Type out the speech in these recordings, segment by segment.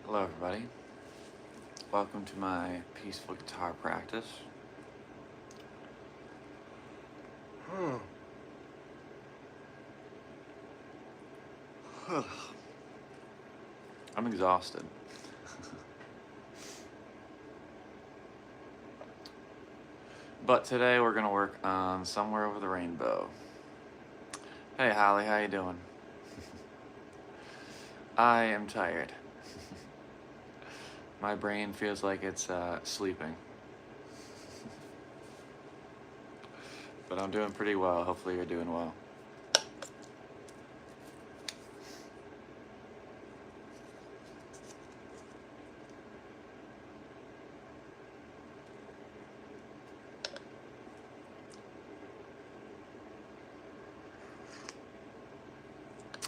Hello everybody, welcome to my peaceful guitar practice. I'm exhausted. But today we're gonna work on Somewhere Over the Rainbow. Hey Holly, how you doing? I am tired. My brain feels like it's sleeping. But I'm doing pretty well. Hopefully you're doing well.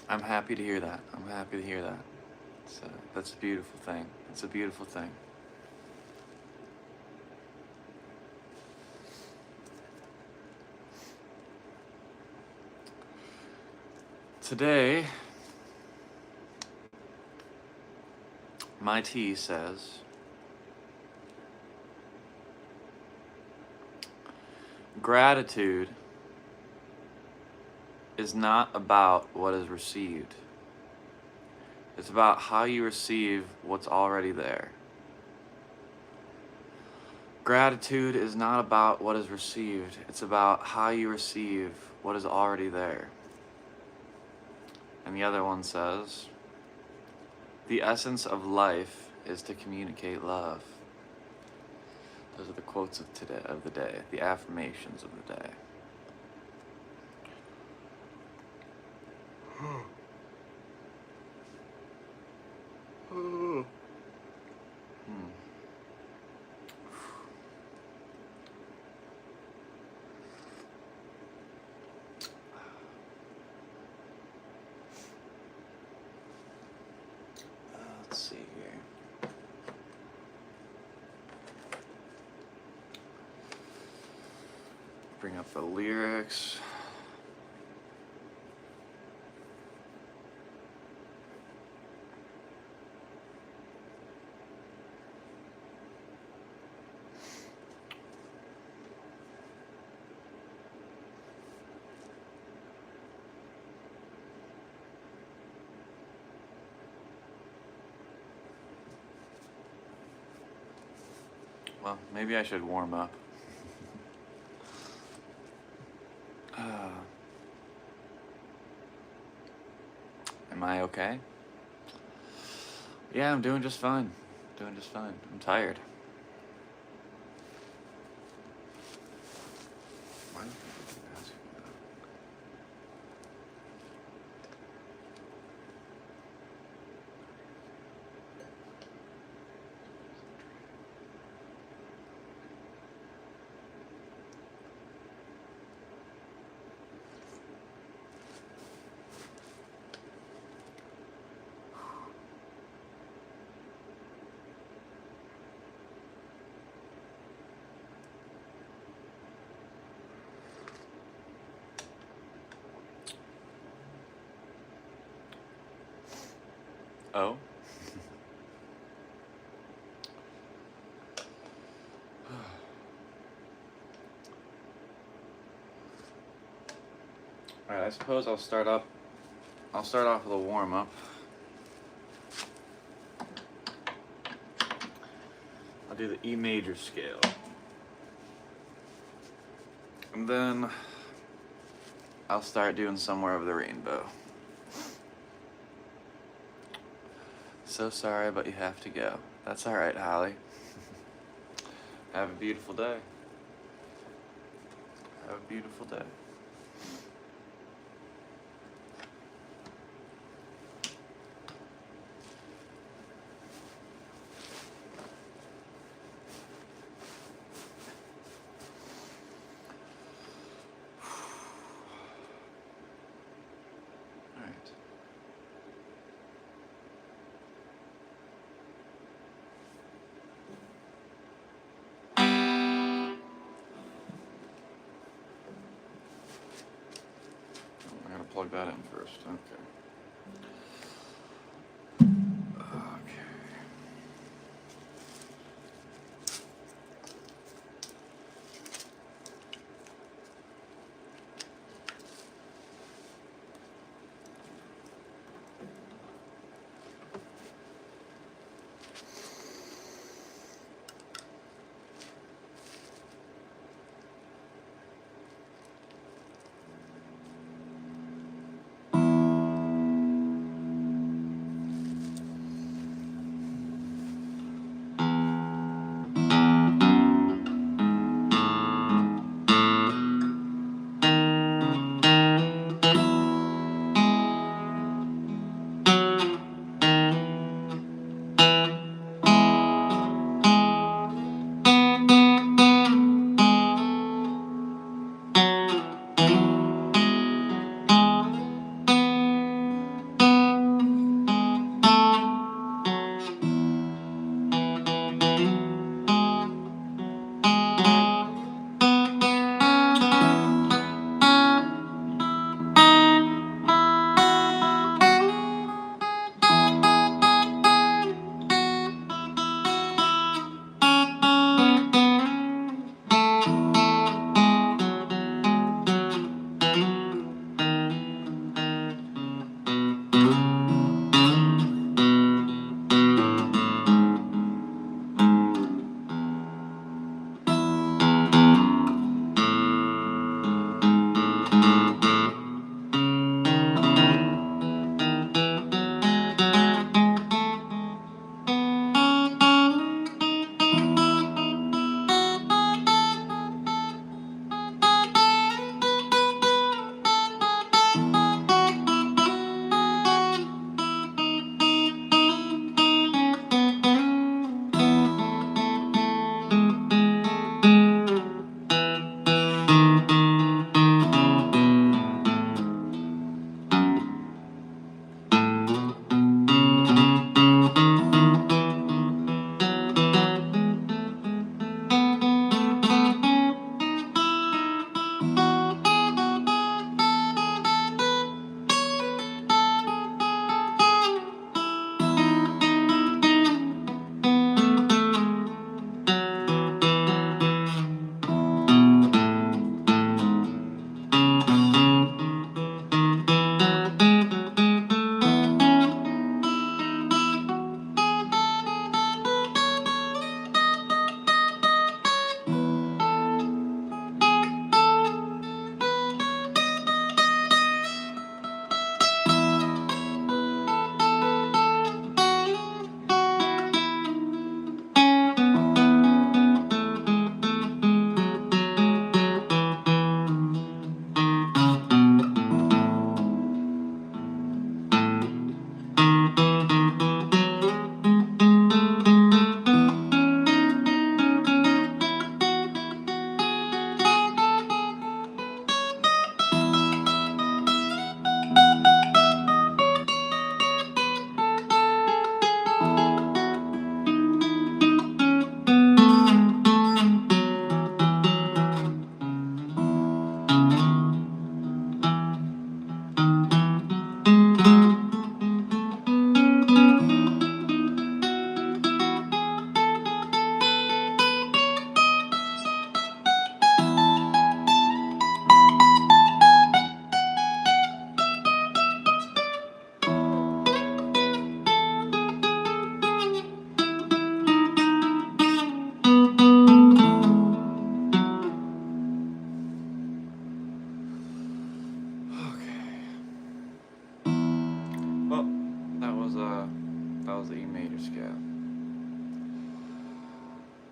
I'm happy to hear that. I'm happy to hear that. That's a beautiful thing. It's a beautiful thing. Today, my tea says, gratitude is not about what is received. It's about how you receive what's already there. Gratitude is not about what is received. It's about how you receive what is already there. And the other one says, the essence of life is to communicate love. Those are the quotes of the day, the affirmations of the day. Let's see here. Bring up the lyrics. Well, maybe I should warm up. Am I okay? Yeah, I'm doing just fine. Doing just fine. I'm tired. Why do people keep asking me that? Oh? Alright, I suppose I'll start off with a warm-up. I'll do the E major scale. And then I'll start doing Somewhere Over the Rainbow. So sorry, but you have to go. That's alright, Holly. Have a beautiful day. Have a beautiful day. that in first. Okay. Okay. Well, that was the E major scale.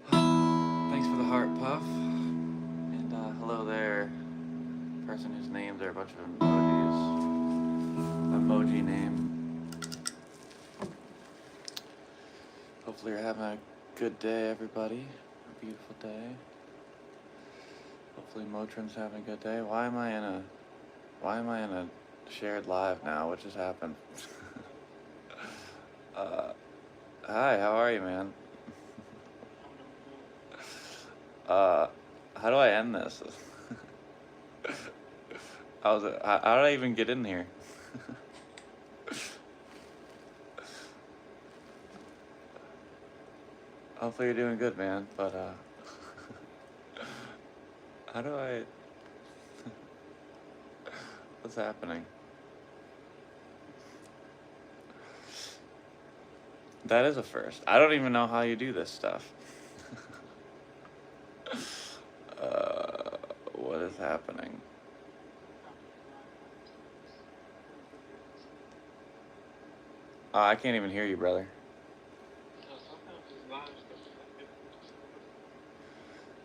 Thanks for the heart puff. And hello there, person whose names are a bunch of emojis. Emoji name. Hopefully you're having a good day, everybody. A beautiful day. Hopefully Motrin's having a good day. Why am I in a shared live now? What just happened? Hi, how are you, man? How do I end this? How did I even get in here? Hopefully you're doing good, man. But how do I? What's happening? That is a first. I don't even know how you do this stuff. What is happening? I can't even hear you, brother.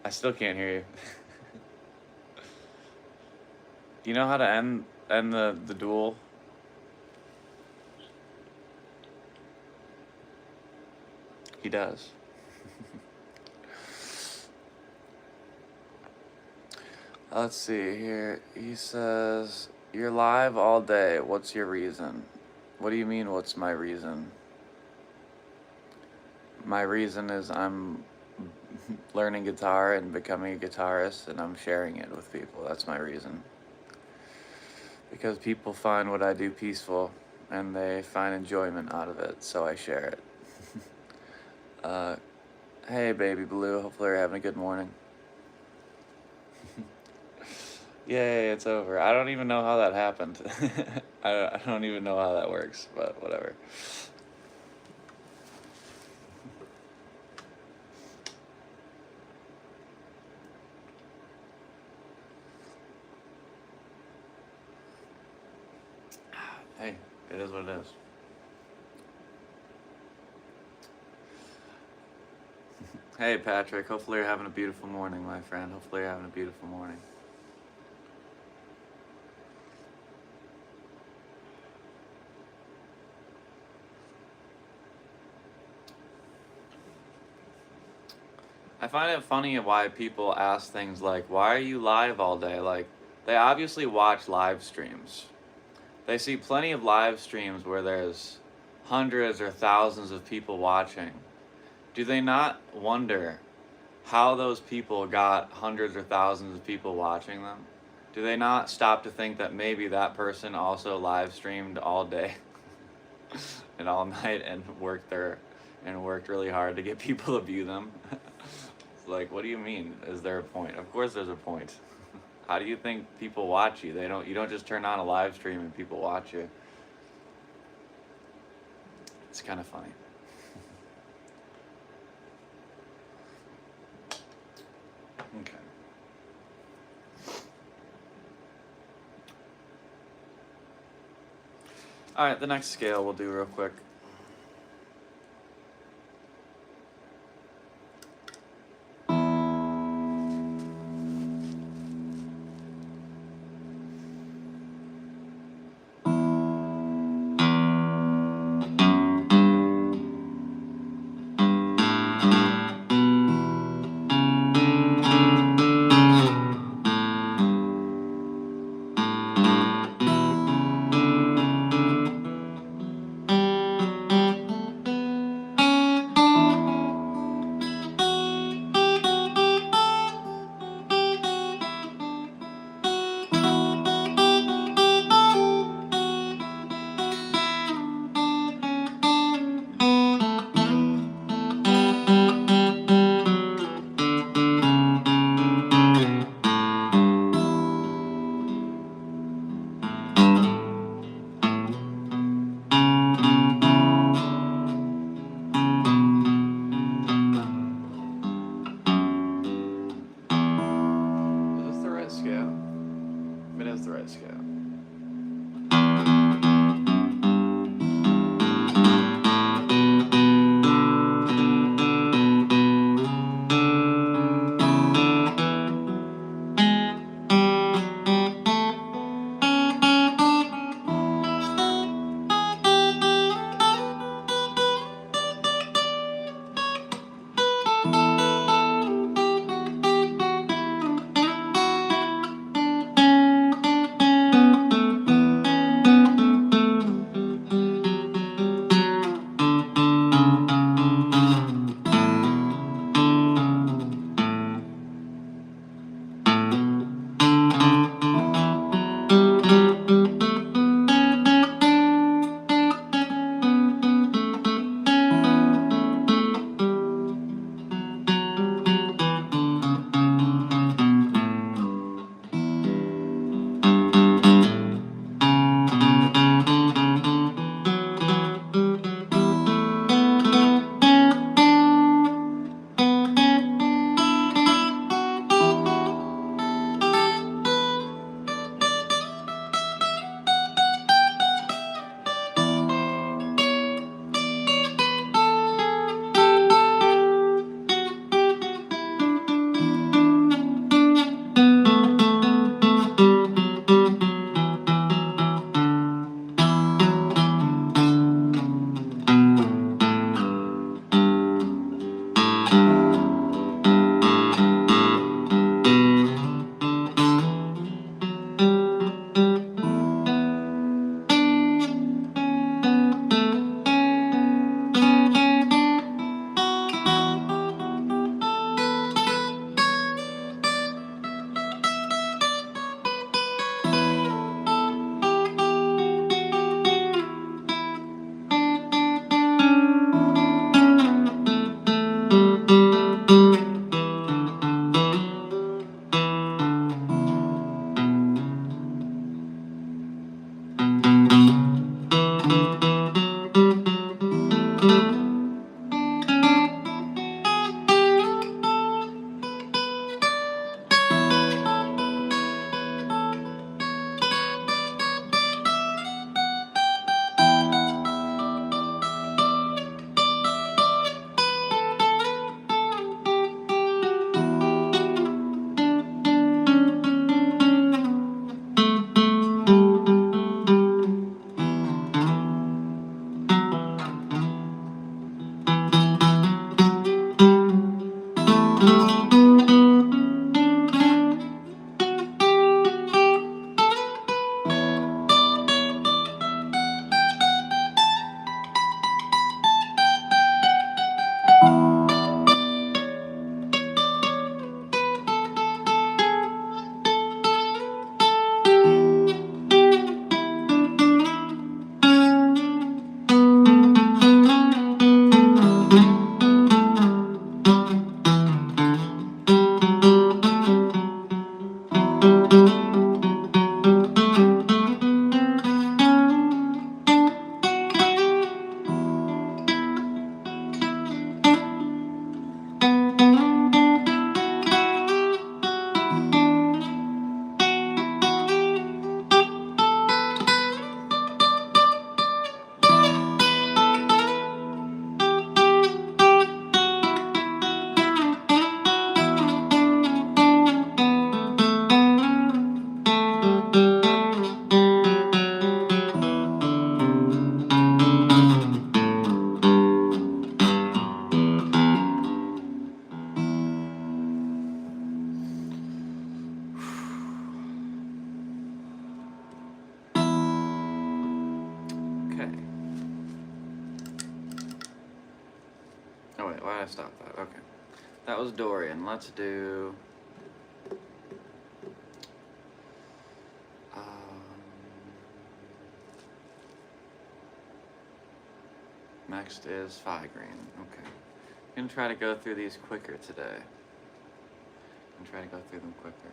I still can't hear you. Do you know how to end the duel? He does. Let's see here. He says, "You're live all day. What's your reason?" What do you mean, what's my reason? My reason is I'm learning guitar and becoming a guitarist, and I'm sharing it with people. That's my reason. Because people find what I do peaceful, and they find enjoyment out of it, so I share it. Hey, baby blue. Hopefully you're having a good morning. Yay, it's over. I don't even know how that happened. I don't even know how that works, but whatever. Hey, it is what it is. Hey, Patrick. Hopefully you're having a beautiful morning, my friend. Hopefully you're having a beautiful morning. I find it funny why people ask things like, why are you live all day? Like, they obviously watch live streams. They see plenty of live streams where there's hundreds or thousands of people watching. Do they not wonder how those people got hundreds or thousands of people watching them? Do they not stop to think that maybe that person also live streamed all day and all night and worked really hard to get people to view them? It's like, what do you mean? Is there a point? Of course there's a point. How do you think people watch you? You don't just turn on a live stream and people watch you. It's kind of funny. Okay. All right, the next scale we'll do real quick. Is this the right scale? It is the right scale. I stopped that. Okay. That was Dorian. Let's do... next is Phi Green. Okay. I'm going to try to go through these quicker today. I'm try to go through them quicker.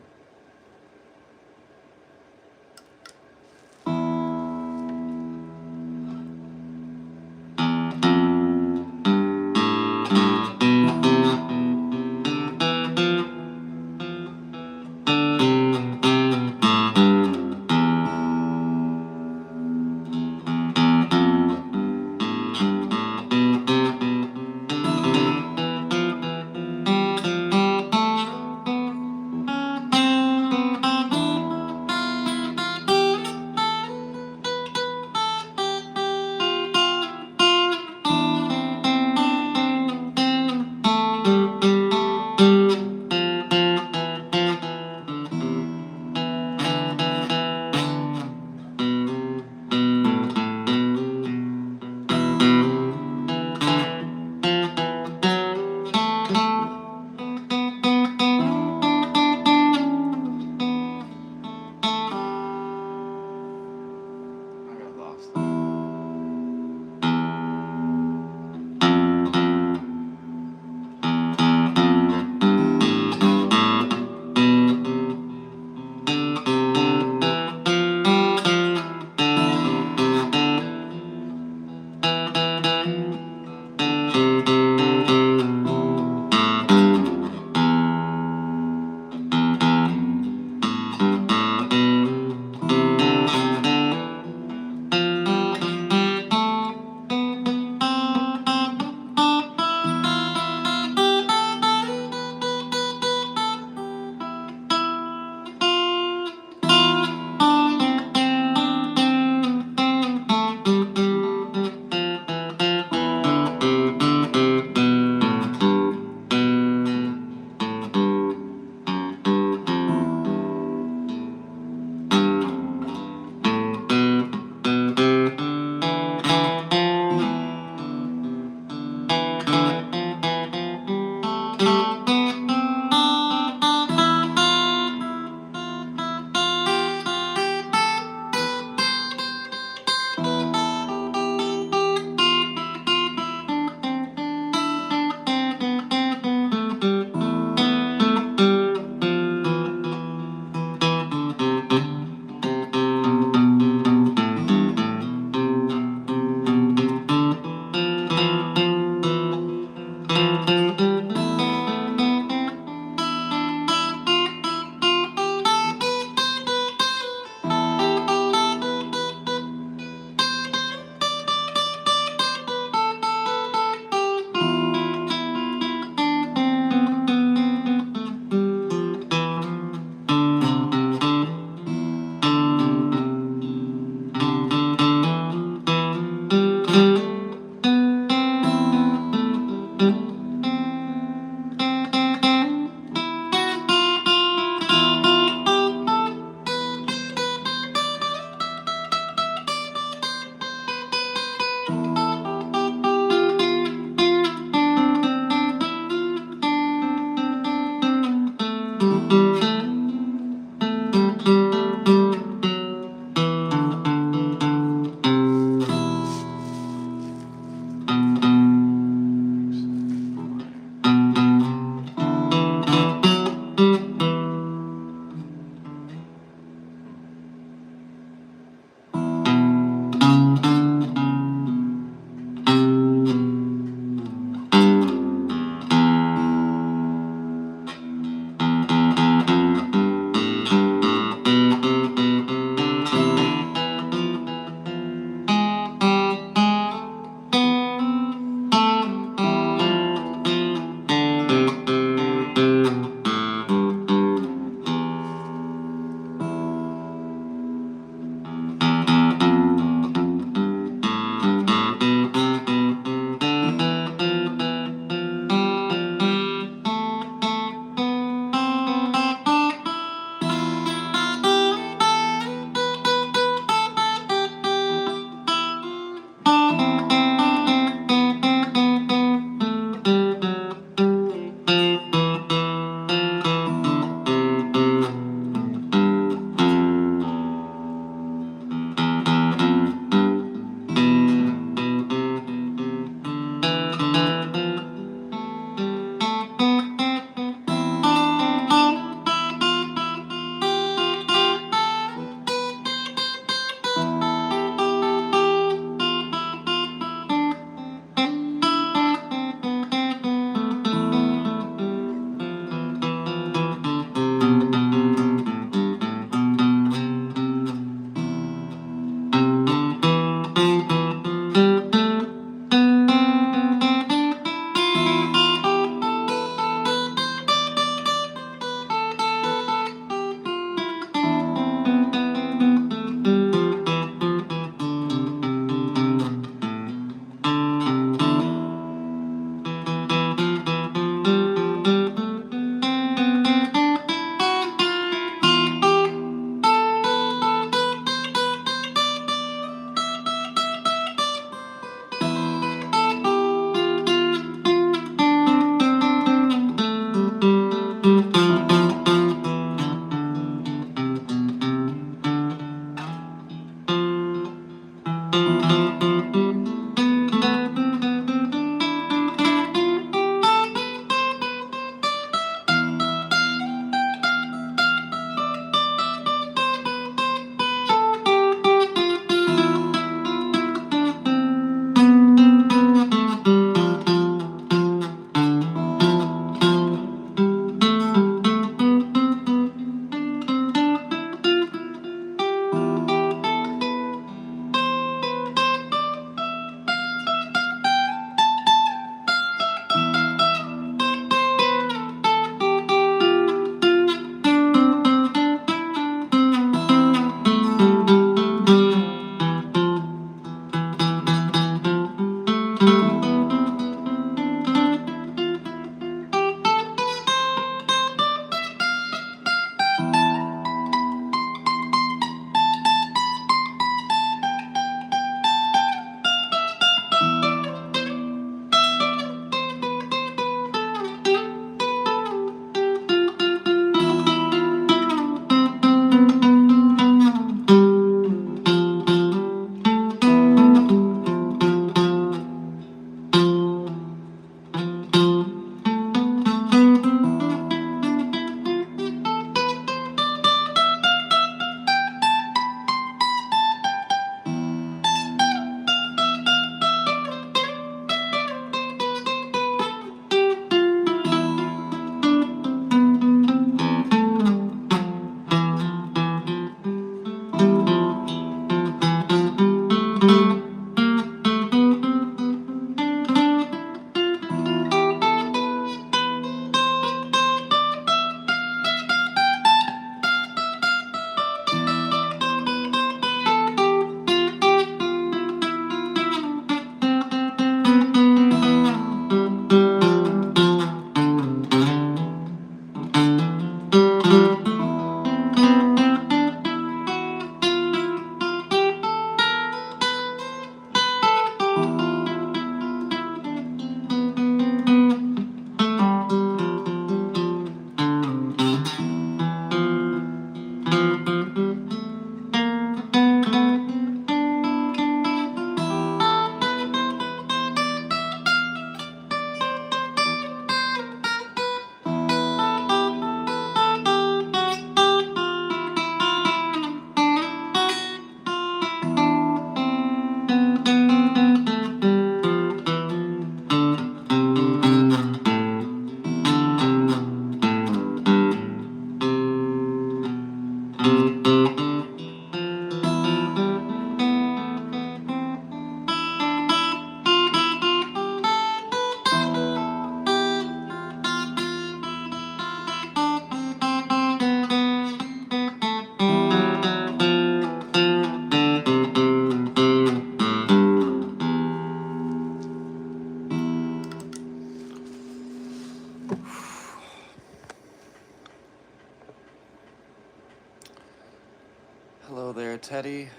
Hello there, Teddy.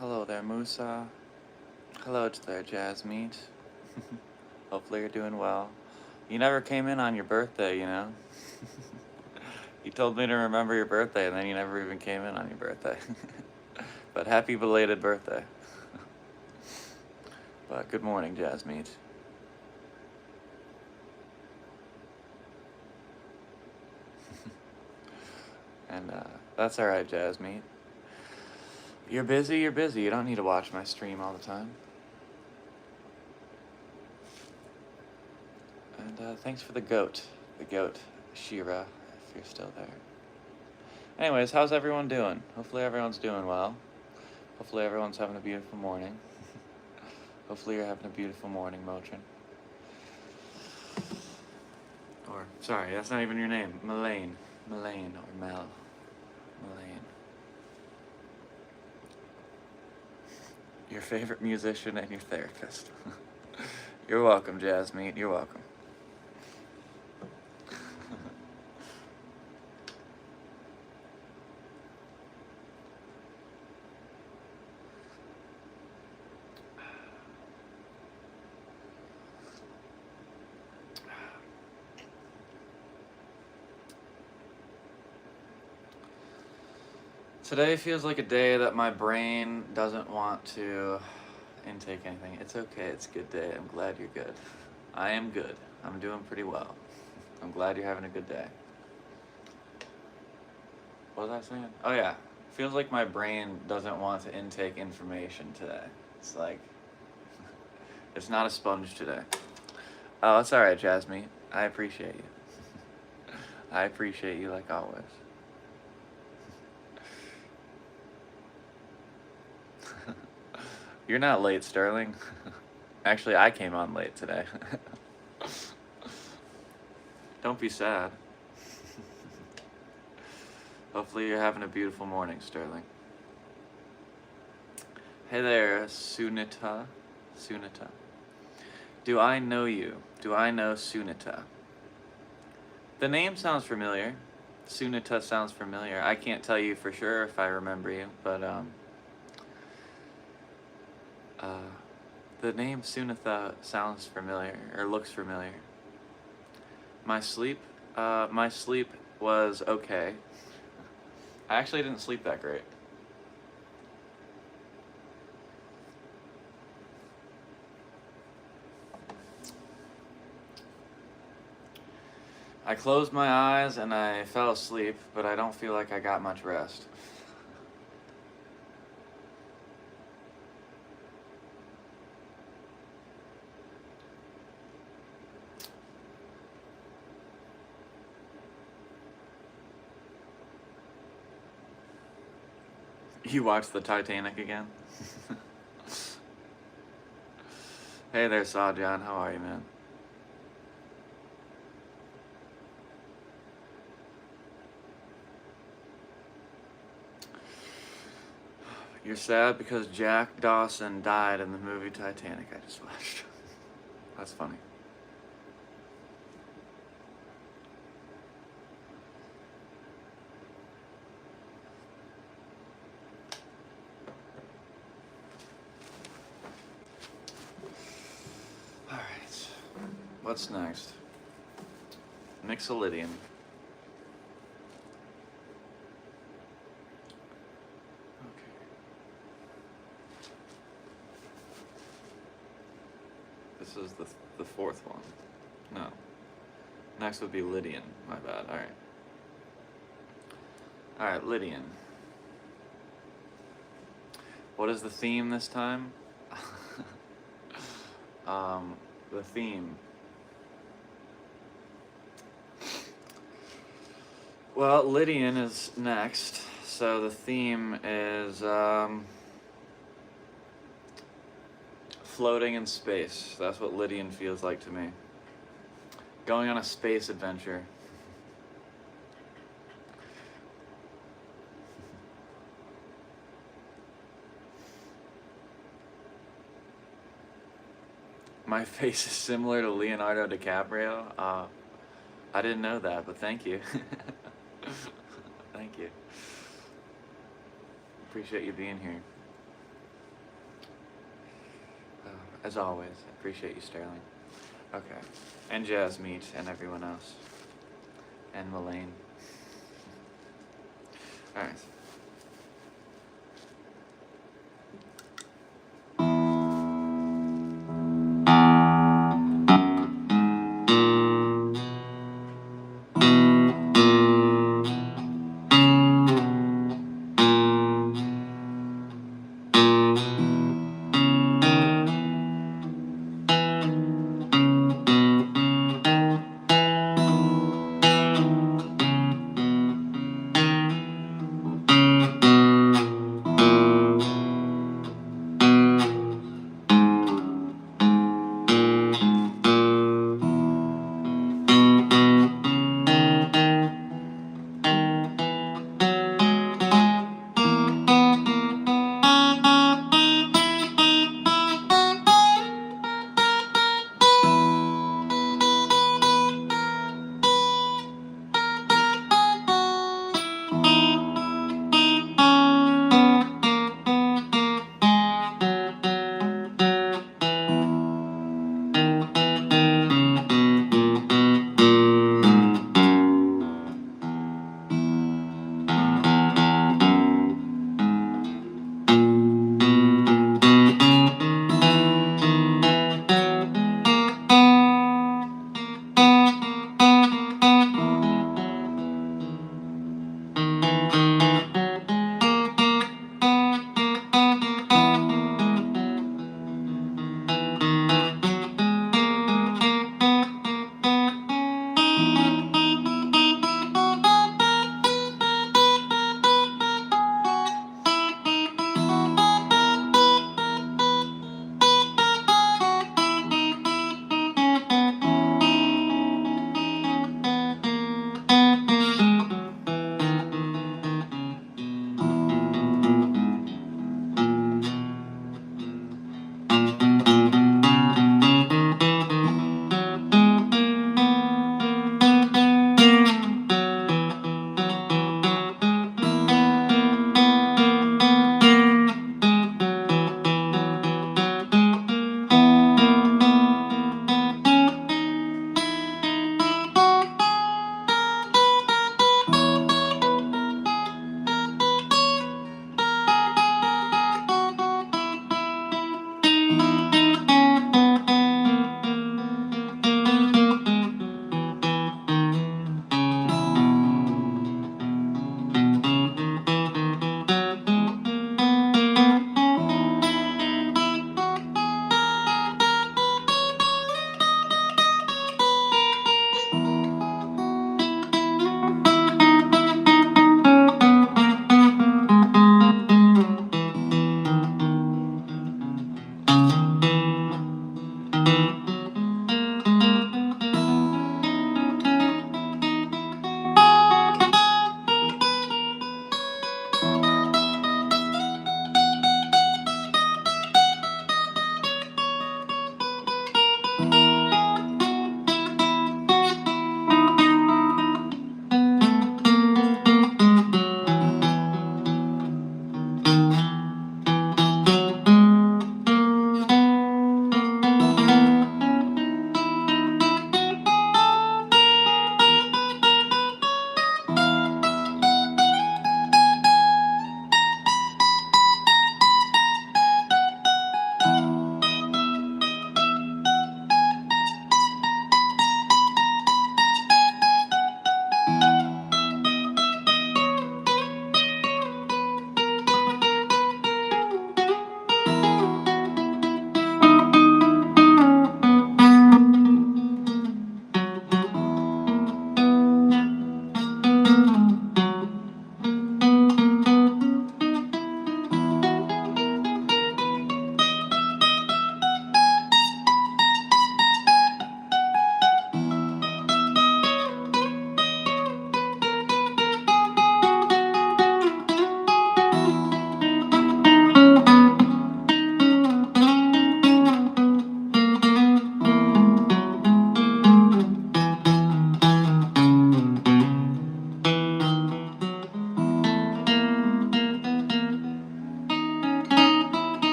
Hello there, Musa. Hello there, Jazz Meat. Hopefully you're doing well. You never came in on your birthday, you know? You told me to remember your birthday, and then you never even came in on your birthday. But happy belated birthday. But good morning, Jazz Meat. And that's alright, Jazz Meat. You're busy, you're busy. You don't need to watch my stream all the time. And thanks for the goat, Shira, if you're still there. Anyways, how's everyone doing? Hopefully everyone's doing well. Hopefully everyone's having a beautiful morning. Hopefully you're having a beautiful morning, Motrin. Or, sorry, that's not even your name. Melaine or Mel. Melaine. Your favorite musician and your therapist. You're welcome, Jazz Meat. You're welcome. Today feels like a day that my brain doesn't want to intake anything. It's okay. It's a good day. I'm glad you're good. I am good. I'm doing pretty well. I'm glad you're having a good day. What was I saying? Oh yeah. Feels like my brain doesn't want to intake information today. It's like, it's not a sponge today. Oh, it's alright, Jasmine. I appreciate you. I appreciate you like always. You're not late, Sterling. Actually, I came on late today. Don't be sad. Hopefully you're having a beautiful morning, Sterling. Hey there, Sunita. Sunita. Do I know you? Do I know Sunita? The name sounds familiar. Sunita sounds familiar. I can't tell you for sure if I remember you, but the name Sunitha sounds familiar, or looks familiar. My sleep was okay. I actually didn't sleep that great. I closed my eyes and I fell asleep, but I don't feel like I got much rest. You watched the Titanic again? Hey there, Sawjan. How are you, man? You're sad because Jack Dawson died in the movie Titanic I just watched. That's funny. Alright. What's next? Mixolydian. This is the fourth one. No. Next would be Lydian. My bad. Alright. Alright, Lydian. What is the theme this time? The theme. Well, Lydian is next. So the theme is floating in space. That's what Lydian feels like to me. Going on a space adventure. My face is similar to Leonardo DiCaprio. I didn't know that, but thank you. Thank you. Appreciate you being here. As always, appreciate you, Sterling. Okay. And Jasmeet and everyone else. And Melaine. Alright.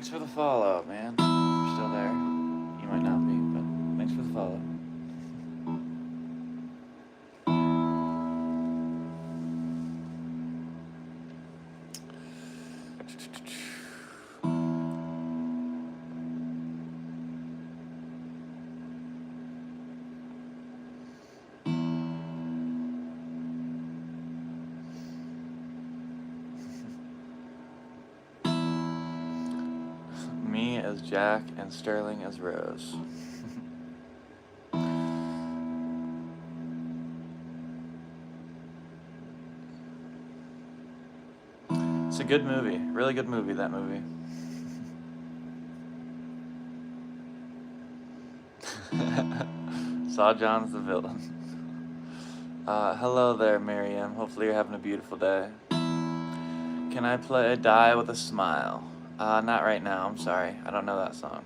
Thanks for the follow, man. If you're still there. You might not be, but thanks for the follow. Me as Jack and Sterling as Rose. It's a good movie. Really good movie, that movie. Saw John's the villain. Hello there, Miriam. Hopefully you're having a beautiful day. Can I play Die with a Smile? Not right now, I'm sorry. I don't know that song.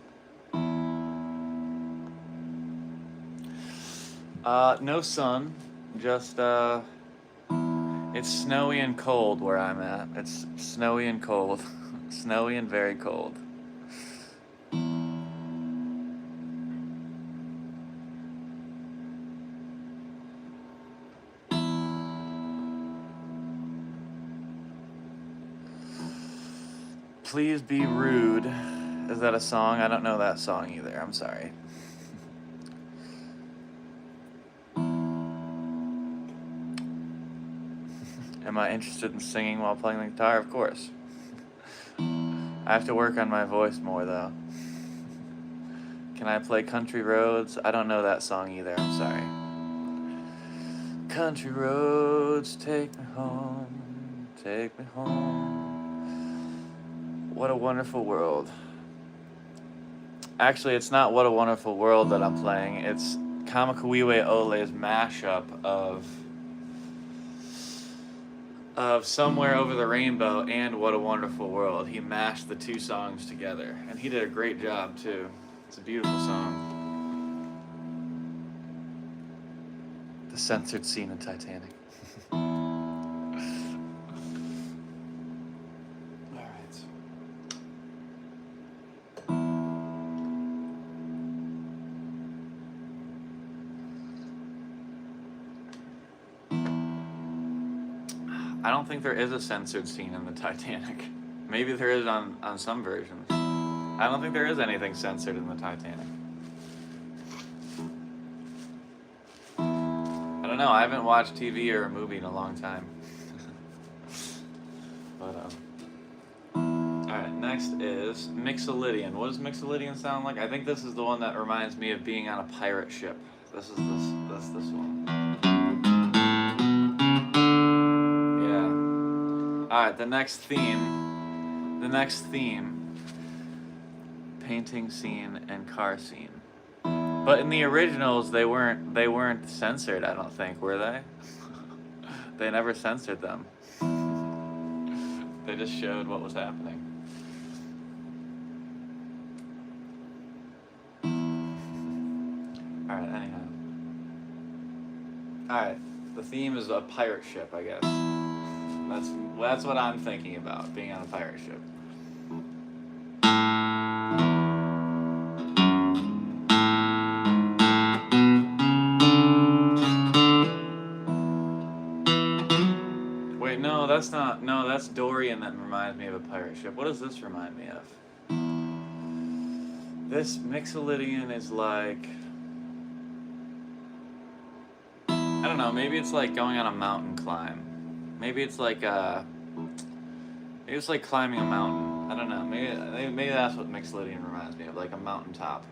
No sun. Just, it's snowy and cold where I'm at. It's snowy and cold. Snowy and very cold. Please Be Rude. Is that a song? I don't know that song either. I'm sorry. Am I interested in singing while playing the guitar? Of course. I have to work on my voice more, though. Can I play Country Roads? I don't know that song either. I'm sorry. Country roads, take me home, take me home. What a Wonderful World. Actually, it's not What a Wonderful World that I'm playing. It's Kamakawiwe Ole's mashup of Somewhere Over the Rainbow and What a Wonderful World. He mashed the two songs together, and he did a great job too. It's a beautiful song. The censored scene in Titanic. I don't think there is a censored scene in the Titanic. Maybe there is on some versions. I don't think there is anything censored in the Titanic. I don't know, I haven't watched TV or a movie in a long time. But, alright, next is Mixolydian. What does Mixolydian sound like? I think this is the one that reminds me of being on a pirate ship. This one. Alright, the next theme, painting scene and car scene. But in the originals, they weren't censored, I don't think, were they? They never censored them. They just showed what was happening. Alright, anyhow. Alright, the theme is a pirate ship, I guess. That's what I'm thinking about, being on a pirate ship. Wait, no, that's not. No, that's Dorian that reminds me of a pirate ship. What does this remind me of? This Mixolydian is like, I don't know, maybe it's like going on a mountain climb. Maybe it's like climbing a mountain. I don't know. Maybe that's what Mixolydian reminds me of, like a mountaintop.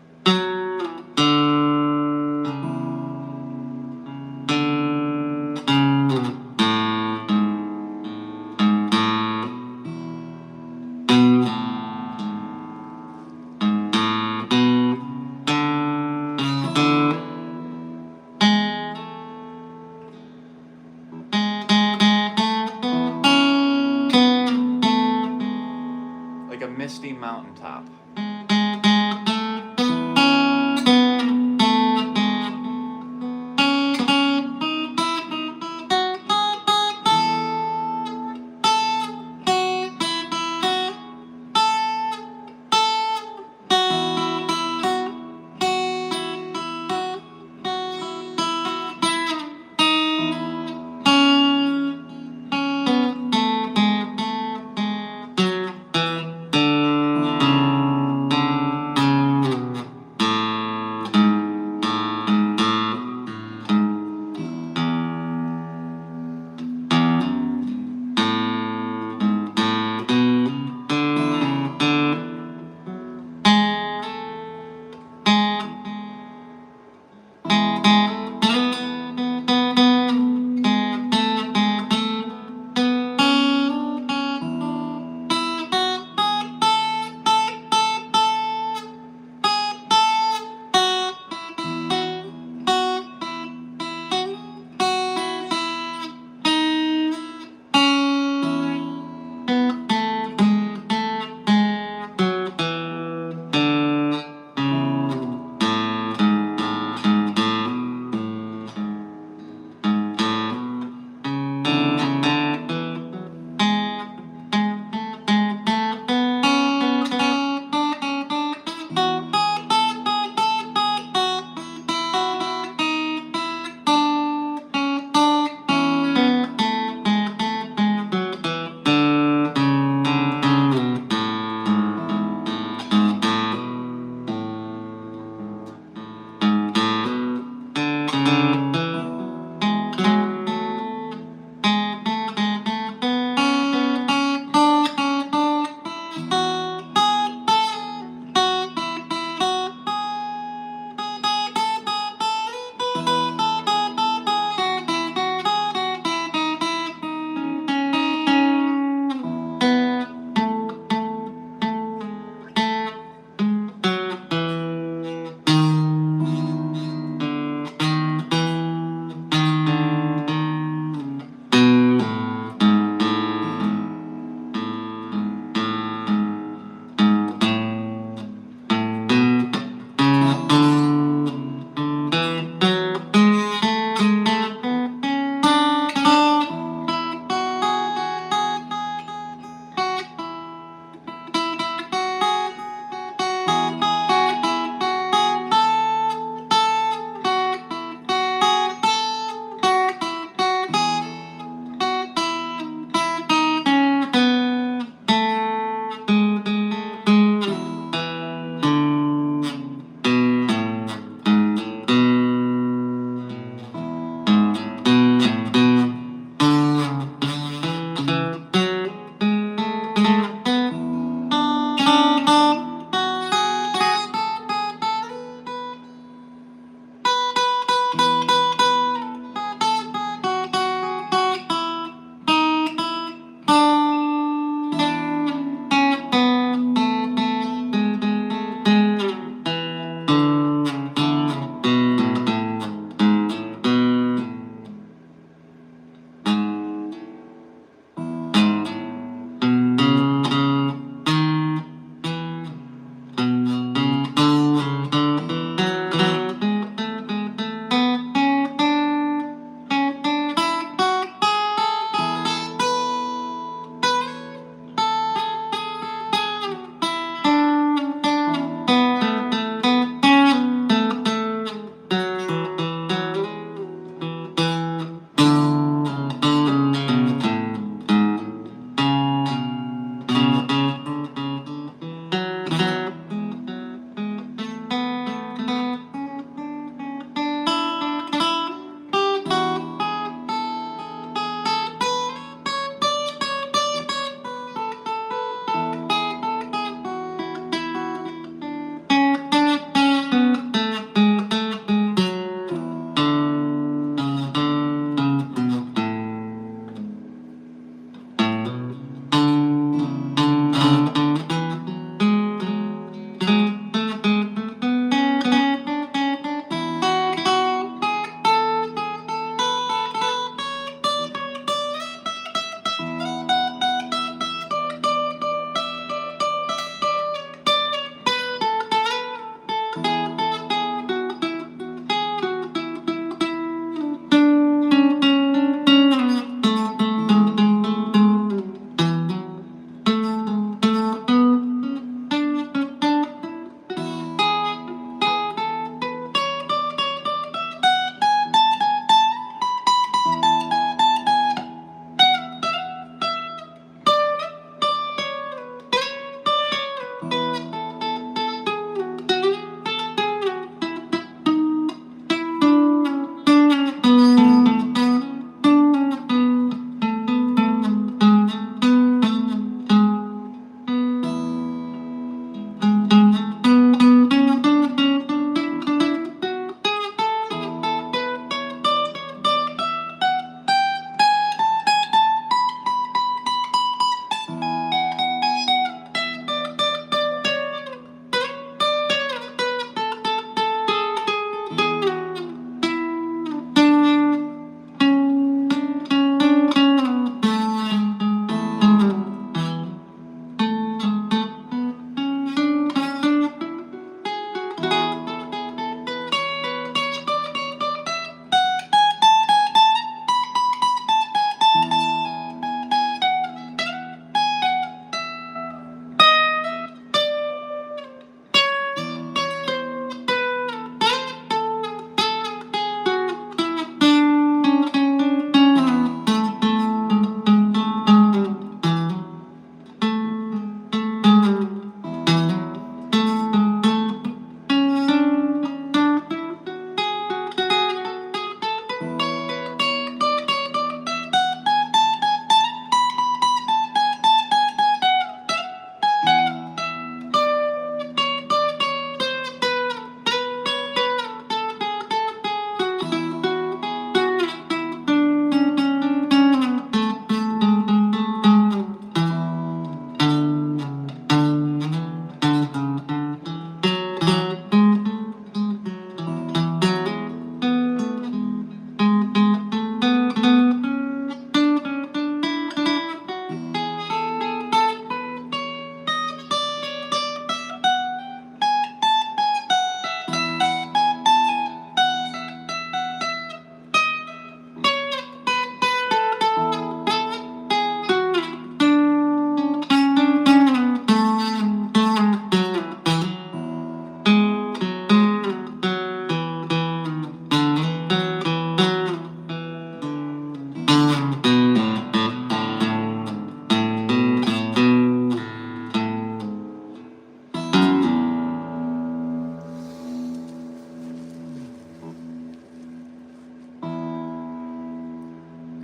Like a misty mountaintop.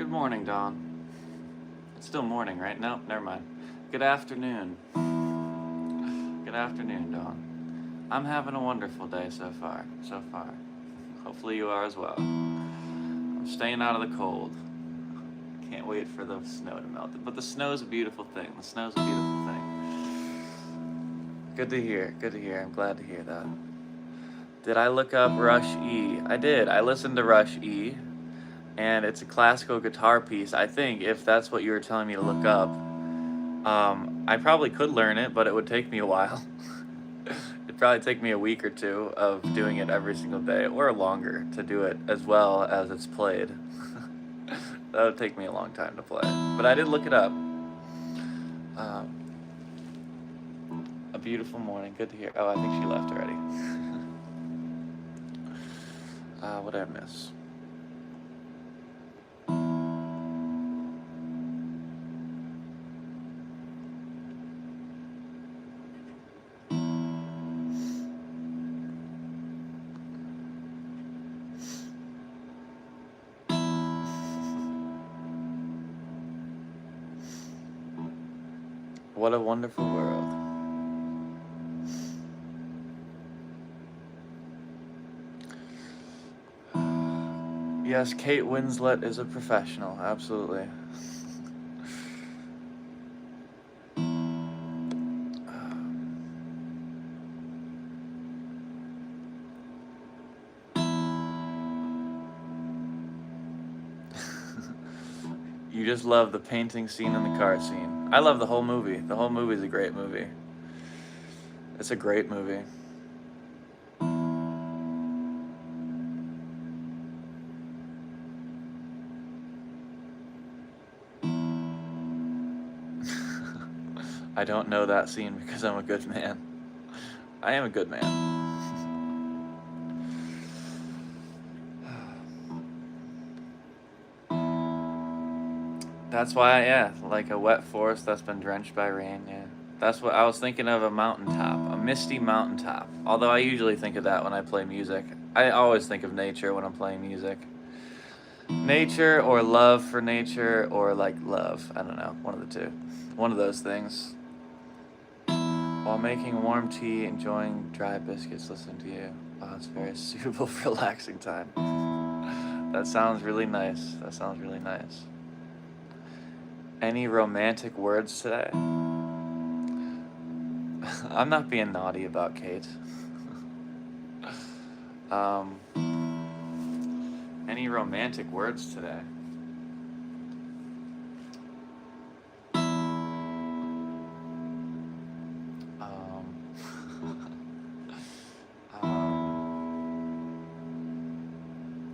Good morning, Dawn. It's still morning, right? No, never mind. Good afternoon. Good afternoon, Dawn. I'm having a wonderful day so far. So far. Hopefully you are as well. I'm staying out of the cold. Can't wait for the snow to melt. But the snow's a beautiful thing. The snow's a beautiful thing. Good to hear. Good to hear. I'm glad to hear that. Did I look up Rush E? I did. I listened to Rush E. And it's a classical guitar piece, I think, if that's what you were telling me to look up. I probably could learn it, but it would take me a while. It'd probably take me a week or two of doing it every single day, or longer, to do it as well as it's played. That would take me a long time to play. But I did look it up. A beautiful morning, good to hear. Oh, I think she left already. What did I miss? What a wonderful world. Yes, Kate Winslet is a professional, absolutely. You just love the painting scene and the car scene. I love the whole movie. The whole movie is a great movie. It's a great movie. I don't know that scene because I'm a good man. I am a good man. That's why, yeah, like a wet forest that's been drenched by rain, yeah. That's what I was thinking of, a mountaintop, a misty mountaintop. Although I usually think of that when I play music. I always think of nature when I'm playing music. Nature or love for nature or like love. I don't know, one of the two. One of those things. While making warm tea, enjoying dry biscuits, listening to you. Oh, it's very suitable for relaxing time. That sounds really nice. That sounds really nice. Any romantic words today? I'm not being naughty about Kate. Any romantic words today?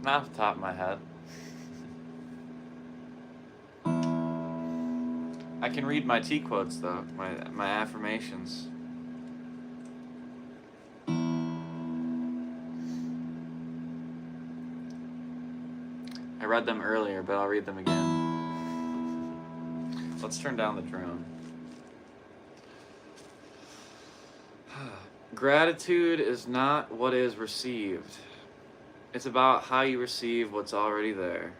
Not off the top of my head. I can read my tea quotes though, my affirmations. I read them earlier, but I'll read them again. Let's turn down the drone. Gratitude is not what is received. It's about how you receive what's already there.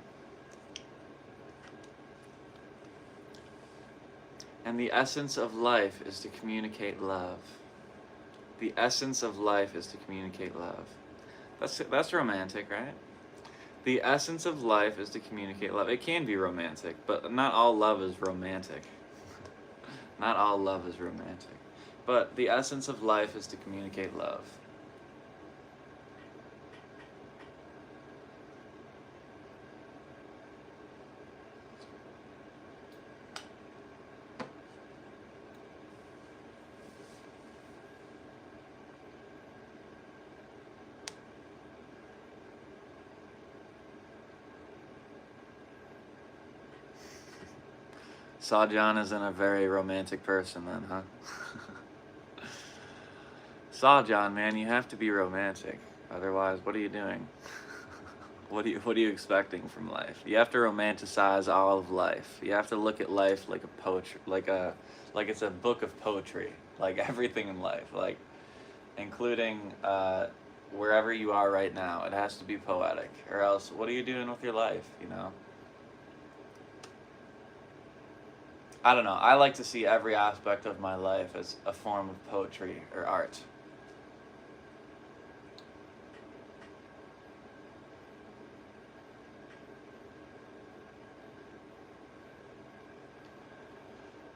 And the essence of life is to communicate love. The essence of life is to communicate love. That's romantic, right? The essence of life is to communicate love. It can be romantic, but not all love is romantic. Not all love is romantic. But the essence of life is to communicate love. Sawjon isn't a very romantic person then, huh? Sawjon, man, you have to be romantic. Otherwise, what are you doing? What are you expecting from life? You have to romanticize all of life. You have to look at life like a poetry, like it's a book of poetry, like everything in life, like including wherever you are right now. It has to be poetic, or else what are you doing with your life, you know? I don't know. I like to see every aspect of my life as a form of poetry or art.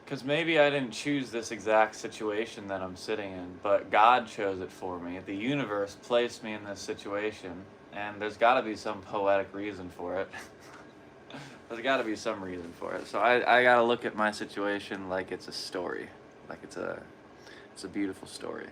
Because maybe I didn't choose this exact situation that I'm sitting in, but God chose it for me. The universe placed me in this situation, and there's got to be some poetic reason for it. There's got to be some reason for it. So I got to look at my situation like it's a story, like it's a beautiful story.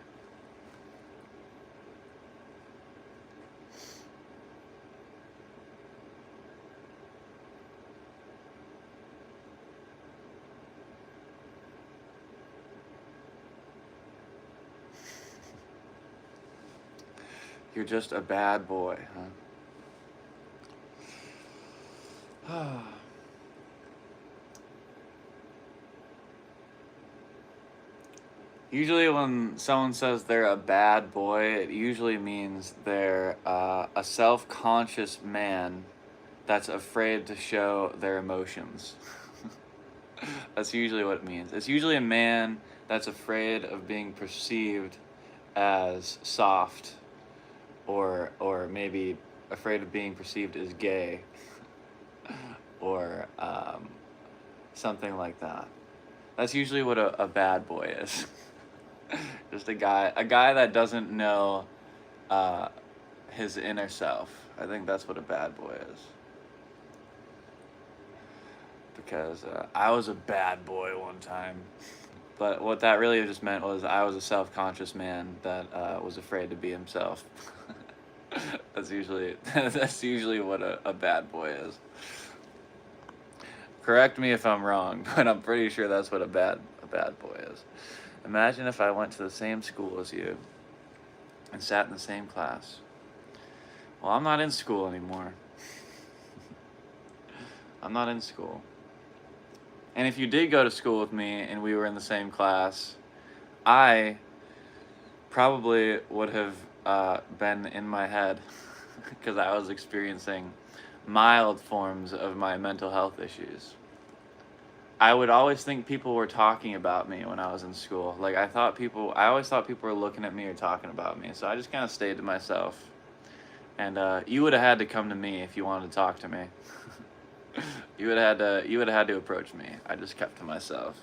You're just a bad boy, huh? Usually when someone says they're a bad boy, it usually means they're a self-conscious man that's afraid to show their emotions. That's usually what it means. It's usually a man that's afraid of being perceived as soft, or maybe afraid of being perceived as gay, or something like that. That's usually what a bad boy is. Just a guy that doesn't know his inner self. I think that's what a bad boy is. Because I was a bad boy one time. But what that really just meant was I was a self-conscious man that was afraid to be himself. That's usually what a bad boy is. Correct me if I'm wrong, but I'm pretty sure that's what a bad boy is. Imagine if I went to the same school as you and sat in the same class. Well, I'm not in school anymore. I'm not in school. And if you did go to school with me and we were in the same class, I probably would have been in my head because I was experiencing mild forms of my mental health issues. I would always think people were talking about me when I was in school. Like I always thought people were looking at me or talking about me. So I just kind of stayed to myself. And you would have had to come to me if you wanted to talk to me. You would have had to approach me. I just kept to myself.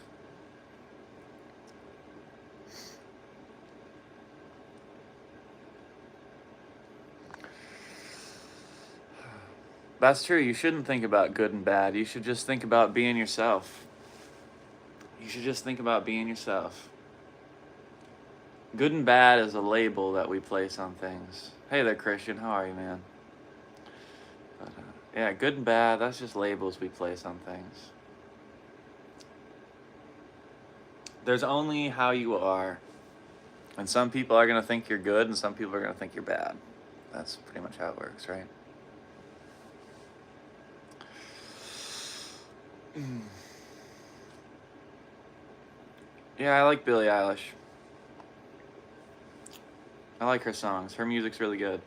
That's true. You shouldn't think about good and bad. You should just think about being yourself. You should just think about being yourself. Good and bad is a label that we place on things. Hey there, Christian. How are you, man? But, yeah, good and bad, that's just labels we place on things. There's only how you are. And some people are going to think you're good, and some people are going to think you're bad. That's pretty much how it works, right? Yeah, I like Billie Eilish. I like her songs. Her music's really good.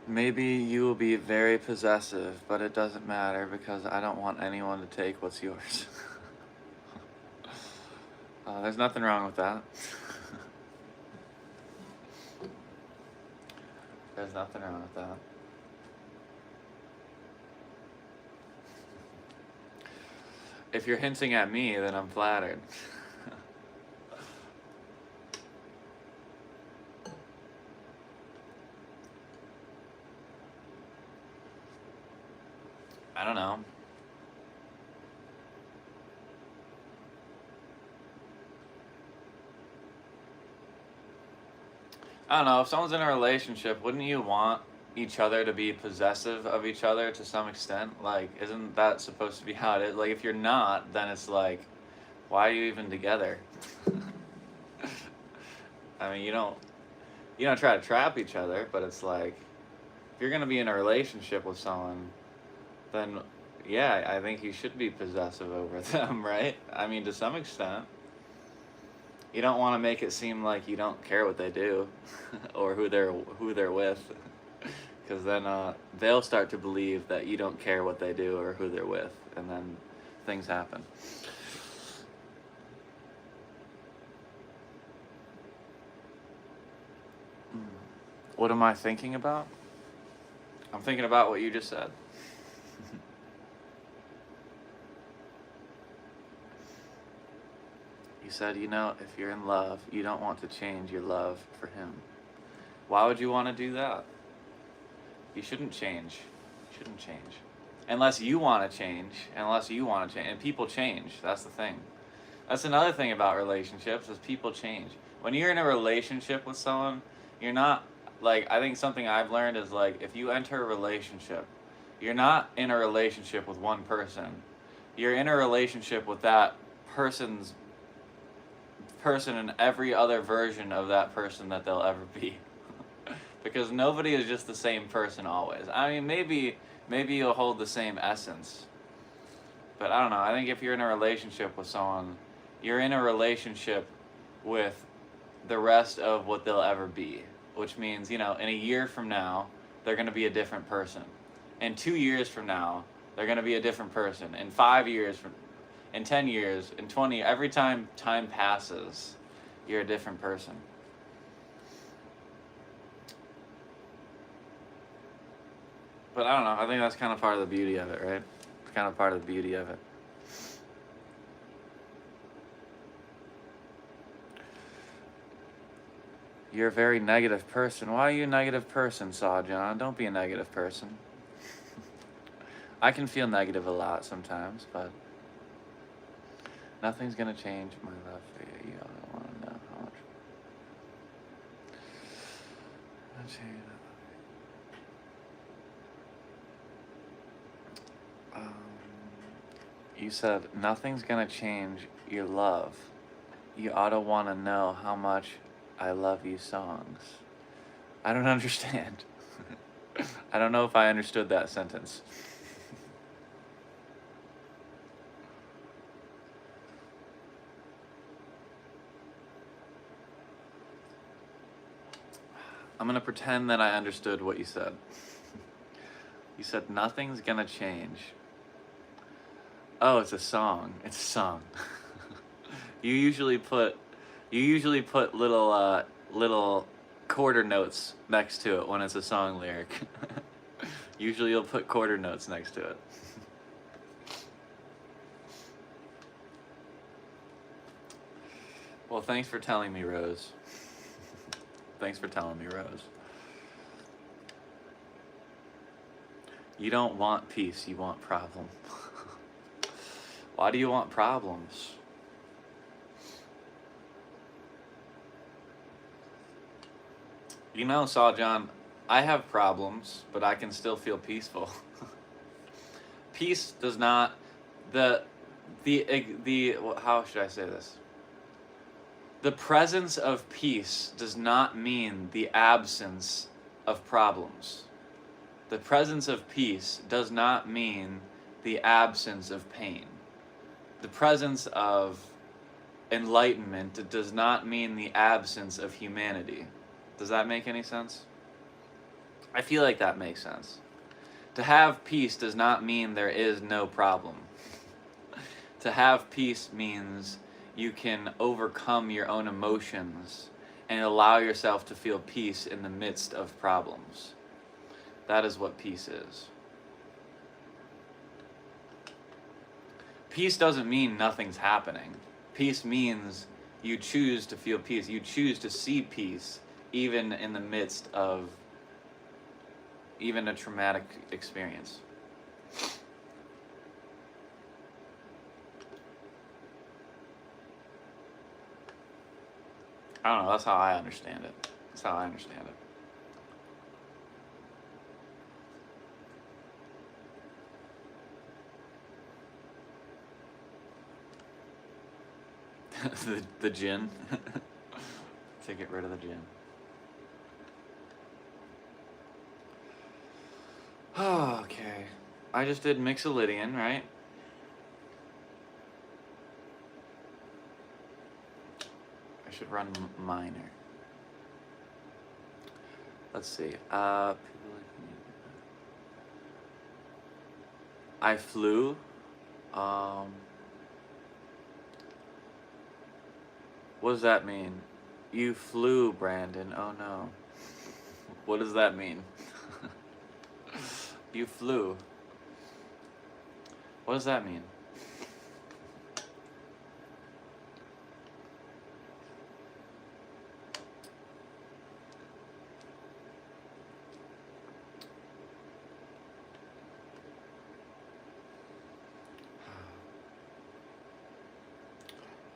Maybe you will be very possessive, but it doesn't matter because I don't want anyone to take what's yours. There's nothing wrong with that. There's nothing wrong with that. If you're hinting at me, then I'm flattered. I don't know. I don't know. If someone's in a relationship, wouldn't you want each other to be possessive of each other to some extent? Like, isn't that supposed to be how it is? Like, if you're not, then it's like, why are you even together? I mean, you don't try to trap each other, but it's like, if you're gonna be in a relationship with someone, then yeah, I think you should be possessive over them, right? I mean, to some extent. You don't want to make it seem like you don't care what they do or who they're with, because then they'll start to believe that you don't care what they do or who they're with, and then things happen. What am I thinking about? I'm thinking about what you just said. You said, if you're in love, you don't want to change your love for him. Why would you want to do that? You shouldn't change. You shouldn't change. Unless you want to change. And people change. That's the thing. That's another thing about relationships is people change. When you're in a relationship with someone, you're not, I think something I've learned is, if you enter a relationship, you're not in a relationship with one person. You're in a relationship with that person and every other version of that person that they'll ever be. Because nobody is just the same person always. I mean, maybe you'll hold the same essence. But I don't know. I think if you're in a relationship with someone, you're in a relationship with the rest of what they'll ever be. Which means, in a year from now, they're going to be a different person. In 2 years from now, they're going to be a different person. In 5 years, in 10 years, in 20, every time passes, you're a different person. But I don't know, I think that's kind of part of the beauty of it, right? It's kind of part of the beauty of it. You're a very negative person. Why are you a negative person, John? Don't be a negative person. I can feel negative a lot sometimes, but nothing's gonna change my love for you. You don't want to know how much. You said nothing's gonna change your love. You ought to want to know how much I love you songs. I don't understand. I don't know if I understood that sentence. I'm going to pretend that I understood what you said. You said nothing's going to change. Oh, it's a song. It's a song. You usually put little quarter notes next to it when it's a song lyric. Usually you'll put quarter notes next to it. Well, thanks for telling me, Rose. Thanks for telling me, Rose. You don't want peace, you want problem. Why do you want problems? John, I have problems, but I can still feel peaceful. Peace does not, how should I say this? The presence of peace does not mean the absence of problems. The presence of peace does not mean the absence of pain. The presence of enlightenment does not mean the absence of humanity. Does that make any sense? I feel like that makes sense. To have peace does not mean there is no problem. To have peace means you can overcome your own emotions and allow yourself to feel peace in the midst of problems. That is what peace is. Peace doesn't mean nothing's happening. Peace means you choose to feel peace. You choose to see peace even in the midst of even a traumatic experience. I don't know, that's how I understand it. That's how I understand it. the gin. To get rid of the gin. Oh, okay. I just did Mixolydian, right? run minor. Let's see. I flew. What does that mean? You flew, Brandon. Oh no. What does that mean? You flew. What does that mean?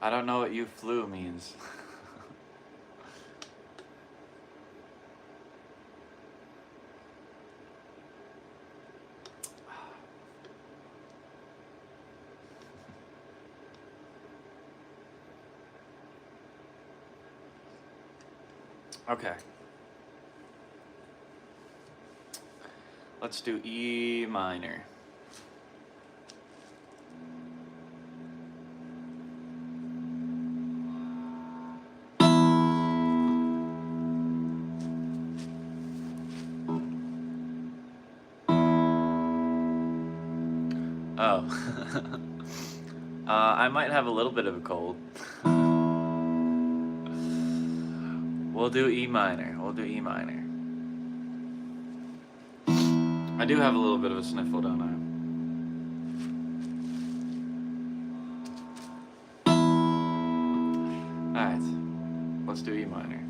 I don't know what you flew means. Okay. Let's do E minor. Oh. I might have a little bit of a cold. We'll do E minor. We'll do E minor. I do have a little bit of a sniffle, don't I? Alright. Let's do E minor.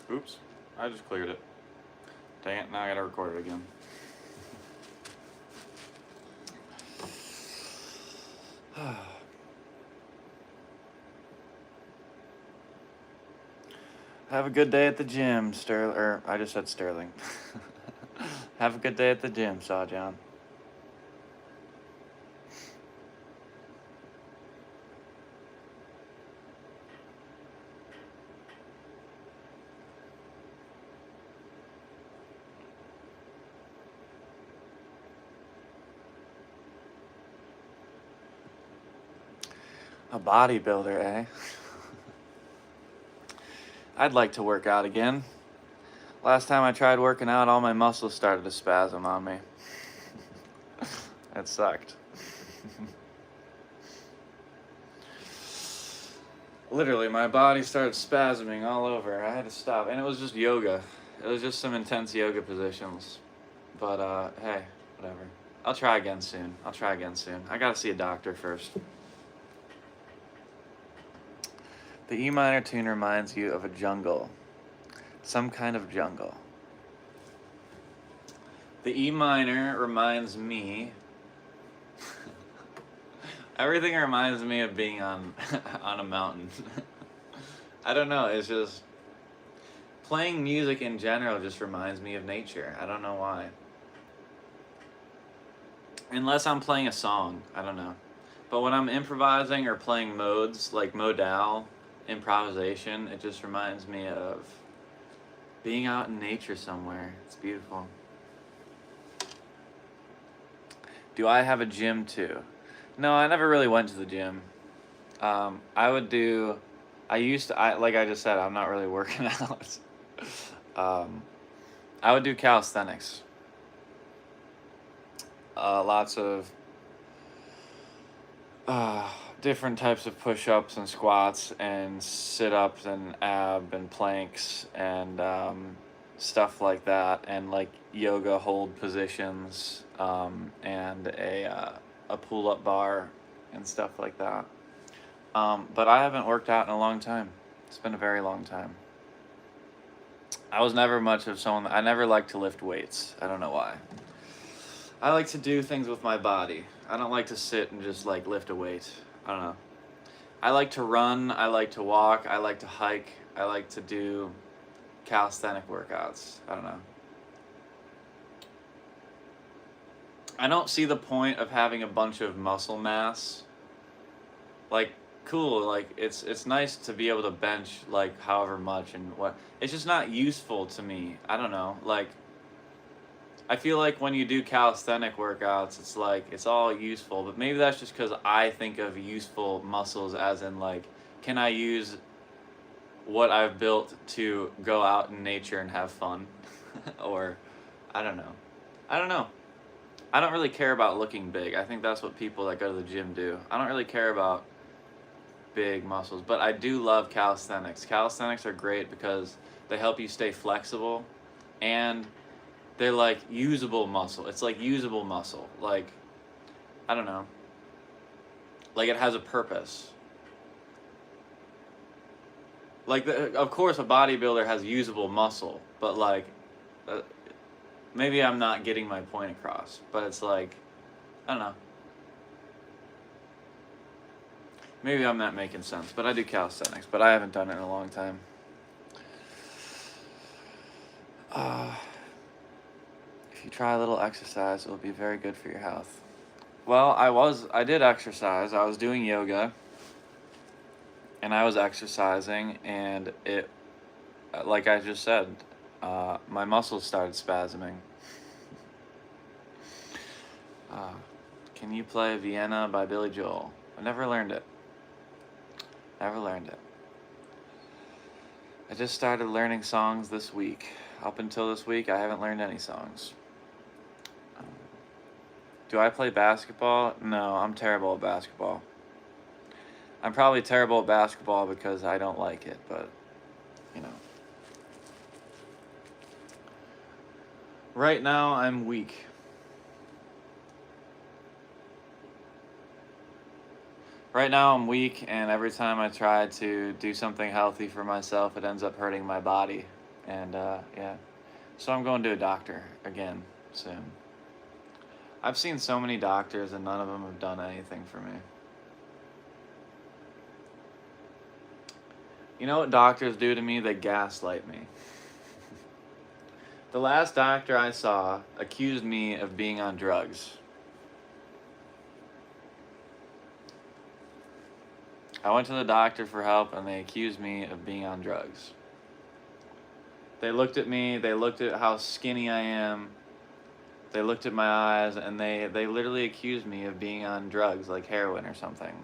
Oops, I just cleared it. Dang it, now I gotta record it again. Have a good day at the gym, Sterling. Or I just said Sterling. Have a good day at the gym, Sawjon. A bodybuilder, eh? I'd like to work out again. Last time I tried working out, all my muscles started to spasm on me. It sucked. Literally, my body started spasming all over. I had to stop. And it was just yoga. It was just some intense yoga positions. But, hey, whatever. I'll try again soon. I gotta see a doctor first. The E minor tune reminds you of a jungle. Some kind of jungle. The E minor reminds me... Everything reminds me of being on on a mountain. I don't know, it's just... Playing music in general just reminds me of nature. I don't know why. Unless I'm playing a song, I don't know. But when I'm improvising or playing modes, like modal improvisation, it just reminds me of being out in nature somewhere. It's beautiful. Do I have a gym too? No, I never really went to the gym. Like I just said, I'm not really working out. I would do calisthenics. Lots of different types of push-ups and squats and sit-ups and ab and planks and stuff like that, and like yoga hold positions, and a pull-up bar and stuff like that. But I haven't worked out in a long time. It's been a very long time. I was never much of someone... I never liked to lift weights. I don't know why. I like to do things with my body. I don't like to sit and just like lift a weight. I don't know. I like to run, I like to walk, I like to hike, I like to do calisthenic workouts. I don't know. I don't see the point of having a bunch of muscle mass. Like, cool, like it's nice to be able to bench like however much and what. It's just not useful to me. I don't know. Like, I feel like when you do calisthenic workouts, it's like, it's all useful, but maybe that's just because I think of useful muscles as in like, can I use what I've built to go out in nature and have fun? Or, I don't know. I don't really care about looking big. I think that's what people that go to the gym do. I don't really care about big muscles, but I do love calisthenics. Calisthenics are great because they help you stay flexible, and they're like usable muscle. It's like usable muscle. Like, I don't know. Like, it has a purpose. Like, of course, a bodybuilder has usable muscle, but like, maybe I'm not getting my point across. But it's like, I don't know. Maybe I'm not making sense, but I do calisthenics, but I haven't done it in a long time. If you try a little exercise, it will be very good for your health. Well, I did exercise. I was doing yoga, and I was exercising, and it, like I just said, my muscles started spasming. Can you play Vienna by Billy Joel? I never learned it. I just started learning songs this week. Up until this week, I haven't learned any songs. Do I play basketball? No, I'm terrible at basketball. I'm probably terrible at basketball because I don't like it, but, you know. Right now, I'm weak. Right now, I'm weak, and every time I try to do something healthy for myself, it ends up hurting my body. And yeah, so I'm going to a doctor again soon. I've seen so many doctors and none of them have done anything for me. You know what doctors do to me? They gaslight me. The last doctor I saw accused me of being on drugs. I went to the doctor for help and they accused me of being on drugs. They looked at me, they looked at how skinny I am, they looked at my eyes, and they literally accused me of being on drugs, like heroin or something.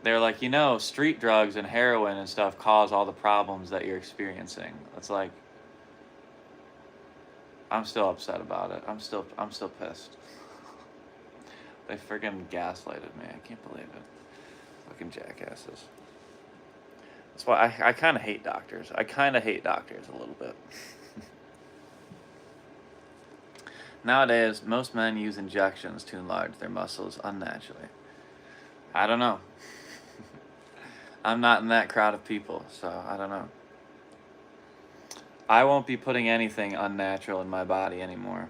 They're like, you know, street drugs and heroin and stuff cause all the problems that you're experiencing. It's like, I'm still upset about it. I'm still pissed. They friggin' gaslighted me. I can't believe it. Fucking jackasses. That's why I kind of hate doctors. I kind of hate doctors a little bit. Nowadays, most men use injections to enlarge their muscles unnaturally. I don't know. I'm not in that crowd of people, so I don't know. I won't be putting anything unnatural in my body anymore.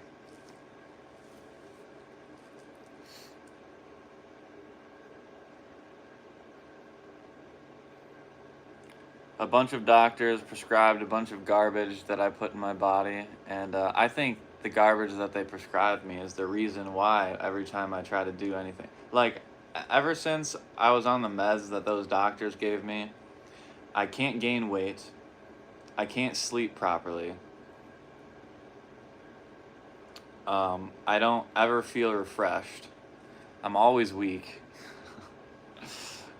A bunch of doctors prescribed a bunch of garbage that I put in my body, and I think the garbage that they prescribed me is the reason why every time I try to do anything. Like, ever since I was on the meds that those doctors gave me, I can't gain weight, I can't sleep properly, I don't ever feel refreshed, I'm always weak.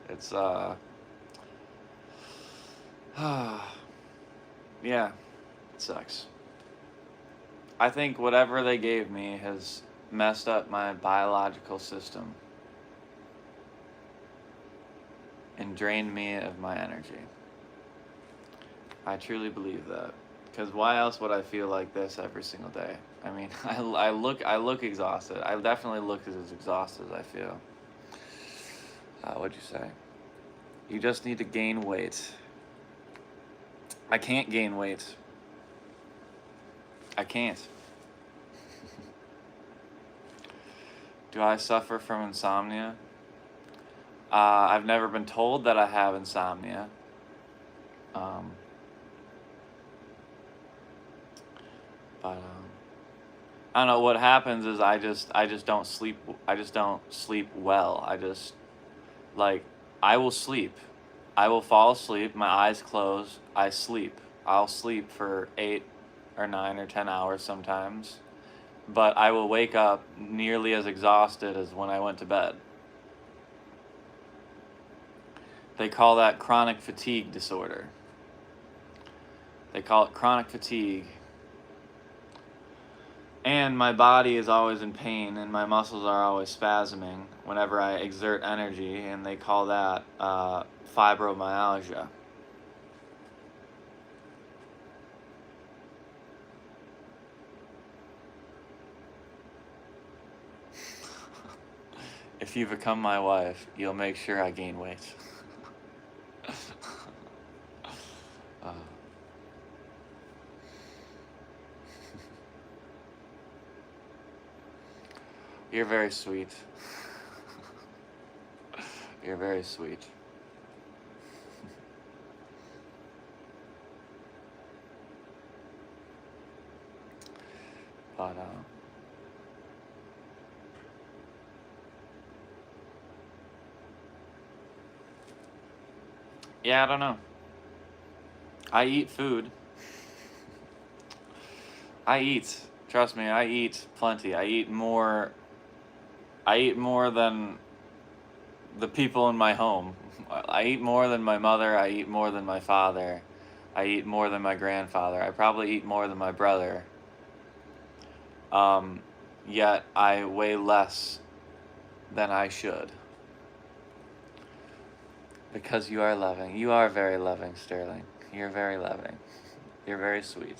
It's, yeah, it sucks. I think whatever they gave me has messed up my biological system and drained me of my energy. I truly believe that. Because why else would I feel like this every single day? I mean, I look exhausted. I definitely look as exhausted as I feel. What'd you say? You just need to gain weight. I can't gain weight. I can't. Do I suffer from insomnia? I've never been told that I have insomnia. But I don't know what happens is I just don't sleep. I just don't sleep well. I will sleep. I will fall asleep, my eyes close, I sleep. I'll sleep for 8 or 9 or 10 hours sometimes, but I will wake up nearly as exhausted as when I went to bed. They call that chronic fatigue disorder. They call it chronic fatigue. And my body is always in pain and my muscles are always spasming whenever I exert energy, and they call that fibromyalgia. If you become my wife, you'll make sure I gain weight. You're very sweet. You're very sweet. But yeah, I don't know. I eat food. I eat. Trust me, I eat plenty. I eat more than the people in my home. I eat more than my mother. I eat more than my father. I eat more than my grandfather. I probably eat more than my brother. Yet I weigh less than I should. Because you are loving. You are very loving, Sterling. You're very loving. You're very sweet.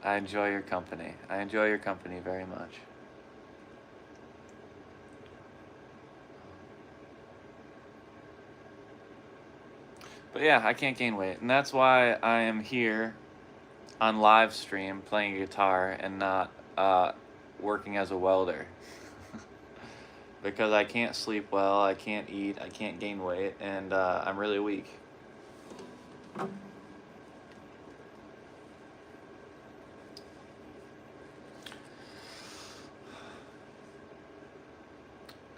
I enjoy your company. I enjoy your company very much. But yeah, I can't gain weight, and that's why I am here on live stream playing guitar and not working as a welder. Because I can't sleep well, I can't eat, I can't gain weight, and I'm really weak.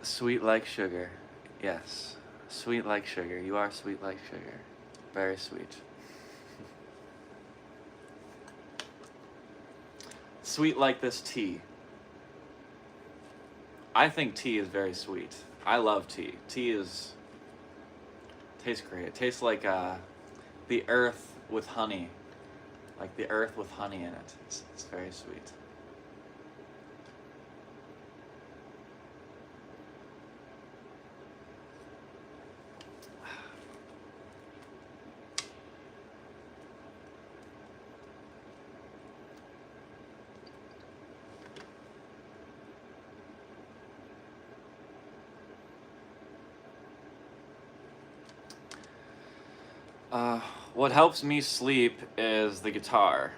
Sweet like sugar. Yes. Sweet like sugar. You are sweet like sugar. Very sweet. Sweet like this tea. I think tea is very sweet. I love tea. Tea tastes great. It tastes like the earth with honey. Like the earth with honey in it. It's very sweet. What helps me sleep is the guitar.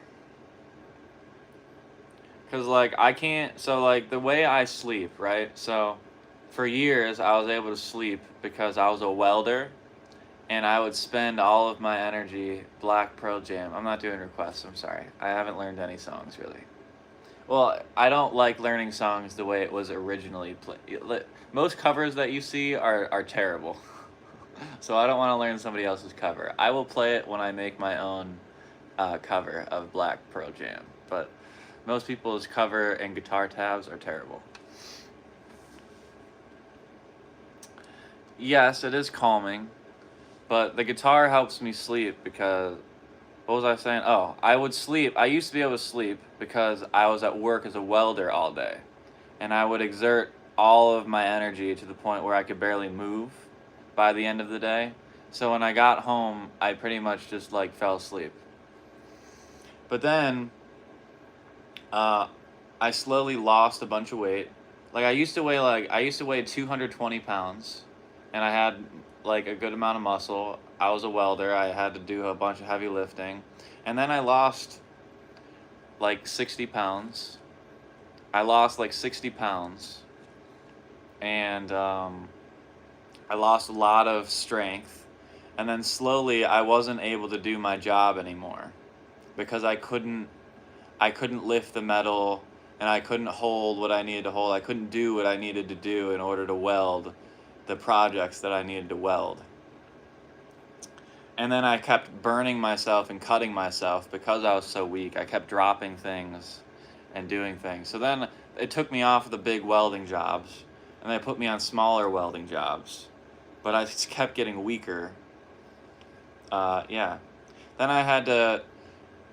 Cause like I can't, so like the way I sleep, right? So for years I was able to sleep because I was a welder, and I would spend all of my energy Black Pearl Jam. I'm not doing requests, I'm sorry. I haven't learned any songs really. Well, I don't like learning songs the way it was originally played. Most covers that you see are terrible. So I don't want to learn somebody else's cover. I will play it when I make my own cover of Black Pearl Jam. But most people's cover and guitar tabs are terrible. Yes, it is calming, but the guitar helps me sleep because, what was I saying? Oh, I would sleep. I used to be able to sleep because I was at work as a welder all day, and I would exert all of my energy to the point where I could barely move by the end of the day. So when I got home, I pretty much just like fell asleep. But then I slowly lost a bunch of weight. Like I used to weigh 220 pounds, and I had like a good amount of muscle. I was a welder. I had to do a bunch of heavy lifting, and then I lost like 60 pounds. I lost like 60 pounds, and I lost a lot of strength, and then slowly I wasn't able to do my job anymore because I couldn't lift the metal, and I couldn't hold what I needed to hold. I couldn't do what I needed to do in order to weld the projects that I needed to weld. And then I kept burning myself and cutting myself because I was so weak. I kept dropping things and doing things. So then it took me off of the big welding jobs, and they put me on smaller welding jobs. But I just kept getting weaker. Yeah. Then I had to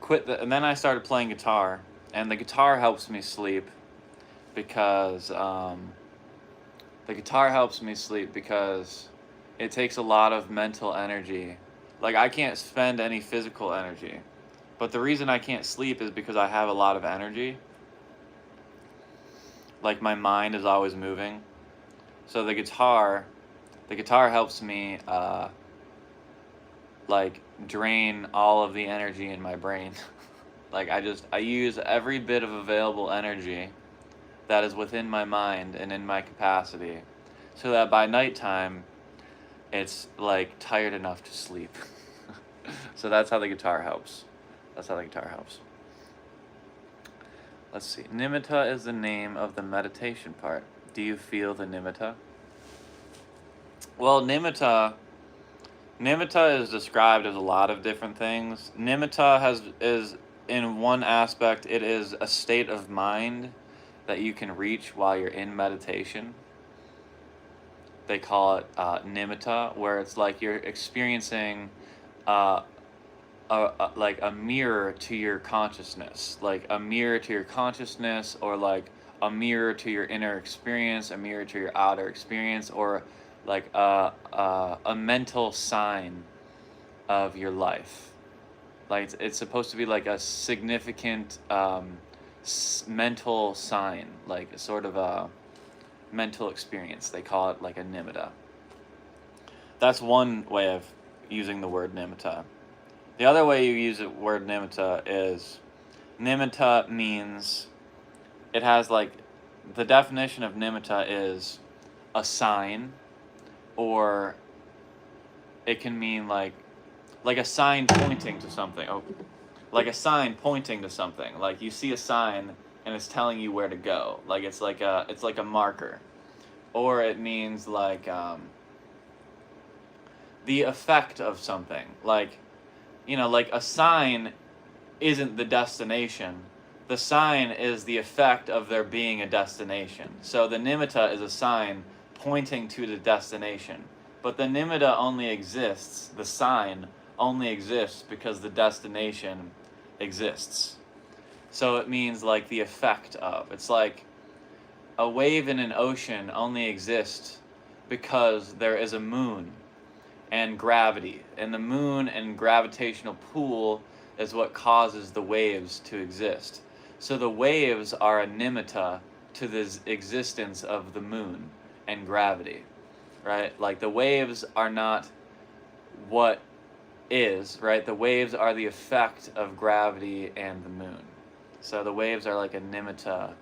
quit, and then I started playing guitar, and the guitar helps me sleep because it takes a lot of mental energy. Like I can't spend any physical energy, but the reason I can't sleep is because I have a lot of energy. Like my mind is always moving. So the guitar helps me like drain all of the energy in my brain. Like I use every bit of available energy that is within my mind and in my capacity, so that by nighttime it's like tired enough to sleep. So that's how the guitar helps. Let's see. Nimitta is the name of the meditation part. Do you feel the nimitta? Well, nimitta is described as a lot of different things. Nimitta is in one aspect, it is a state of mind that you can reach while you're in meditation. They call it nimitta, where it's like you're experiencing like a mirror to your consciousness, or like a mirror to your inner experience, a mirror to your outer experience, or like a mental sign of your life. Like it's supposed to be like a significant mental sign, like a sort of a mental experience. They call it like a nimitta. That's one way of using the word nimitta. The other way you use the word nimitta is, nimitta means, it has like, the definition of nimitta is a sign, or it can mean like a sign pointing to something. Oh, like a sign pointing to something. Like you see a sign and it's telling you where to go. Like it's like a marker. Or it means like the effect of something. Like, like a sign isn't the destination. The sign is the effect of there being a destination. So the nimitta is a sign pointing to the destination. But the nimitta only exists, the sign only exists because the destination exists. So it means like the effect of. It's like a wave in an ocean only exists because there is a moon and gravity. And the moon and gravitational pull is what causes the waves to exist. So the waves are a nimitta to the existence of the moon and gravity, right? Like the waves are not what is, right? The waves are the effect of gravity and the moon. So the waves are like a nimitta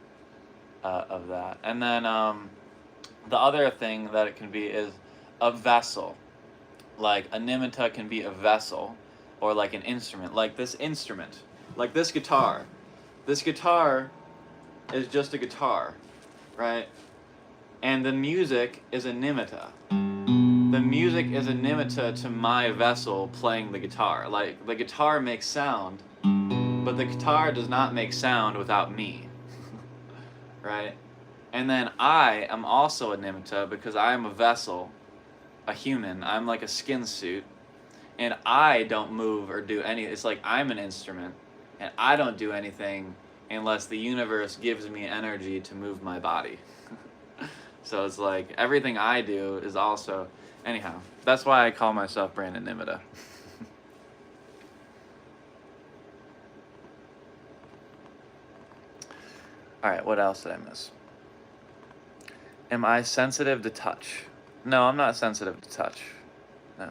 of that. And then the other thing that it can be is a vessel. Like a nimitta can be a vessel, or like an instrument. Like this instrument, like this guitar. This guitar is just a guitar, right? And the music is a nimitta. The music is a nimitta to my vessel playing the guitar. Like the guitar makes sound, but the guitar does not make sound without me, right? And then I am also a nimitta because I am a vessel, a human. I'm like a skin suit, and I don't move or do any. It's like I'm an instrument, and I don't do anything unless the universe gives me energy to move my body. So it's like everything I do is also. Anyhow, that's why I call myself Brandon Nimitta. Alright, what else did I miss? Am I sensitive to touch? No, I'm not sensitive to touch. No.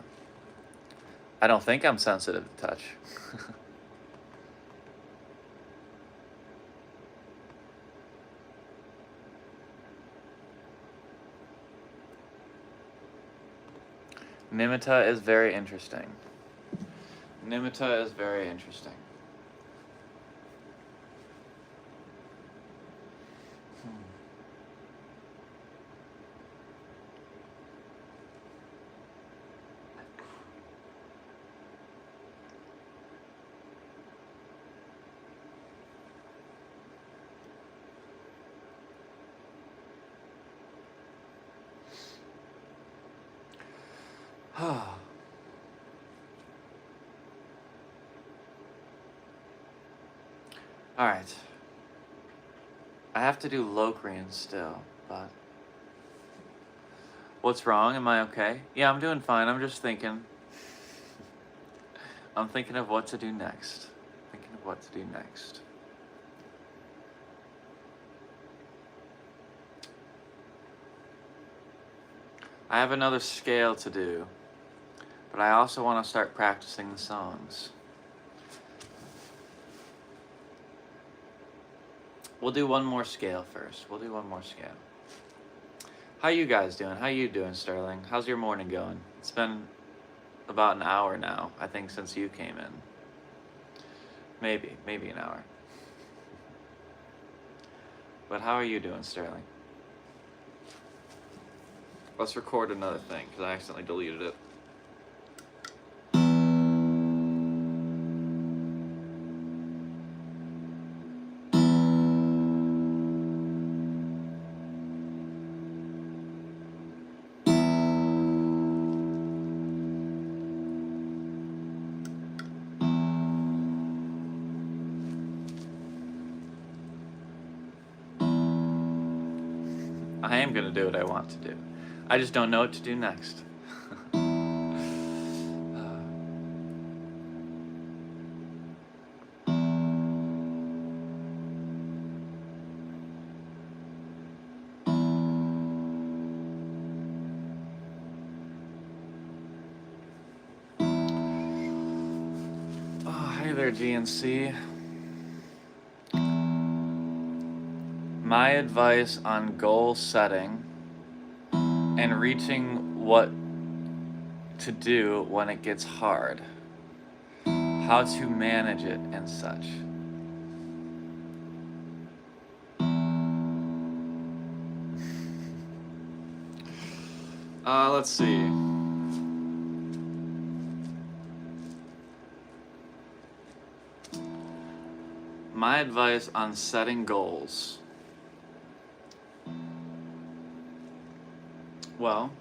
I don't think I'm sensitive to touch. Nimitta is very interesting. Nimitta is very interesting. Alright. I have to do Locrian still, but... What's wrong? Am I okay? Yeah, I'm doing fine. I'm just thinking. I'm thinking of what to do next. Thinking of what to do next. I have another scale to do, but I also want to start practicing the songs. We'll do one more scale first. We'll do one more scale. How you guys doing? How you doing, Sterling? How's your morning going? It's been about an hour now, I think, since you came in. Maybe an hour. But how are you doing, Sterling? Let's record another thing, because I accidentally deleted it. I am going to do what I want to do. I just don't know what to do next. Hey there, GNC. My advice on goal setting and reaching what to do when it gets hard. How to manage it and such. Let's see. My advice on setting goals. Well,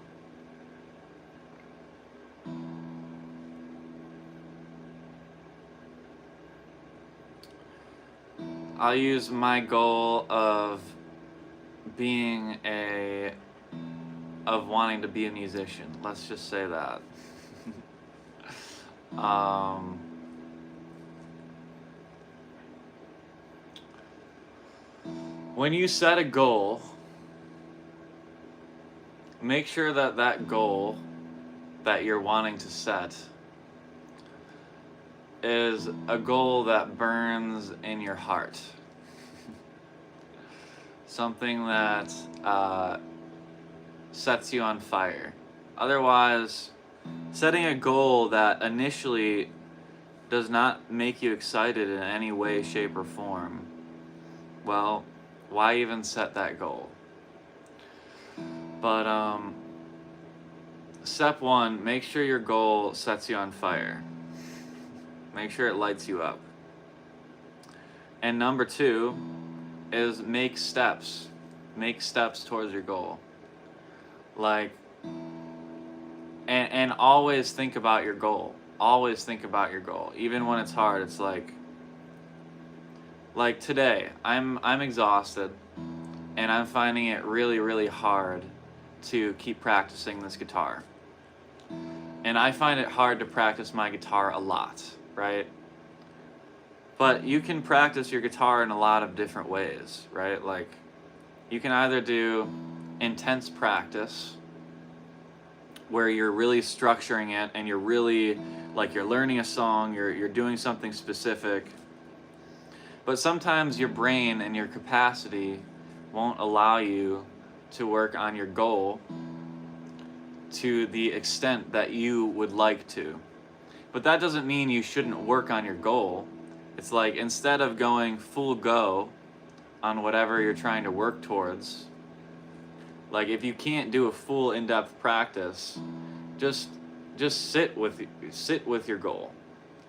I'll use my goal of wanting to be a musician. Let's just say that. When you set a goal, make sure that that goal that you're wanting to set is a goal that burns in your heart. Something that sets you on fire. Otherwise, setting a goal that initially does not make you excited in any way, shape, or form, well, why even set that goal? But step one, make sure your goal sets you on fire. Make sure it lights you up. And number two is make steps. Make steps towards your goal. Like, and always think about your goal. Always think about your goal. Even when it's hard, it's like today, I'm exhausted, and I'm finding it really, really hard to keep practicing this guitar. And I find it hard to practice my guitar a lot, right? But you can practice your guitar in a lot of different ways, right? Like, you can either do intense practice, where you're really structuring it and you're really, like, you're learning a song, you're doing something specific. But sometimes your brain and your capacity won't allow you to work on your goal to the extent that you would like to. But that doesn't mean you shouldn't work on your goal. It's like, instead of going full go on whatever you're trying to work towards, like, if you can't do a full in-depth practice, just sit with your goal.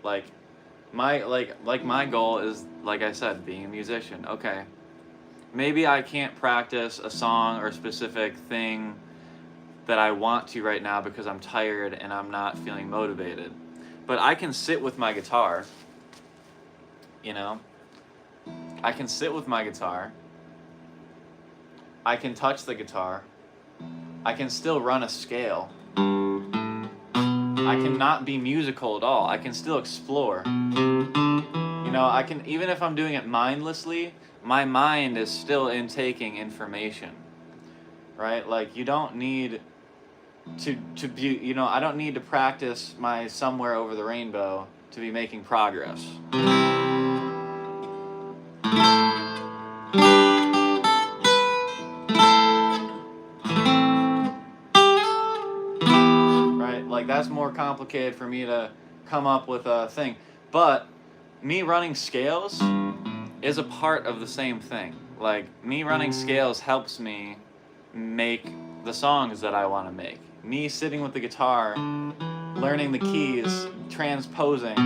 Like my goal is, like I said, being a musician. Okay, maybe I can't practice a song or a specific thing that I want to right now because I'm tired and I'm not feeling motivated. But I can sit with my guitar, you know? I can sit with my guitar. I can touch the guitar. I can still run a scale. I cannot be musical at all. I can still explore. You know, I can, even if I'm doing it mindlessly, my mind is still intaking information, right? Like, you don't need to be, you know, I don't need to practice my Somewhere Over the Rainbow to be making progress. Right? Like, that's more complicated for me to come up with a thing. But me running scales is a part of the same thing. Like, me running scales helps me make the songs that I want to make. Me sitting with the guitar, learning the keys, transposing.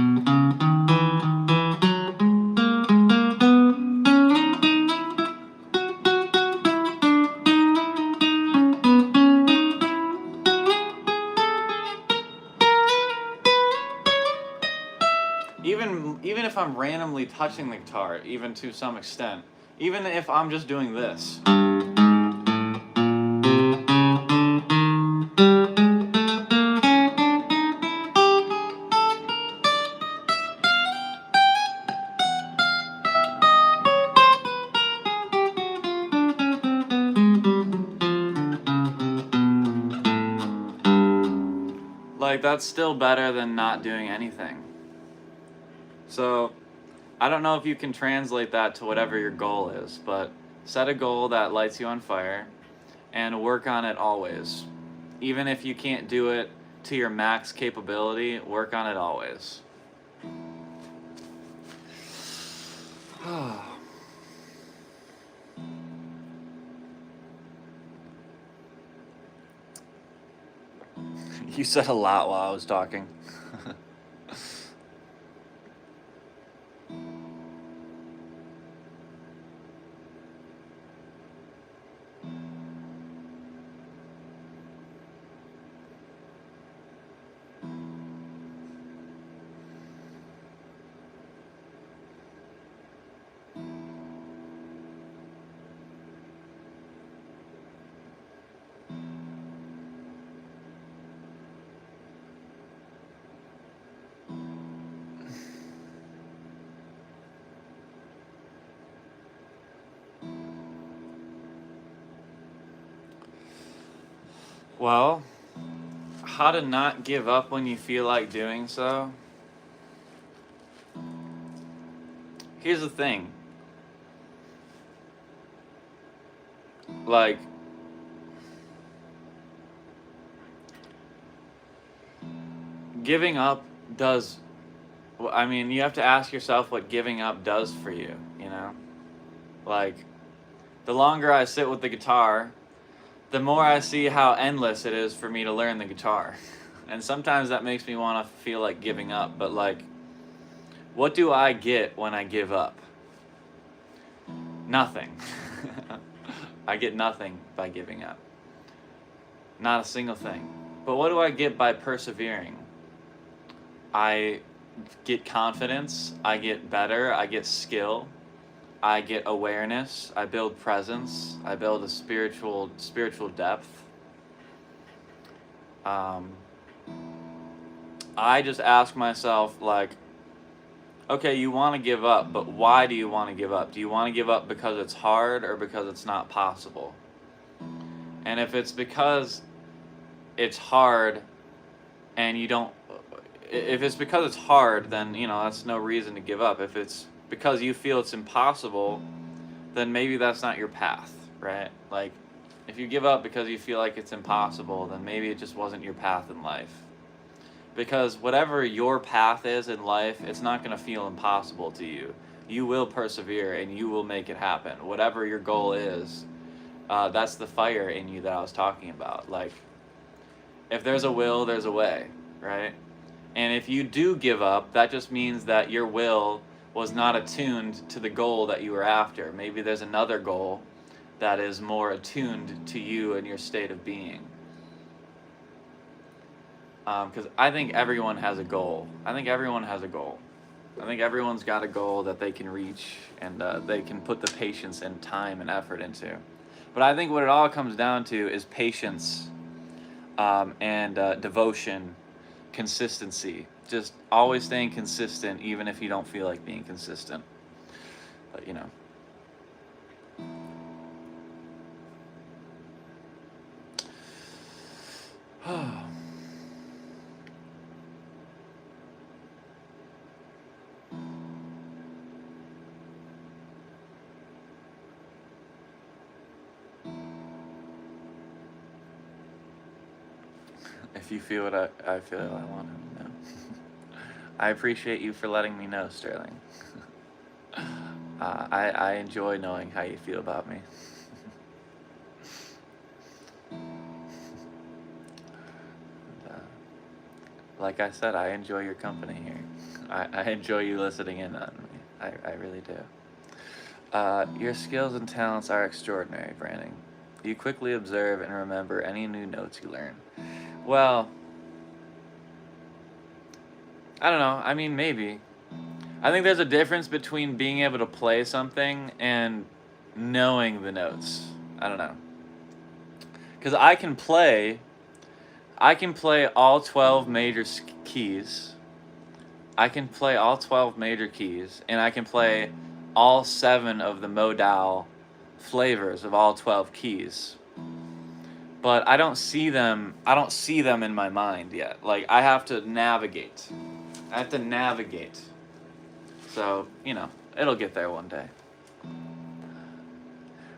Even if I'm randomly touching the guitar, even to some extent, even if I'm just doing this. Like, that's still better than not doing anything. So I don't know if you can translate that to whatever your goal is, but set a goal that lights you on fire and work on it always. Even if you can't do it to your max capability, work on it always. You said a lot while I was talking. Well, how to not give up when you feel like doing so? Here's the thing. Like, giving up does, I mean, you have to ask yourself what giving up does for you, you know? Like, the longer I sit with the guitar, the more I see how endless it is for me to learn the guitar. And sometimes that makes me want to feel like giving up, but like, what do I get when I give up? Nothing. I get nothing by giving up. Not a single thing. But what do I get by persevering? I get confidence, I get better, I get skill, I get awareness, I build presence, I build a spiritual depth. I just ask myself, like, okay, you want to give up, but why do you want to give up? Do you want to give up because it's hard or because it's not possible? And if it's because it's hard and you don't, if it's because it's hard, then, you know, that's no reason to give up. If it's because you feel it's impossible, then maybe that's not your path, right? Like, if you give up because you feel like it's impossible, then maybe it just wasn't your path in life. Because whatever your path is in life, it's not going to feel impossible to you. You will persevere and you will make it happen. Whatever your goal is, that's the fire in you that I was talking about. Like, if there's a will, there's a way, right? And if you do give up, that just means that your will was not attuned to the goal that you were after. Maybe there's another goal that is more attuned to you and your state of being. Because I think everyone has a goal. I think everyone's got a goal that they can reach and they can put the patience and time and effort into. But I think what it all comes down to is patience and devotion, consistency. Just always staying consistent even if you don't feel like being consistent. But, you know. If you feel what I feel, I want to know. I appreciate you for letting me know, Sterling. I enjoy knowing how you feel about me. Like I said, I enjoy your company here. I enjoy you listening in on me. I really do. Your skills and talents are extraordinary, Brandon. You quickly observe and remember any new notes you learn. Well, I don't know. I mean, maybe. I think there's a difference between being able to play something and knowing the notes. I don't know. Because I can play all 12 major keys. I can play all 12 major keys, and I can play all 7 of the modal flavors of all 12 keys. But I don't see them in my mind yet. Like, I have to navigate. So, it'll get there one day.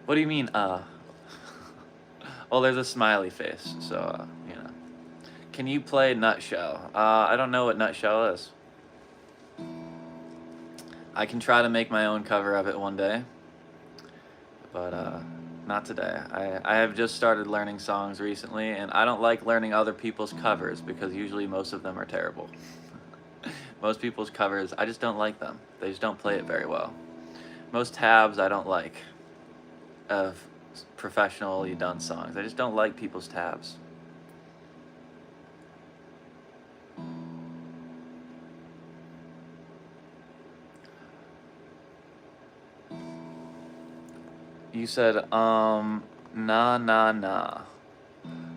What do you mean, Well, there's a smiley face, so, Can you play Nutshell? I don't know what Nutshell is. I can try to make my own cover of it one day, but not today. I have just started learning songs recently, and I don't like learning other people's covers because usually most of them are terrible. Most people's covers, I just don't like them. They just don't play it very well. Most tabs I don't like of professionally done songs. I just don't like people's tabs. You said, nah.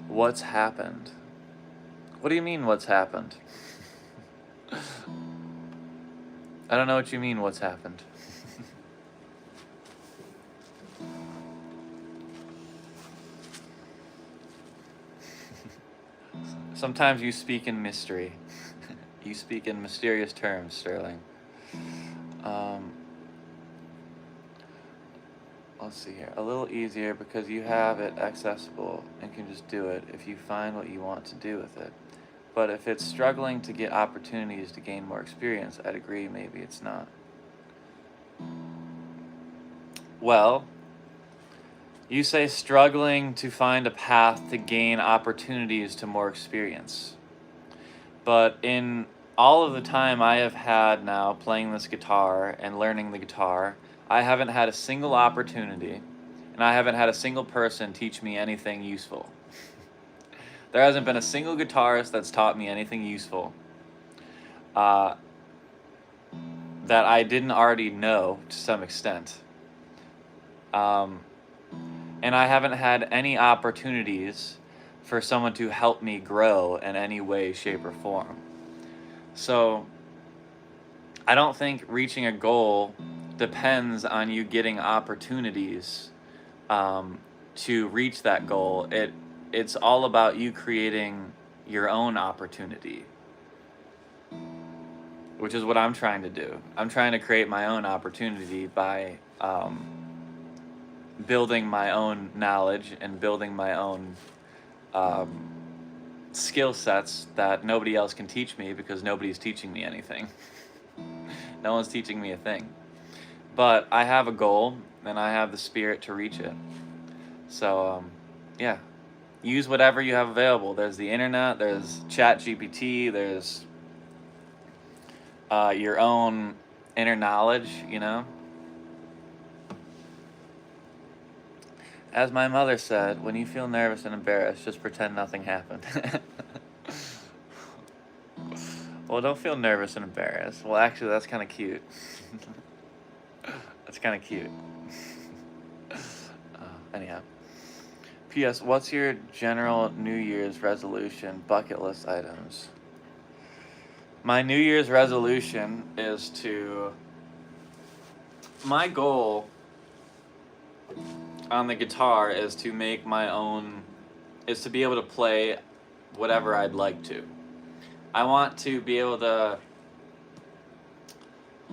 What's happened? What do you mean, what's happened? I don't know what you mean, what's happened. Sometimes you speak in mystery. You speak in mysterious terms, Sterling. Let's see here. A little easier because you have it accessible and can just do it if you find what you want to do with it. But if it's struggling to get opportunities to gain more experience, I'd agree maybe it's not. Well, you say struggling to find a path to gain opportunities to more experience. But in all of the time I have had now playing this guitar and learning the guitar, I haven't had a single opportunity, and I haven't had a single person teach me anything useful. There hasn't been a single guitarist that's taught me anything useful that I didn't already know to some extent. And I haven't had any opportunities for someone to help me grow in any way, shape, or form. So I don't think reaching a goal depends on you getting opportunities to reach that goal. It's all about you creating your own opportunity, which is what I'm trying to do. I'm trying to create my own opportunity by building my own knowledge and building my own skill sets that nobody else can teach me because nobody's teaching me anything. No one's teaching me a thing. But I have a goal, and I have the spirit to reach it. So, yeah. Use whatever you have available. There's the internet, there's ChatGPT, there's your own inner knowledge, As my mother said, when you feel nervous and embarrassed, just pretend nothing happened. Well, don't feel nervous and embarrassed. Well, actually, that's kind of cute. That's kind of cute. Anyhow. P.S. What's your general New Year's resolution bucket list items? My New Year's resolution is to... My goal on the guitar is to make my own... is to be able to play whatever I'd like to. I want to be able to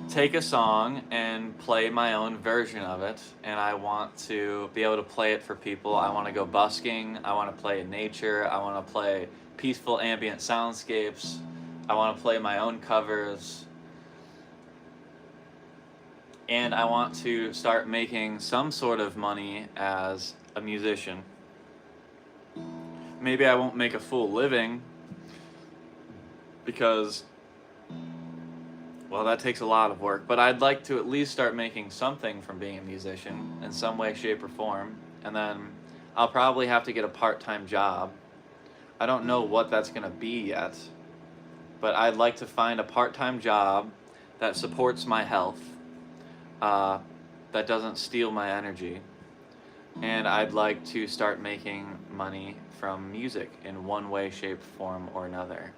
take a song and play my own version of it, and I want to be able to play it for people. I want to go busking, I want to play in nature, I want to play peaceful ambient soundscapes, I want to play my own covers, and I want to start making some sort of money as a musician. Maybe I won't make a full living, because, well, that takes a lot of work, but I'd like to at least start making something from being a musician in some way, shape, or form, and then I'll probably have to get a part-time job. I don't know what that's going to be yet, but I'd like to find a part-time job that supports my health, that doesn't steal my energy, and I'd like to start making money from music in one way, shape, form, or another.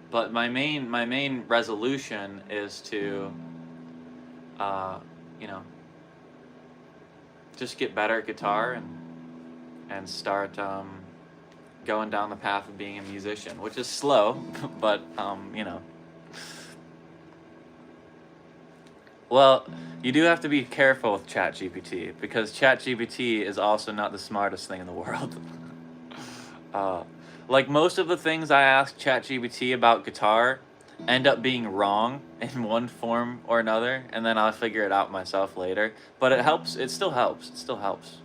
But my main resolution is to, just get better at guitar and start going down the path of being a musician, which is slow, but Well, you do have to be careful with ChatGPT because ChatGPT is also not the smartest thing in the world. uh, like most of the things I ask ChatGPT about guitar end up being wrong in one form or another, and then I'll figure it out myself later. But it helps. It still helps. It still helps.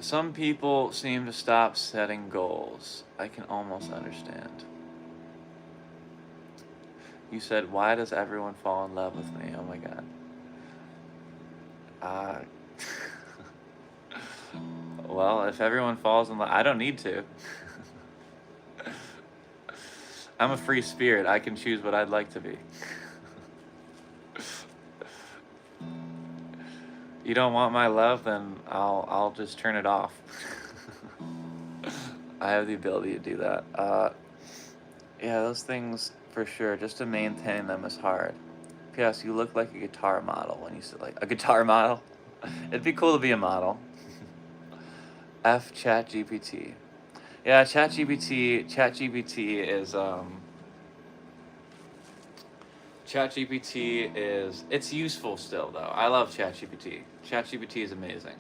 Some people seem to stop setting goals. I can almost understand. You said, why does everyone fall in love with me? Oh my god. Uh, well, if everyone falls in love, I don't need to. I'm a free spirit. I can choose what I'd like to be. You don't want my love, then I'll just turn it off. I have the ability to do that. Yeah, those things for sure. Just to maintain them is hard. P.S. You look like a guitar model when you said like a guitar model. It'd be cool to be a model. F ChatGPT. Yeah, ChatGPT is ChatGPT is it's useful still though. I love ChatGPT. ChatGPT is amazing.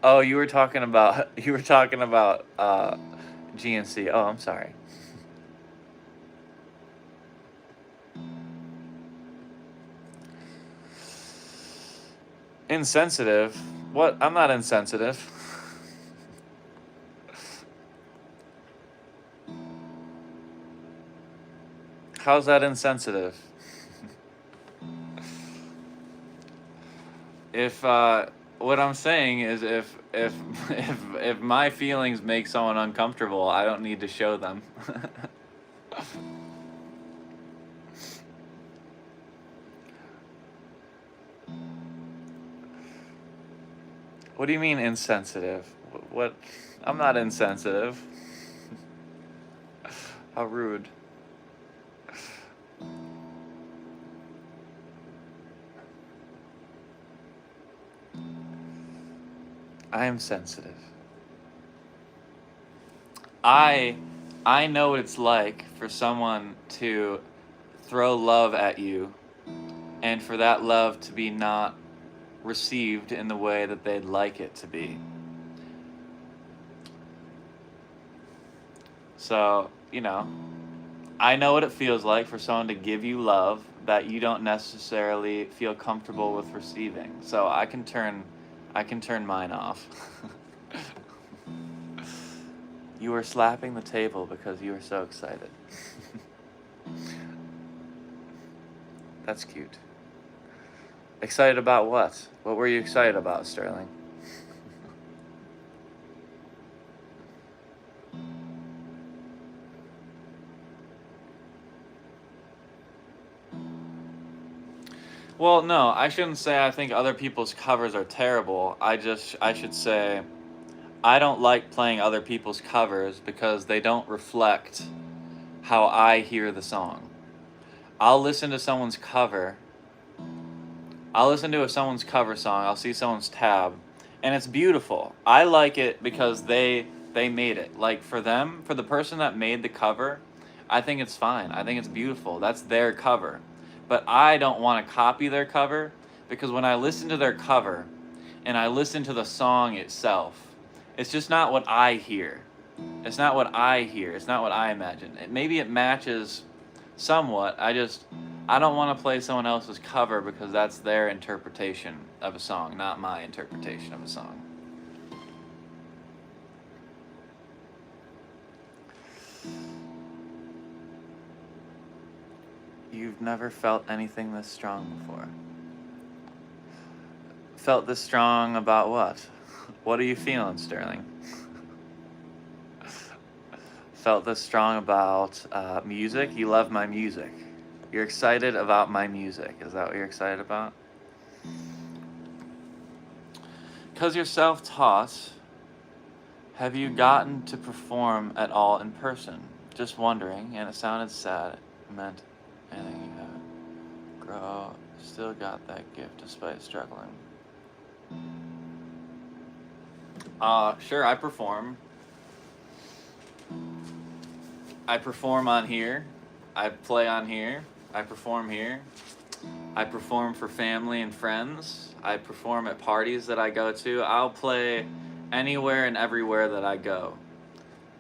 Oh, you were talking about GNC. Oh, I'm sorry. Insensitive? What? I'm not insensitive. How's that insensitive? If what I'm saying is if my feelings make someone uncomfortable, I don't need to show them. What do you mean insensitive? What? I'm not insensitive. How rude. I am sensitive. I I know what it's like for someone to throw love at you and for that love to be not received in the way that they'd like it to be. So, I know what it feels like for someone to give you love that you don't necessarily feel comfortable with receiving. So I can turn mine off. You were slapping the table because you were so excited. That's cute. Excited about what? What were you excited about, Sterling? Well, no, I shouldn't say I think other people's covers are terrible. I should say I don't like playing other people's covers because they don't reflect how I hear the song. I'll listen to someone's cover. I'll listen to someone's cover song. I'll see someone's tab, and it's beautiful. I like it because they made it. Like for them, for the person that made the cover, I think it's fine. I think it's beautiful. That's their cover. But I don't want to copy their cover because when I listen to their cover and I listen to the song itself, it's just not what I hear. It's not what I hear. It's not what I imagine. Maybe it matches somewhat. I don't want to play someone else's cover because that's their interpretation of a song, not my interpretation of a song. You've never felt anything this strong before. Felt this strong about what? What are you feeling, Sterling? Felt this strong about music? You love my music. You're excited about my music. Is that what you're excited about? Because you're self-taught, have you gotten to perform at all in person? Just wondering, and it sounded sad. It meant anything you haven't. Grow, still got that gift despite struggling. Sure, I perform. I perform on here. I play on here. I perform here. I perform for family and friends. I perform at parties that I go to. I'll play anywhere and everywhere that I go.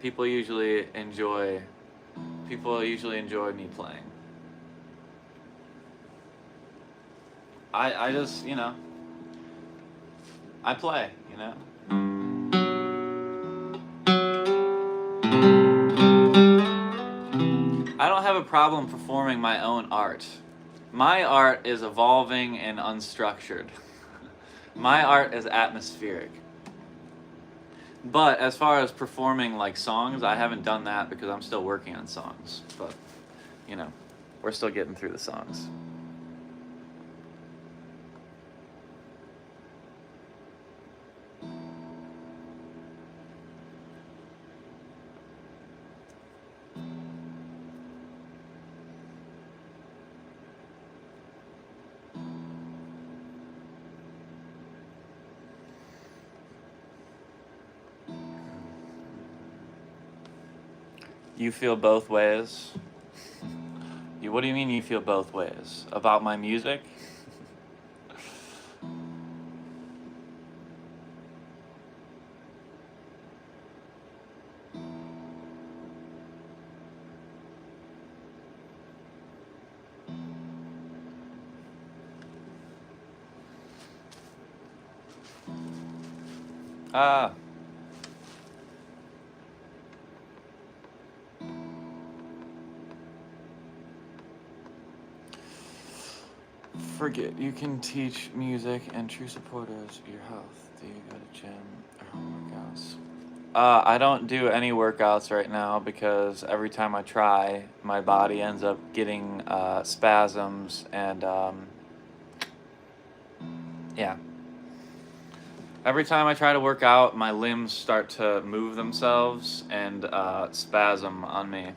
People usually enjoy me playing. I just, I play, I don't have a problem performing my own art. My art is evolving and unstructured. My art is atmospheric. But as far as performing like songs, I haven't done that because I'm still working on songs. But, we're still getting through the songs. You feel both ways? What do you mean you feel both ways? About my music? Ah. Forget you can teach music and true supporters your health. Do you go to gym or home workouts? I don't do any workouts right now because every time I try, my body ends up getting spasms and yeah. Every time I try to work out, my limbs start to move themselves and spasm on me.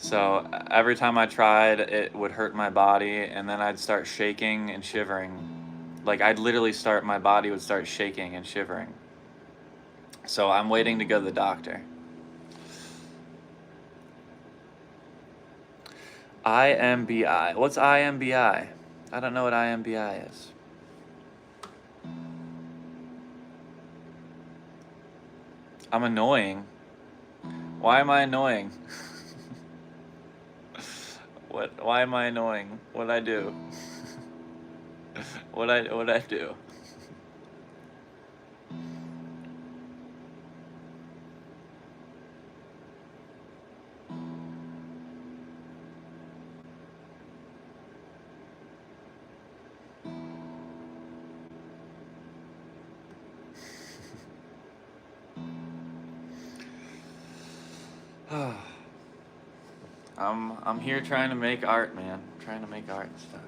So every time I tried, it would hurt my body, and then I'd start shaking and shivering. Like I'd literally my body would start shaking and shivering. So I'm waiting to go to the doctor. IMBI. What's IMBI? I don't know what IMBI is. I'm annoying. Why am I annoying? Why am I annoying? What'd I do? What'd I do? I'm here trying to make art, man. Trying to make art and stuff.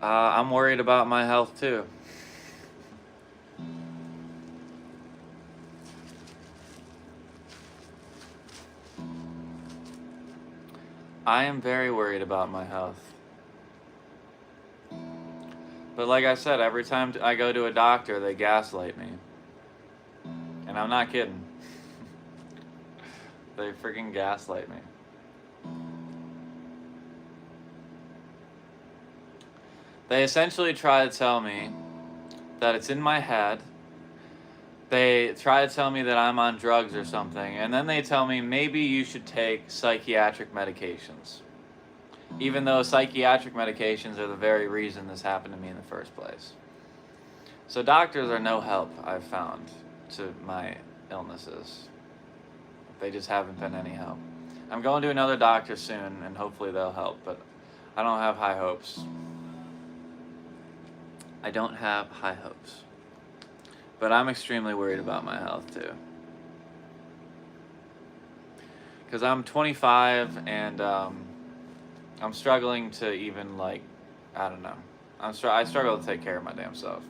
I'm worried about my health too. I am very worried about my health. But like I said, every time I go to a doctor, they gaslight me. And I'm not kidding. They freaking gaslight me. They essentially try to tell me that it's in my head. They try to tell me that I'm on drugs or something, and then they tell me maybe you should take psychiatric medications. Even though psychiatric medications are the very reason this happened to me in the first place. So doctors are no help, I've found, to my illnesses. They just haven't been any help. I'm going to another doctor soon, and hopefully they'll help, but I don't have high hopes. I don't have high hopes. But I'm extremely worried about my health too. Because I'm 25 and I'm struggling to even I don't know. I struggle to take care of my damn self.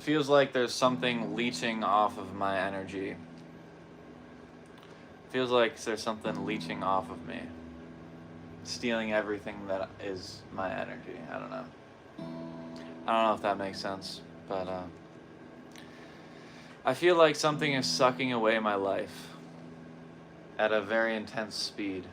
feels like there's something leeching off of my energy. Feels like there's something leeching off of me, stealing everything that is my energy. I don't know. I don't know if that makes sense, but I feel like something is sucking away my life at a very intense speed.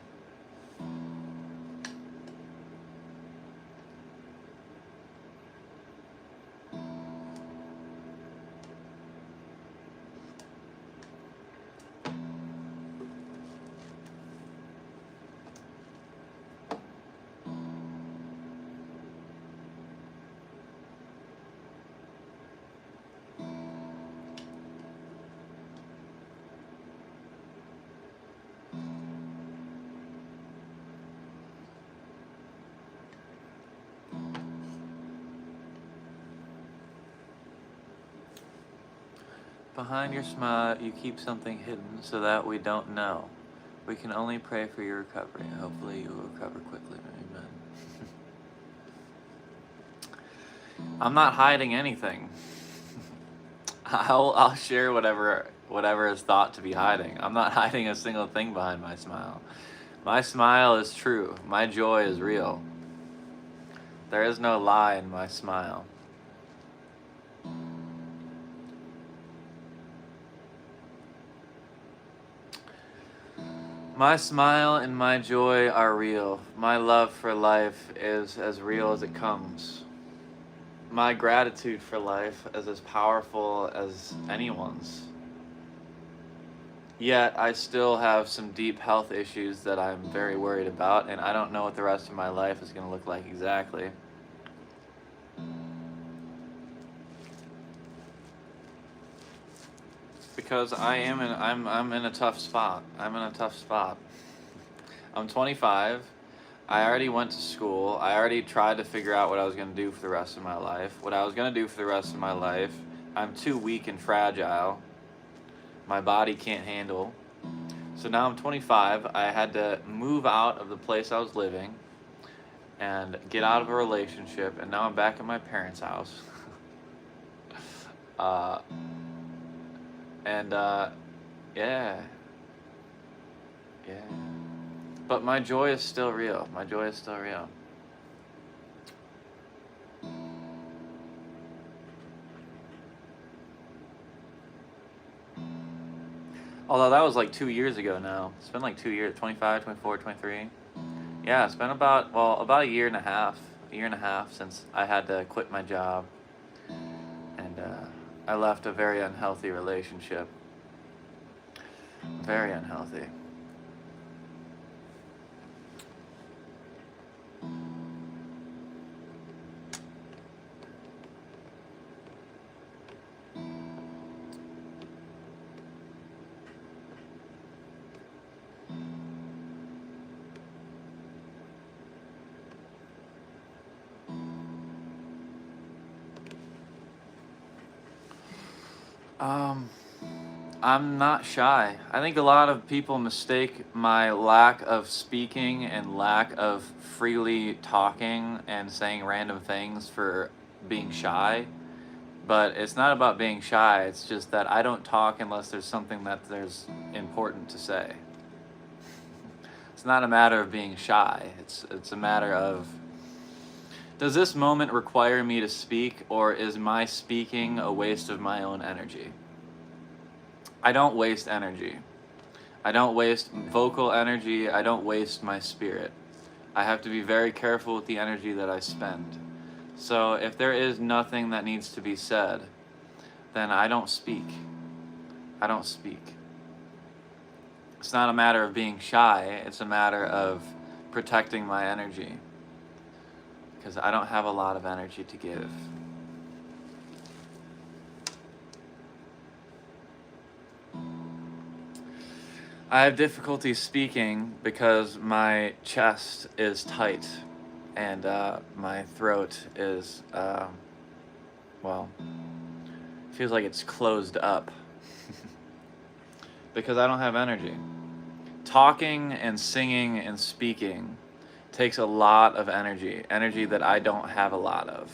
Behind your smile, you keep something hidden so that we don't know. We can only pray for your recovery. Hopefully you will recover quickly. Amen. I'm not hiding anything. I'll share whatever is thought to be hiding. I'm not hiding a single thing behind my smile. My smile is true. My joy is real. There is no lie in my smile. My smile and my joy are real. My love for life is as real as it comes. My gratitude for life is as powerful as anyone's. Yet I still have some deep health issues that I'm very worried about, and I don't know what the rest of my life is going to look like exactly. Because I'm in a tough spot. I'm in a tough spot. I'm 25. I already went to school. I already tried to figure out what I was going to do for the rest of my life. What I was going to do for the rest of my life, I'm too weak and fragile. My body can't handle. So now I'm 25. I had to move out of the place I was living and get out of a relationship, and now I'm back at my parents' house. Yeah. But my joy is still real. My joy is still real. Although that was like 2 years ago now. It's been like 2 years, 25, 24, 23. Yeah, it's been about a year and a half since I had to quit my job. And I left a very unhealthy relationship. Very unhealthy. I'm not shy. I think a lot of people mistake my lack of speaking and lack of freely talking and saying random things for being shy. But it's not about being shy. It's just that I don't talk unless there's something that there's important to say. It's not a matter of being shy. It's a matter of, does this moment require me to speak, or is my speaking a waste of my own energy? I don't waste energy. I don't waste vocal energy. I don't waste my spirit. I have to be very careful with the energy that I spend. So if there is nothing that needs to be said, then I don't speak. I don't speak. It's not a matter of being shy. It's a matter of protecting my energy. Because I don't have a lot of energy to give. I have difficulty speaking because my chest is tight and my throat is, feels like it's closed up because I don't have energy. Talking and singing and speaking takes a lot of energy that I don't have a lot of.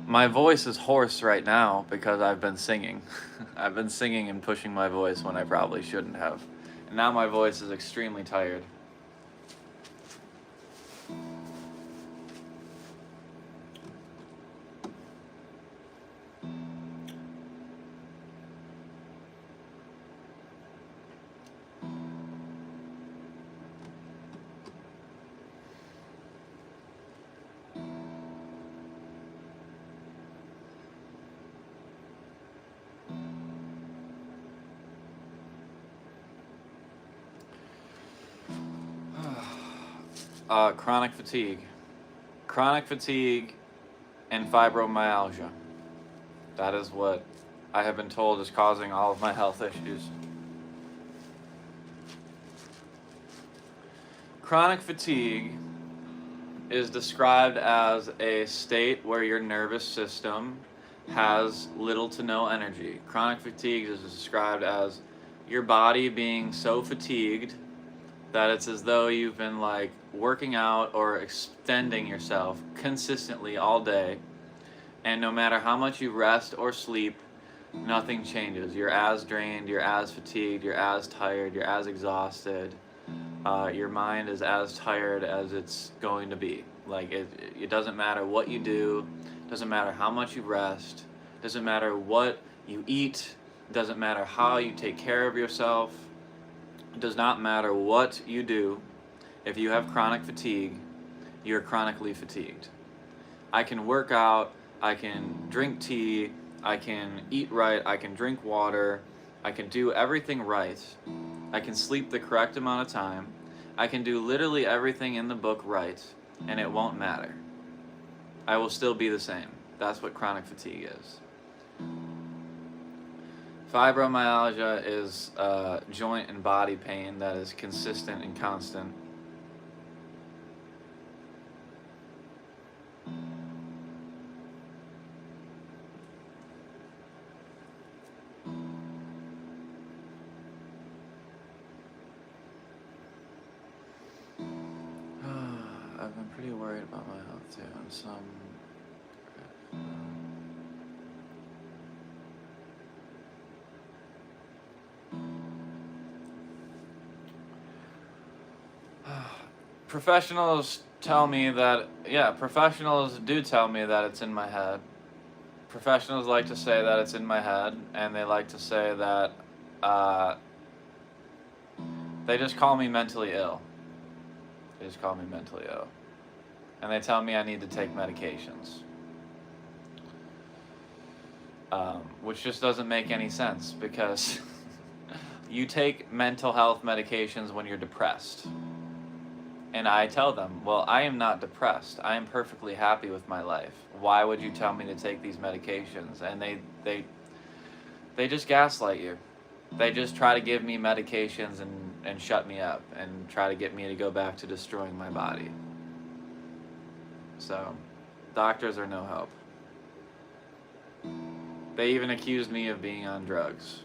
My voice is hoarse right now because I've been singing. I've been singing and pushing my voice when I probably shouldn't have. And now my voice is extremely tired. Chronic fatigue. Chronic fatigue and fibromyalgia. That is what I have been told is causing all of my health issues. Chronic fatigue is described as a state where your nervous system has little to no energy. Chronic fatigue is described as your body being so fatigued that it's as though you've been like working out or extending yourself consistently all day, and no matter how much you rest or sleep, nothing changes. You're as drained, you're as fatigued, you're as tired, you're as exhausted. Your mind is as tired as it's going to be. Like it doesn't matter what you do, doesn't matter how much you rest, doesn't matter what you eat, doesn't matter how you take care of yourself. It does not matter what you do. If you have chronic fatigue, you're chronically fatigued. I can work out, I can drink tea, I can eat right, I can drink water, I can do everything right. I can sleep the correct amount of time. I can do literally everything in the book right, and it won't matter. I will still be the same. That's what chronic fatigue is. Fibromyalgia is joint and body pain that is consistent and constant. I've been pretty worried about my health too, and some. Professionals tell me that, yeah, professionals do tell me that it's in my head. Professionals like to say that it's in my head, and they like to say that they just call me mentally ill. They just call me mentally ill. And they tell me I need to take medications. Which just doesn't make any sense, because you take mental health medications when you're depressed. And I tell them, well, I am not depressed. I am perfectly happy with my life. Why would you tell me to take these medications? And they just gaslight you. They just try to give me medications and shut me up and try to get me to go back to destroying my body. So, doctors are no help. They even accused me of being on drugs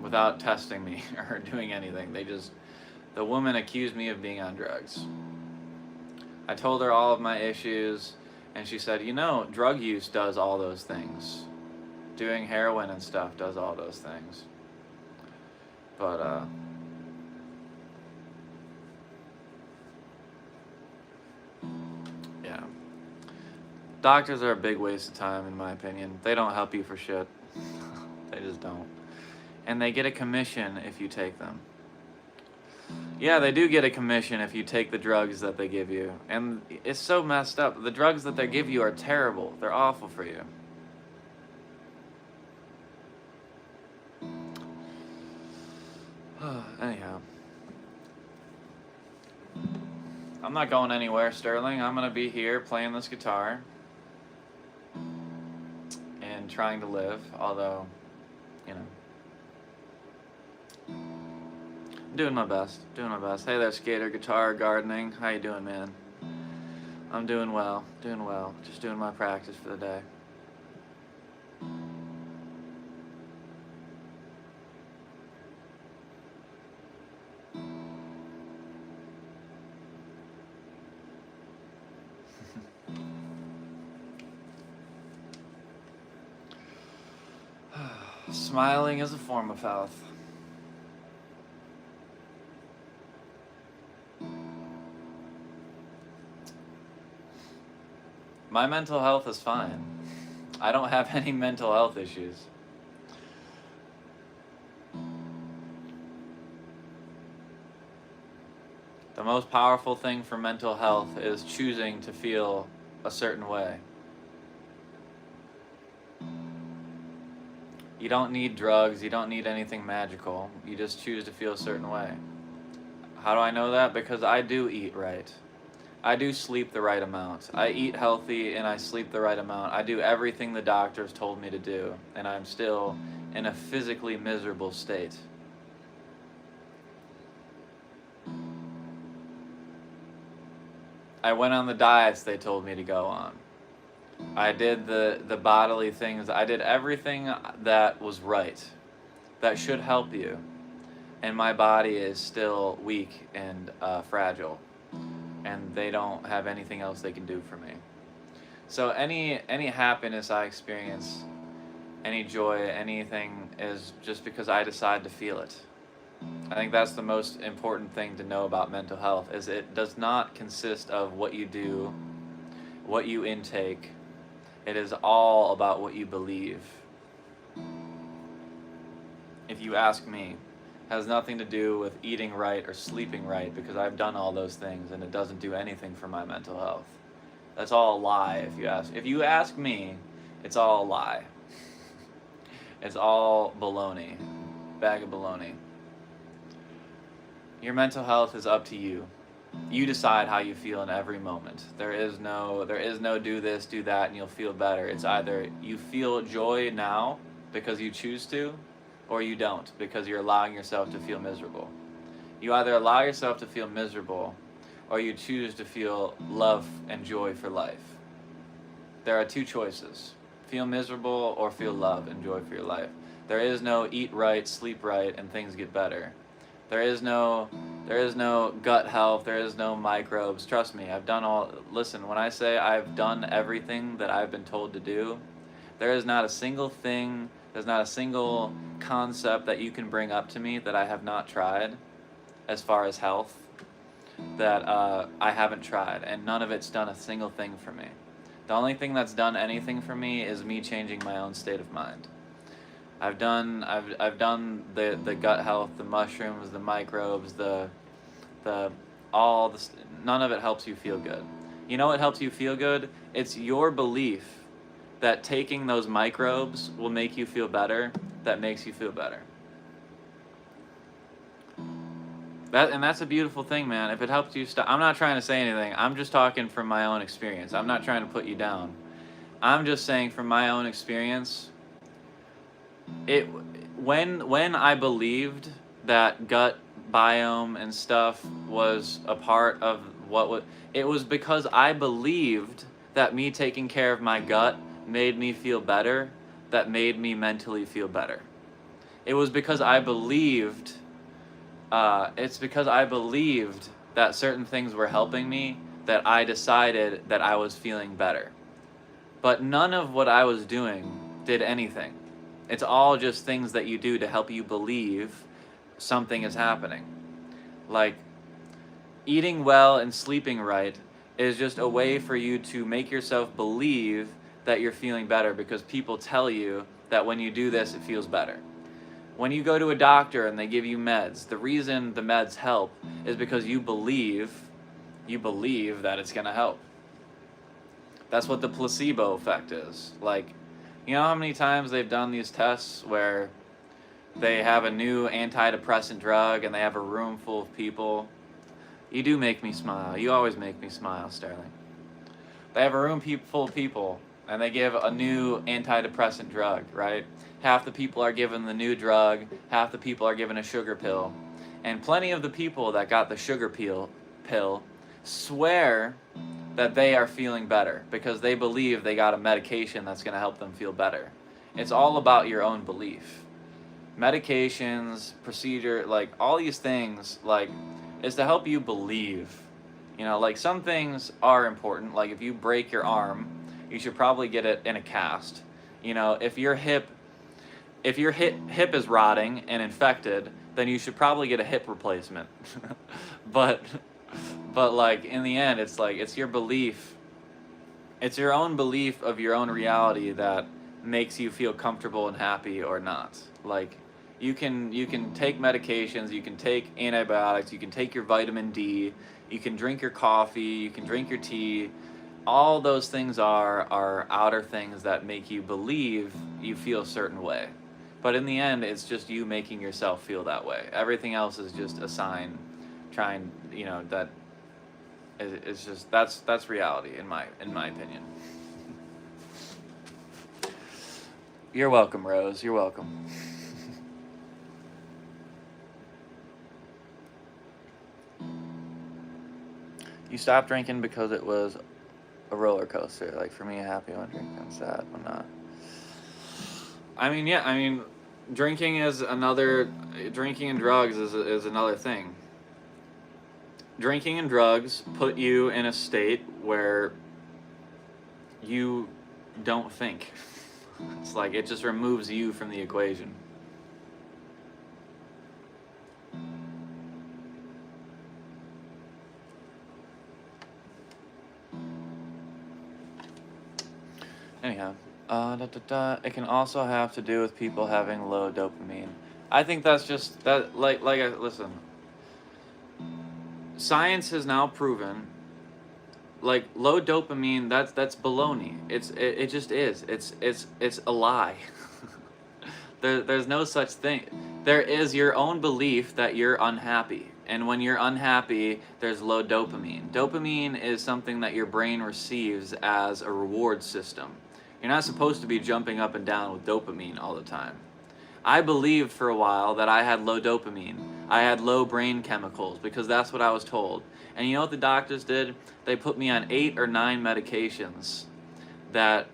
without testing me or doing anything. The woman accused me of being on drugs. I told her all of my issues, and she said, you know, drug use does all those things. Doing heroin and stuff does all those things. But, yeah. Doctors are a big waste of time, in my opinion. They don't help you for shit. They just don't. And they get a commission if you take them. Yeah, they do get a commission if you take the drugs that they give you. And it's so messed up. The drugs that they give you are terrible. They're awful for you. Anyhow. I'm not going anywhere, Sterling. I'm going to be here playing this guitar and trying to live, although, you know, doing my best. Hey there, skater, guitar, gardening. How you doing, man? I'm doing well. Just doing my practice for the day. Smiling is a form of health. My mental health is fine. I don't have any mental health issues. The most powerful thing for mental health is choosing to feel a certain way. You don't need drugs, you don't need anything magical. You just choose to feel a certain way. How do I know that? Because I do eat right. I do sleep the right amount. I eat healthy and I sleep the right amount. I do everything the doctors told me to do, and I'm still in a physically miserable state. I went on the diets they told me to go on. I did the bodily things. I did everything that was right, that should help you. And my body is still weak and fragile. And they don't have anything else they can do for me. So any happiness I experience, any joy, anything is just because I decide to feel it. I think that's the most important thing to know about mental health, is it does not consist of what you do, what you intake. It is all about what you believe. If you ask me, it has nothing to do with eating right or sleeping right, because I've done all those things and it doesn't do anything for my mental health. That's all a lie if you ask. If you ask me, it's all a lie. It's all baloney. Bag of baloney. Your mental health is up to you. You decide how you feel in every moment. There is no do this, do that, and you'll feel better. It's either you feel joy now because you choose to, or you don't because you're allowing yourself to feel miserable. You either allow yourself to feel miserable, or you choose to feel love and joy for life. There are two choices: feel miserable or feel love and joy for your life. There is no eat right, sleep right, and things get better. There is no gut health, there is no microbes. Trust me, listen, when I say I've done everything that I've been told to do, there is not a single thing, there's not a single concept that you can bring up to me that I have not tried as far as health, that I haven't tried, and none of it's done a single thing for me. The only thing that's done anything for me is me changing my own state of mind. I've done the gut health, the mushrooms, the microbes, none of it helps you feel good. You know what helps you feel good? It's your belief that taking those microbes will make you feel better, that makes you feel better. That's a beautiful thing, man. If it helps you stop, I'm not trying to say anything. I'm just talking from my own experience. I'm not trying to put you down. I'm just saying from my own experience, when I believed that gut biome and stuff was a part of it was because I believed that me taking care of my gut made me feel better, that made me mentally feel better. It was because I believed that certain things were helping me, that I decided that I was feeling better. But none of what I was doing did anything. It's all just things that you do to help you believe something is happening. Like, eating well and sleeping right is just a way for you to make yourself believe that you're feeling better, because people tell you that when you do this, it feels better. When you go to a doctor and they give you meds, the reason the meds help is because you believe that it's going to help. That's what the placebo effect is. Like, you know how many times they've done these tests where they have a new antidepressant drug and they have a room full of people? You do make me smile. You always make me smile, Sterling. They have a room full of people and they give a new antidepressant drug, right? Half the people are given the new drug, half the people are given a sugar pill. And plenty of the people that got the sugar pill swear that they are feeling better because they believe they got a medication that's going to help them feel better. It's all about your own belief. Medications, procedure, like all these things, like, is to help you believe. You know, like some things are important. Like if you break your arm, you should probably get it in a cast. You know, if your hip if your hip is rotting and infected, then you should probably get a hip replacement. but like in the end, it's like it's your belief, it's your own belief of your own reality that makes you feel comfortable and happy or not. Like you can take medications, you can take antibiotics, you can take your vitamin D, you can drink your coffee, you can drink your tea. All those things are outer things that make you believe you feel a certain way. But in the end, it's just you making yourself feel that way. Everything else is just a sign trying, that it's just that's reality in my opinion. You're welcome, Rose. You're welcome. You stopped drinking because it was a roller coaster. Like for me, happy when drinking, sad when not. I mean, drinking and drugs is another thing. Drinking and drugs put you in a state where you don't think. It's like it just removes you from the equation. Anyhow, it can also have to do with people having low dopamine. I think that's just that. Listen. Science has now proven, like low dopamine. That's baloney. It just is. It's a lie. There's no such thing. There is your own belief that you're unhappy. And when you're unhappy, there's low dopamine. Dopamine is something that your brain receives as a reward system. You're not supposed to be jumping up and down with dopamine all the time. I believed for a while that I had low dopamine. I had low brain chemicals because that's what I was told. And you know what the doctors did? They put me on 8 or 9 medications that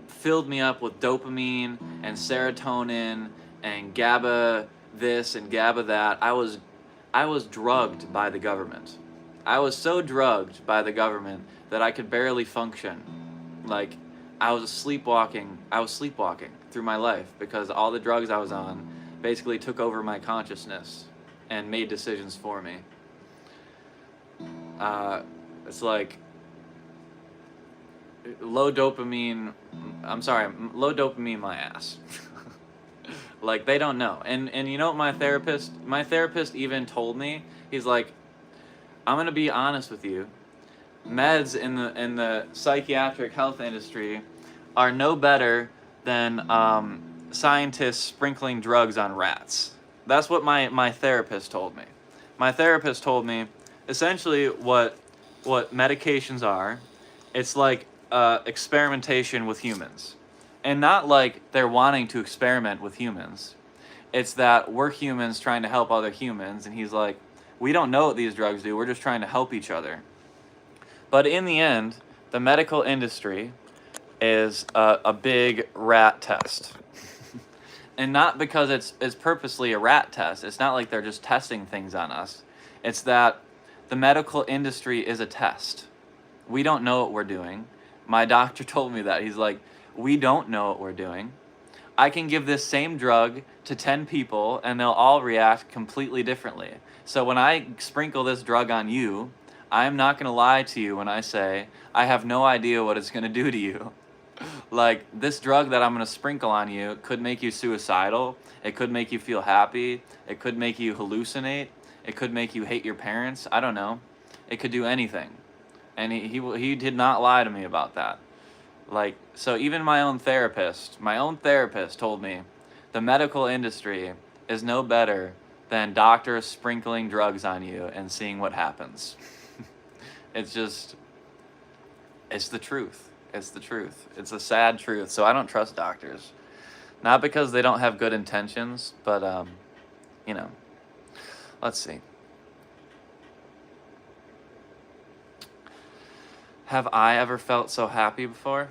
filled me up with dopamine and serotonin and GABA this and GABA that. I was drugged by the government. I was so drugged by the government that I could barely function. Like I was sleepwalking through my life because all the drugs I was on basically took over my consciousness and made decisions for me. It's like low dopamine my ass. Like they don't know. And you know what my therapist even told me? He's like, I'm going to be honest with you. Meds in the psychiatric health industry are no better than scientists sprinkling drugs on rats. That's what my therapist told me. My therapist told me essentially what medications are. It's like experimentation with humans. And not like they're wanting to experiment with humans. It's that we're humans trying to help other humans. And he's like, we don't know what these drugs do. We're just trying to help each other. But in the end, the medical industry is a big rat test. And not because it's purposely a rat test. It's not like they're just testing things on us. It's that the medical industry is a test. We don't know what we're doing. My doctor told me that. He's like, we don't know what we're doing. I can give this same drug to 10 people and they'll all react completely differently. So when I sprinkle this drug on you, I'm not going to lie to you when I say I have no idea what it's going to do to you. Like, this drug that I'm going to sprinkle on you could make you suicidal. It could make you feel happy. It could make you hallucinate. It could make you hate your parents. I don't know. It could do anything. And he did not lie to me about that. Like, so even my own therapist told me the medical industry is no better than doctors sprinkling drugs on you and seeing what happens. It's the truth. It's the truth. It's a sad truth. So I don't trust doctors. Not because they don't have good intentions, but, let's see. Have I ever felt so happy before?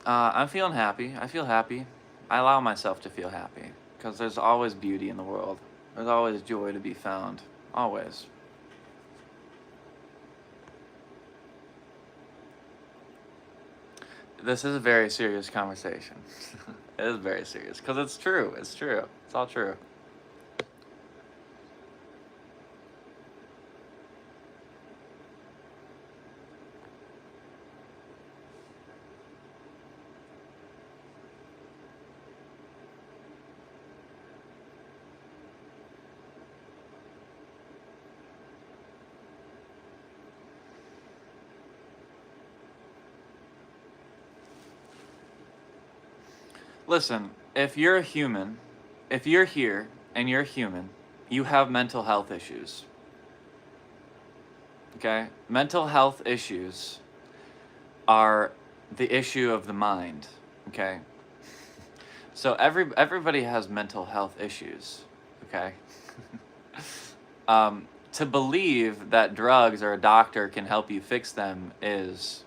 I'm feeling happy. I feel happy. I allow myself to feel happy because there's always beauty in the world. There's always joy to be found. Always. This is a very serious conversation. It is very serious because it's true. It's true. It's all true. Listen, if you're a human, if you're here and you're human, you have mental health issues. Okay? Mental health issues are the issue of the mind. Okay? So everybody has mental health issues. Okay? To believe that drugs or a doctor can help you fix them is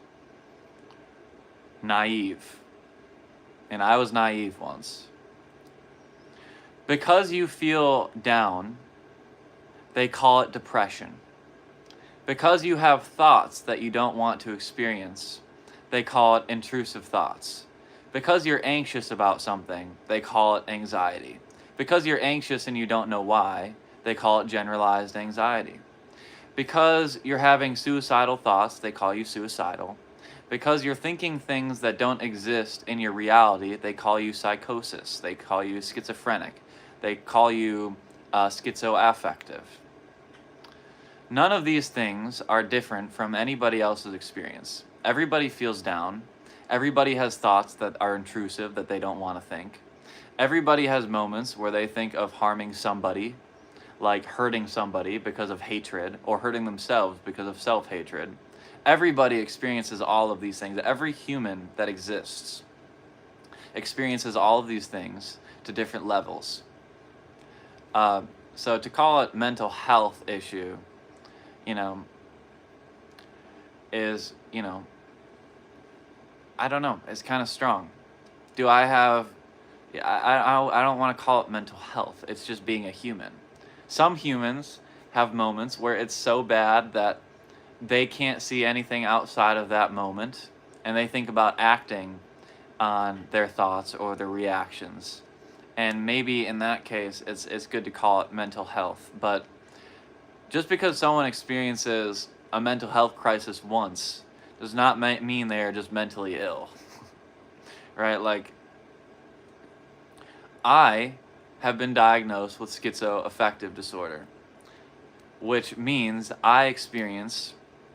naive. And I was naive once. Because you feel down, they call it depression. Because you have thoughts that you don't want to experience, they call it intrusive thoughts. Because you're anxious about something, they call it anxiety. Because you're anxious and you don't know why, they call it generalized anxiety. Because you're having suicidal thoughts, they call you suicidal. Because you're thinking things that don't exist in your reality, they call you psychosis. They call you schizophrenic. They call you schizo-affective. None of these things are different from anybody else's experience. Everybody feels down. Everybody has thoughts that are intrusive that they don't want to think. Everybody has moments where they think of harming somebody, like hurting somebody because of hatred, or hurting themselves because of self-hatred. Everybody experiences all of these things. Every human that exists experiences all of these things to different levels. So to call it mental health issue, is, I don't know, it's kind of strong. Do I have, I don't want to call it mental health. It's just being a human. Some humans have moments where it's so bad that they can't see anything outside of that moment, and they think about acting on their thoughts or their reactions. And maybe in that case, it's good to call it mental health. But just because someone experiences a mental health crisis once does not mean they are just mentally ill. Right? Like, I have been diagnosed with schizo-affective disorder, which means I experience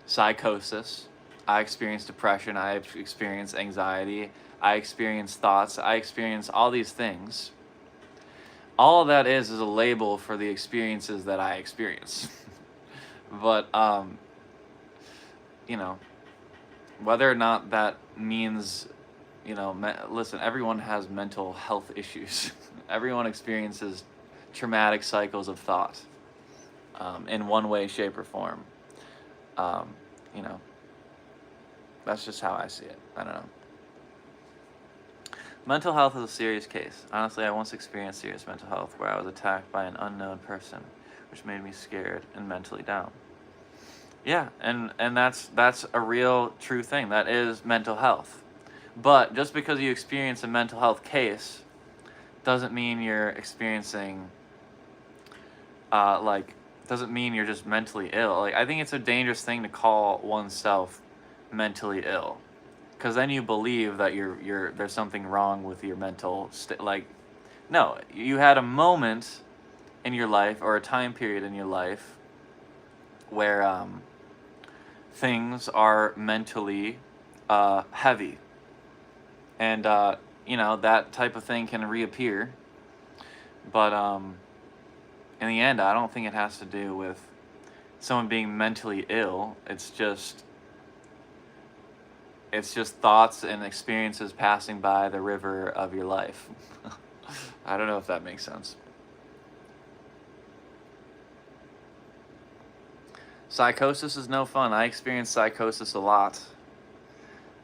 psychosis, I experience depression, I experience anxiety, I experience thoughts, I experience all these things. All that is a label for the experiences that I experience. But, whether or not that means, listen, everyone has mental health issues. Everyone experiences traumatic cycles of thought in one way, shape, or form. That's just how I see it. I don't know. Mental health is a serious case. Honestly, I once experienced serious mental health where I was attacked by an unknown person, which made me scared and mentally down. Yeah, and that's a real true thing. That is mental health. But just because you experience a mental health case doesn't mean you're experiencing doesn't mean you're just mentally ill. Like, I think it's a dangerous thing to call oneself mentally ill, because then you believe that you're there's something wrong with your mental state. Like, no, you had a moment in your life or a time period in your life where things are mentally heavy, and that type of thing can reappear. But in the end, I don't think it has to do with someone being mentally ill. It's just thoughts and experiences passing by the river of your life. I don't know if that makes sense. Psychosis is no fun. I experience psychosis a lot.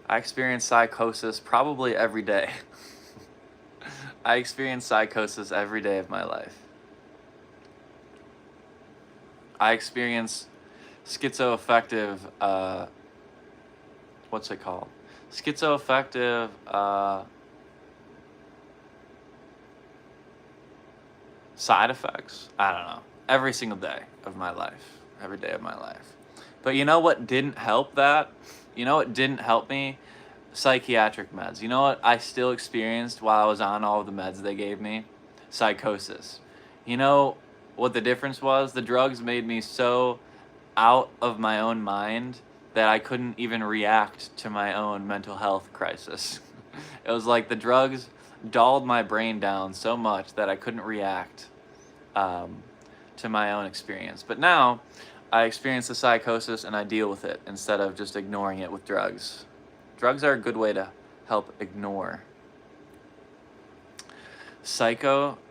I experience psychosis probably every day. I experience psychosis every day of my life. I experience schizo-affective, what's it called? Schizo-affective, side effects. I don't know. Every single day of my life. Every day of my life. But you know what didn't help that? You know what didn't help me? Psychiatric meds. You know what I still experienced while I was on all of the meds they gave me? Psychosis. You know what the difference was? The drugs made me so out of my own mind that I couldn't even react to my own mental health crisis. It was like the drugs dulled my brain down so much that I couldn't react to my own experience. But now I experience the psychosis and I deal with it instead of just ignoring it with drugs. Drugs are a good way to help ignore. Psychosis.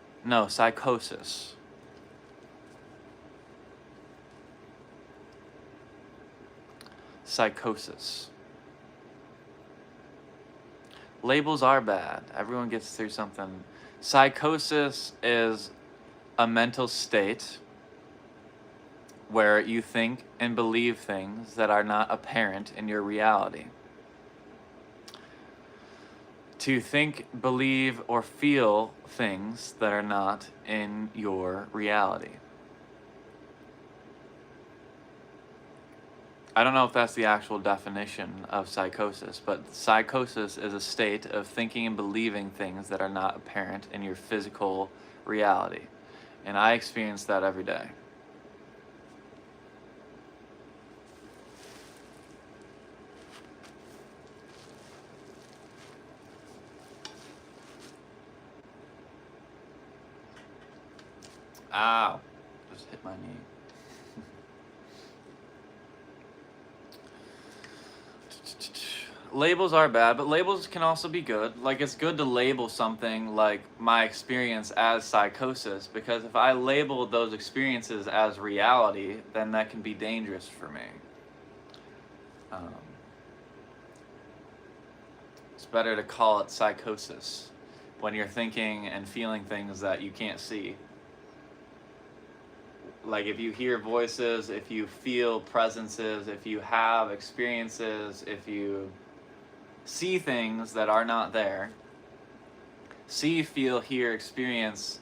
Psychosis. Labels are bad. Everyone gets through something. Psychosis is a mental state where you think and believe things that are not apparent in your reality. To think, believe, or feel things that are not in your reality. I don't know if that's the actual definition of psychosis, but psychosis is a state of thinking and believing things that are not apparent in your physical reality. And I experience that every day. Ow, just hit my knee. Labels are bad, but labels can also be good. Like, it's good to label something like my experience as psychosis, because if I label those experiences as reality, then that can be dangerous for me. It's better to call it psychosis when you're thinking and feeling things that you can't see. Like, if you hear voices, if you feel presences, if you have experiences, if you see things that are not there, see, feel, hear, experience,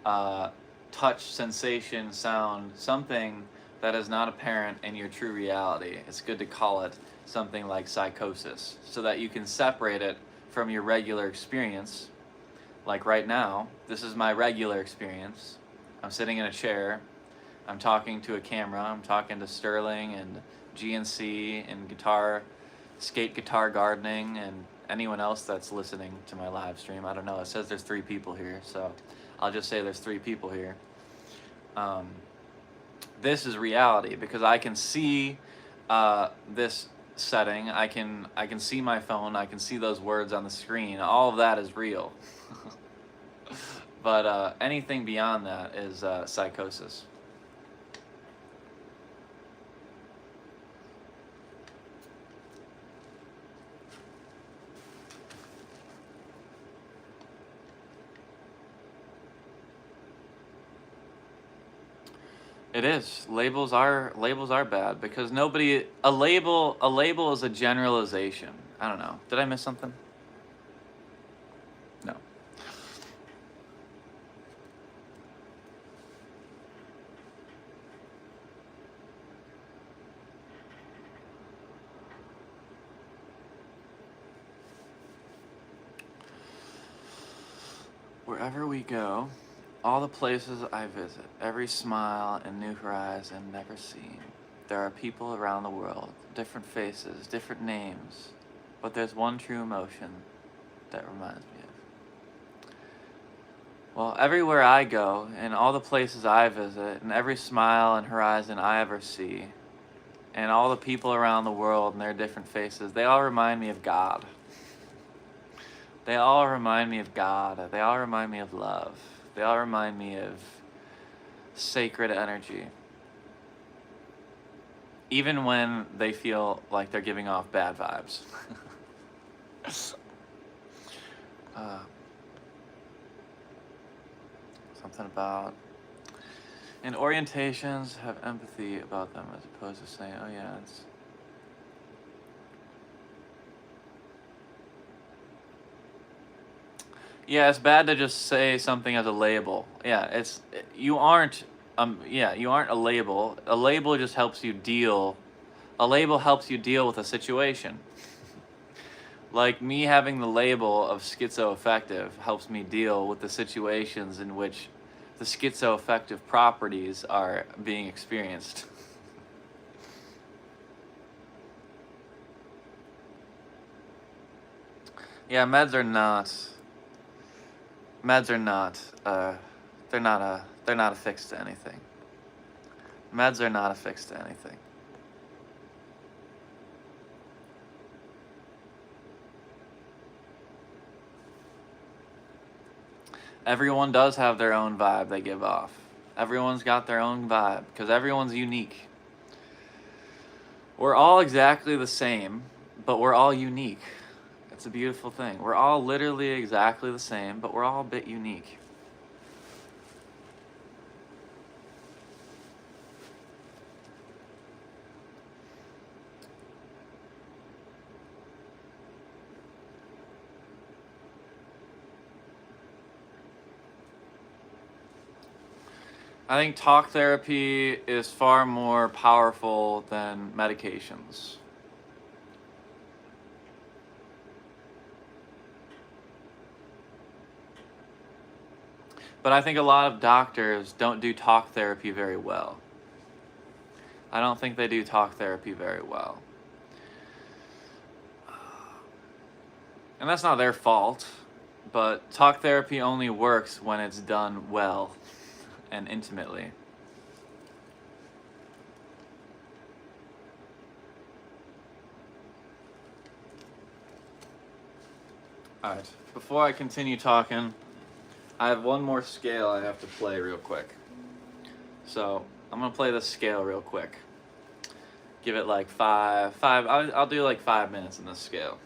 touch, sensation, sound, something that is not apparent in your true reality, it's good to call it something like psychosis so that you can separate it from your regular experience. Like right now, this is my regular experience. I'm sitting in a chair, I'm talking to a camera, I'm talking to Sterling and GNC and skate guitar gardening, and anyone else that's listening to my live stream. I don't know, it says there's 3 people here, so I'll just say there's 3 people here. This is reality because I can see this setting, I can see my phone, I can see those words on the screen. All of that is real. But anything beyond that is psychosis. It is. Labels are bad because a label is a generalization. I don't know. Did I miss something? No. Wherever we go, all the places I visit, every smile and new horizon never seen. There are people around the world, different faces, different names, but there's one true emotion that reminds me of. Well, everywhere I go, and all the places I visit, and every smile and horizon I ever see, and all the people around the world and their different faces, they all remind me of God. They all remind me of God. They all remind me of love. They all remind me of sacred energy. Even when they feel like they're giving off bad vibes. Something about... And orientations have empathy about them as opposed to saying, oh yeah, it's... Yeah, it's bad to just say something as a label. Yeah, it's you aren't you aren't a label. A label just helps you deal. A label helps you deal with a situation. Like me having the label of schizo-affective helps me deal with the situations in which the schizo-affective properties are being experienced. Yeah, meds are not they're not a fix to anything. Meds are not a fix to anything. Everyone does have their own vibe they give off. Everyone's got their own vibe because everyone's unique. We're all exactly the same, but we're all unique. It's a beautiful thing. We're all literally exactly the same, but we're all a bit unique. I think talk therapy is far more powerful than medications. But I think a lot of doctors don't do talk therapy very well. I don't think they do talk therapy very well. And that's not their fault, but talk therapy only works when it's done well and intimately. Alright, before I continue talking, I have one more scale I have to play real quick. So, I'm gonna play this scale real quick. Give it like I'll do like 5 minutes in this scale.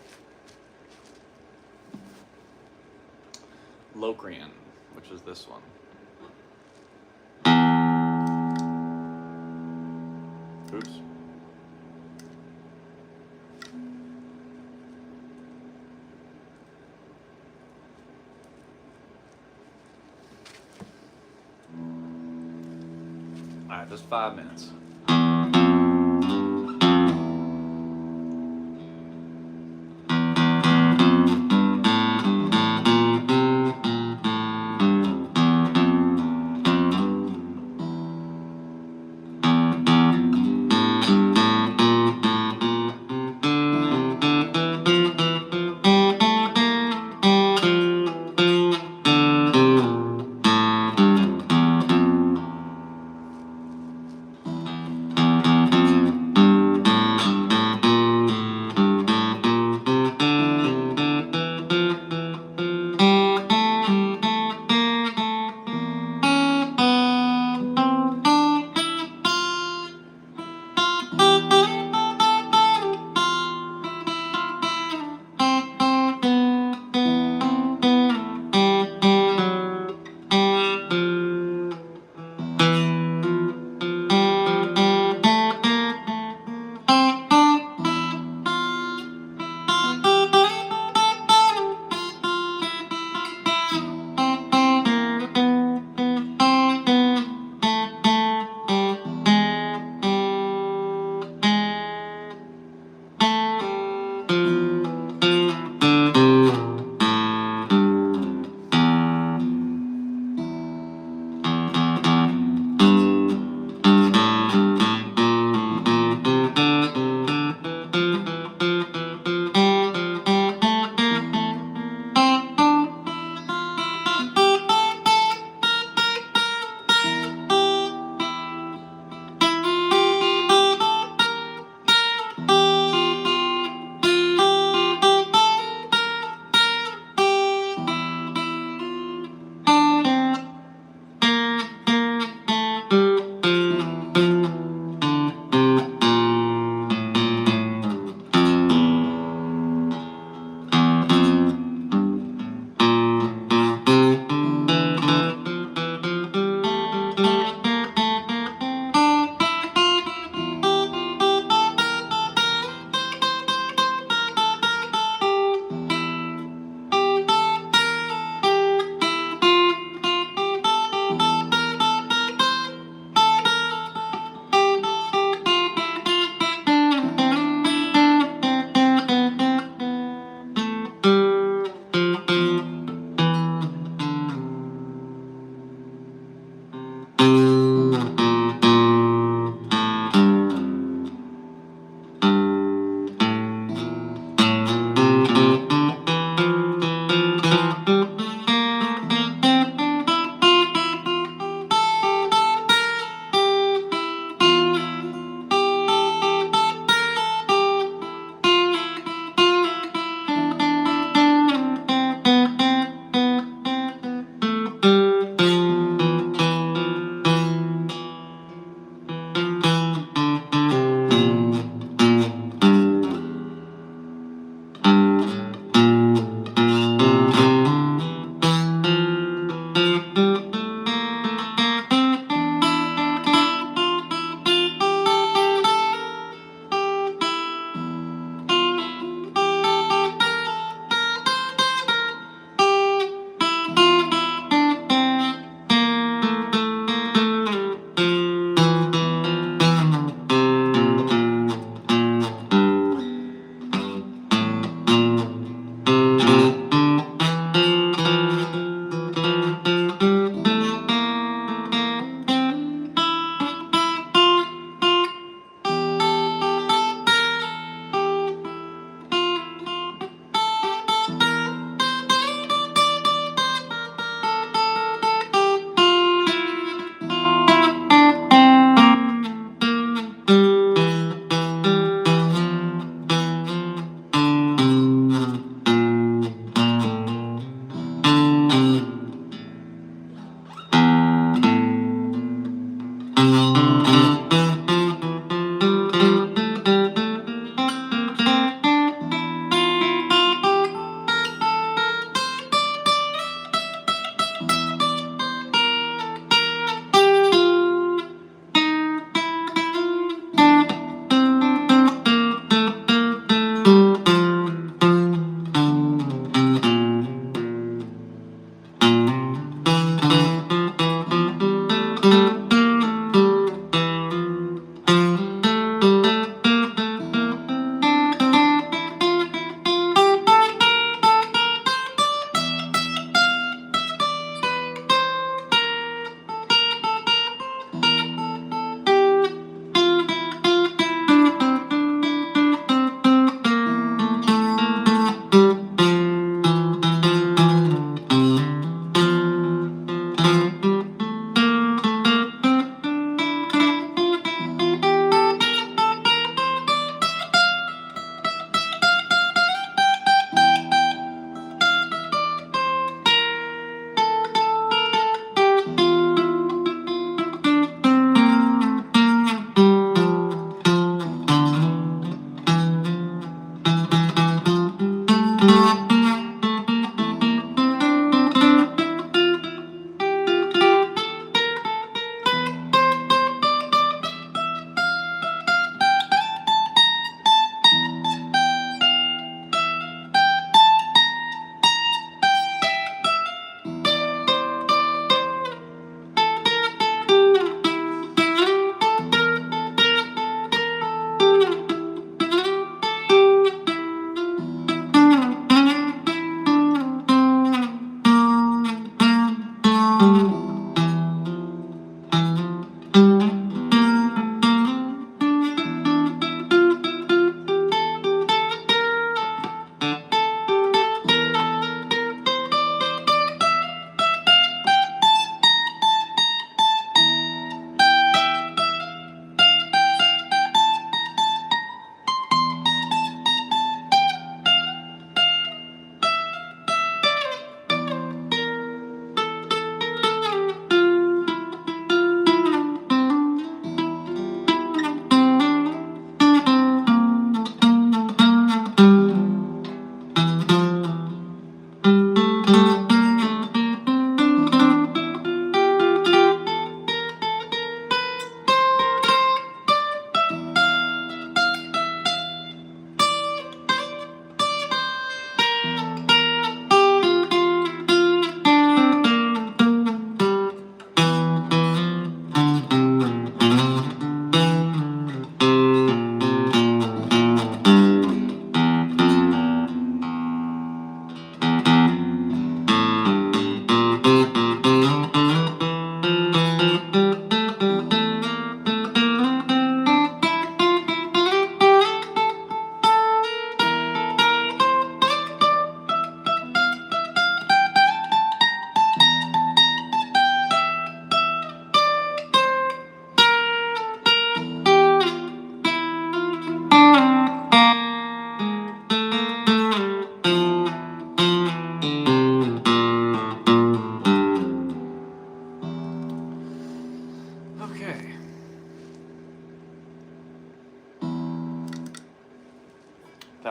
Locrian, which is this one. Oops. Alright, just 5 minutes.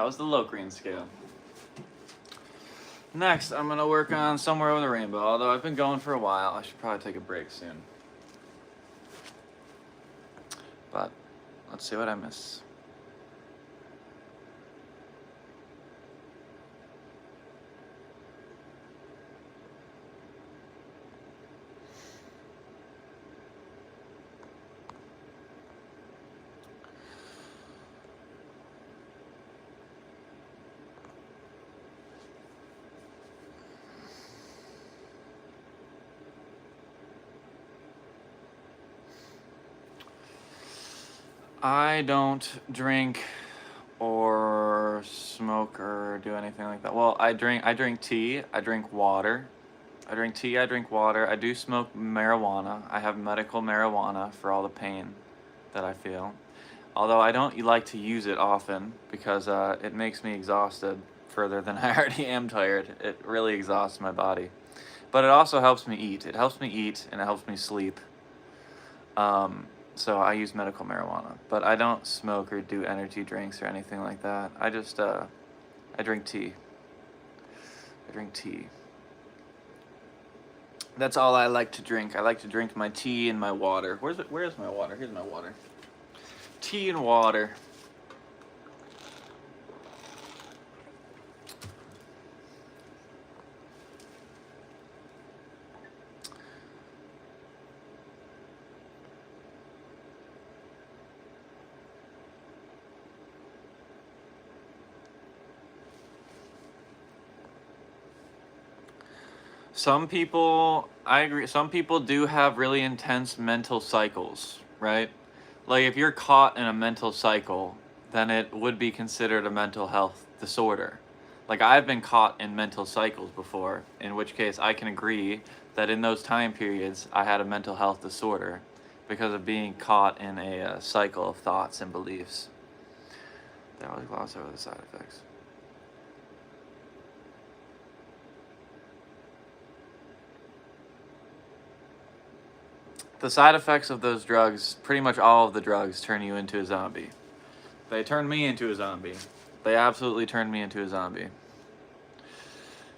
was the Locrian scale. Next, I'm going to work on Somewhere Over the Rainbow, although I've been going for a while. I should probably take a break soon. But let's see what I miss. I don't drink or smoke or do anything like that. Well, I drink tea, I drink water. I drink tea, I drink water. I do smoke marijuana. I have medical marijuana for all the pain that I feel. Although I don't like to use it often because it makes me exhausted further than I already am tired. It really exhausts my body. But it also helps me eat. It helps me eat and it helps me sleep. So I use medical marijuana, but I don't smoke or do energy drinks or anything like that. I just, I drink tea. I drink tea. That's all I like to drink. I like to drink my tea and my water. Where's my water? Here's my water. Tea and water. Some people, I agree, some people do have really intense mental cycles, right? Like if you're caught in a mental cycle, then it would be considered a mental health disorder. Like I've been caught in mental cycles before, in which case I can agree that in those time periods I had a mental health disorder because of being caught in a cycle of thoughts and beliefs. They always gloss over the side effects. The side effects of those drugs, pretty much all of the drugs, turn you into a zombie. They turned me into a zombie. They absolutely turned me into a zombie.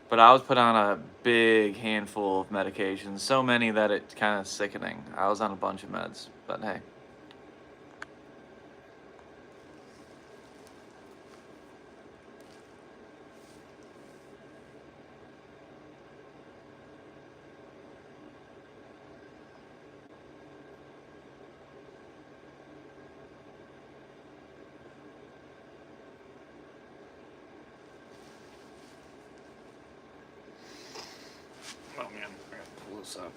But I was put on a big handful of medications, so many that it's kind of sickening. I was on a bunch of meds, but hey. Oh man, I gotta pull this up.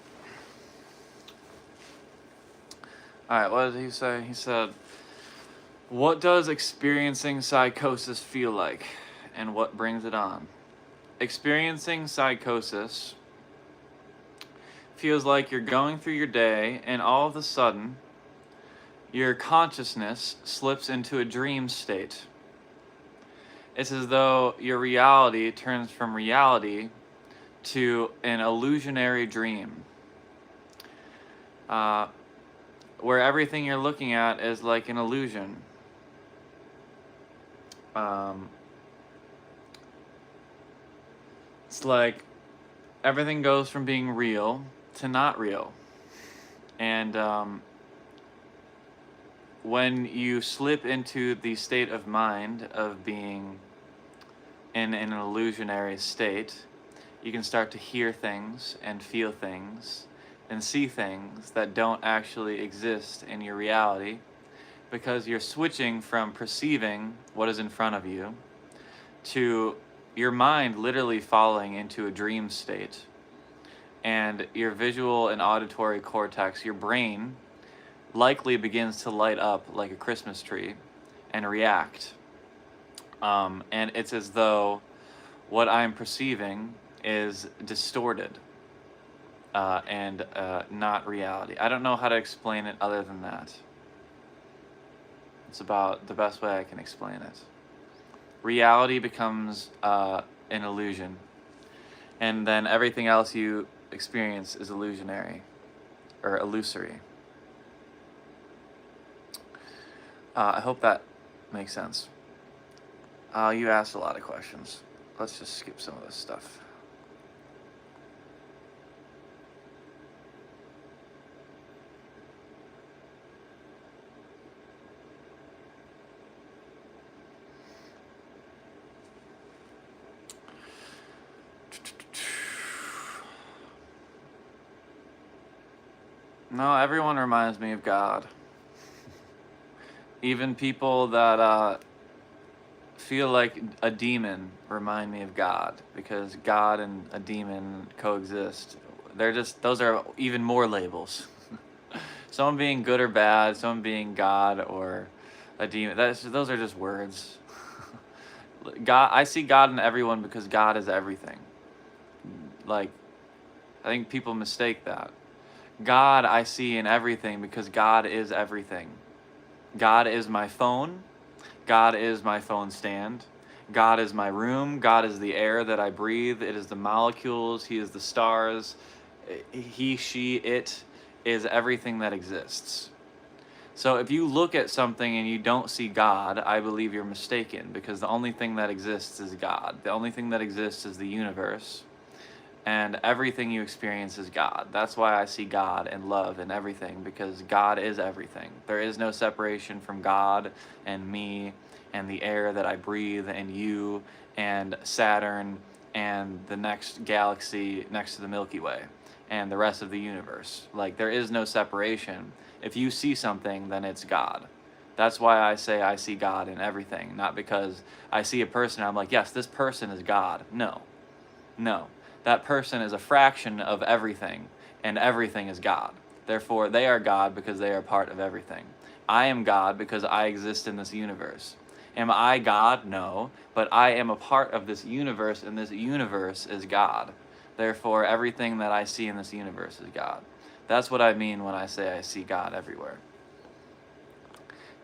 Alright, what did he say? He said, what does experiencing psychosis feel like, and what brings it on? Experiencing psychosis feels like you're going through your day, and all of a sudden, your consciousness slips into a dream state. It's as though your reality turns from reality to an illusionary dream. Where everything you're looking at is like an illusion. It's like everything goes from being real to not real. And when you slip into the state of mind of being in an illusionary state, you can start to hear things and feel things and see things that don't actually exist in your reality, because you're switching from perceiving what is in front of you to your mind literally falling into a dream state. And your visual and auditory cortex, your brain, likely begins to light up like a Christmas tree and react. And it's as though what I'm perceiving is distorted and not reality. I don't know how to explain it other than that. It's about the best way I can explain it. Reality becomes an illusion, and then everything else you experience is illusionary or illusory. I hope that makes sense. You asked a lot of questions. Let's just skip some of this stuff. No, everyone reminds me of God. Even people that feel like a demon remind me of God, because God and a demon coexist. Those are even more labels. Someone being good or bad, someone being God or a demon. Those are just words. God, I see God in everyone because God is everything. Like, I think people mistake that. God I see in everything because God is everything. God is my phone. God is my phone stand. God is my room. God is the air that I breathe. It is the molecules. He is the stars. He, she, it is everything that exists. So if you look at something and you don't see God, I believe you're mistaken, because the only thing that exists is God. The only thing that exists is the universe. And everything you experience is God. That's why I see God and love in everything, because God is everything. There is no separation from God and me and the air that I breathe and you and Saturn and the next galaxy next to the Milky Way and the rest of the universe. Like, there is no separation. If you see something, then it's God. That's why I say I see God in everything, not because I see a person and I'm like, yes, this person is God. No. That person is a fraction of everything, and everything is God. Therefore, they are God because they are part of everything. I am God because I exist in this universe. Am I God? No. But I am a part of this universe, and this universe is God. Therefore, everything that I see in this universe is God. That's what I mean when I say I see God everywhere.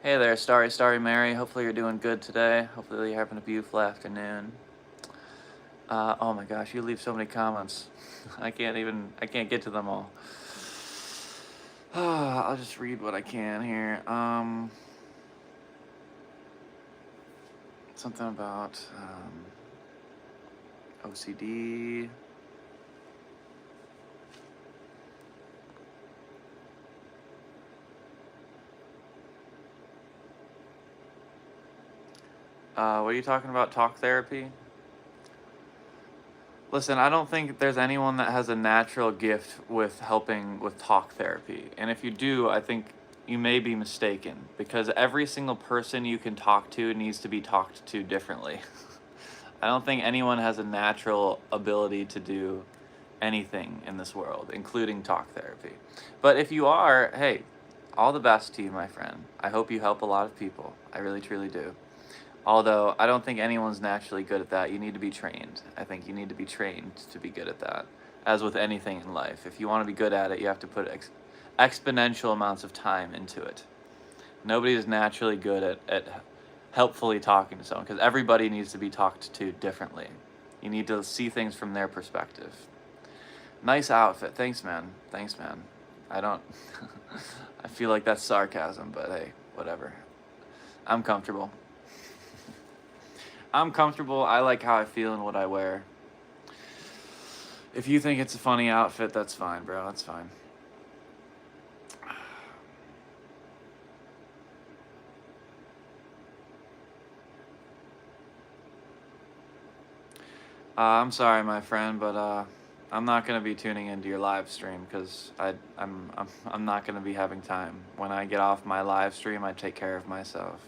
Hey there, Starry Mary. Hopefully you're doing good today. Hopefully you're having a beautiful afternoon. Oh my gosh, you leave so many comments. I can't get to them all. I'll just read what I can here. Something about OCD. What are you talking about? Talk therapy? Listen, I don't think there's anyone that has a natural gift with helping with talk therapy. And if you do, I think you may be mistaken, because every single person you can talk to needs to be talked to differently. I don't think anyone has a natural ability to do anything in this world, including talk therapy. But if you are, hey, all the best to you, my friend. I hope you help a lot of people. I really, truly do. Although I don't think anyone's naturally good at that. You need to be trained. I think you need to be trained to be good at that. As with anything in life, if you want to be good at it, you have to put exponential amounts of time into it. Nobody is naturally good at helpfully talking to someone, because everybody needs to be talked to differently. You need to see things from their perspective. Nice outfit. Thanks, man. I don't... I feel like that's sarcasm, but hey, whatever. I'm comfortable. I like how I feel and what I wear. If you think it's a funny outfit, that's fine, bro. That's fine. I'm sorry, my friend, but I'm not gonna be tuning into your live stream, because I'm not gonna be having time. When I get off my live stream, I take care of myself.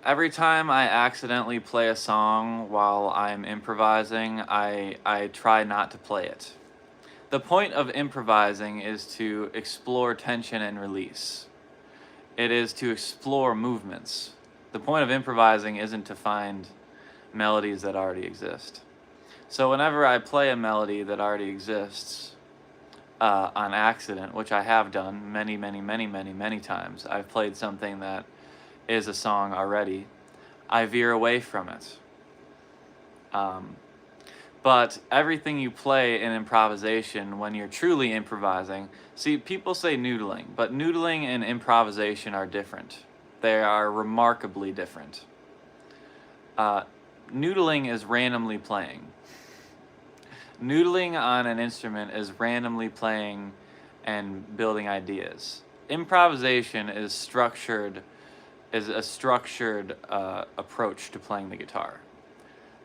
Every time I accidentally play a song while I'm improvising, I try not to play it. The point of improvising is to explore tension and release. It is to explore movements. The point of improvising isn't to find melodies that already exist. So whenever I play a melody that already exists on accident, which I have done many times, I've played something that is a song already, I veer away from it. But everything you play in improvisation, when you're truly improvising, see, people say noodling, but noodling and improvisation are different. They are remarkably different. Noodling is randomly playing. Noodling on an instrument is randomly playing and building ideas. Improvisation is a structured approach to playing the guitar.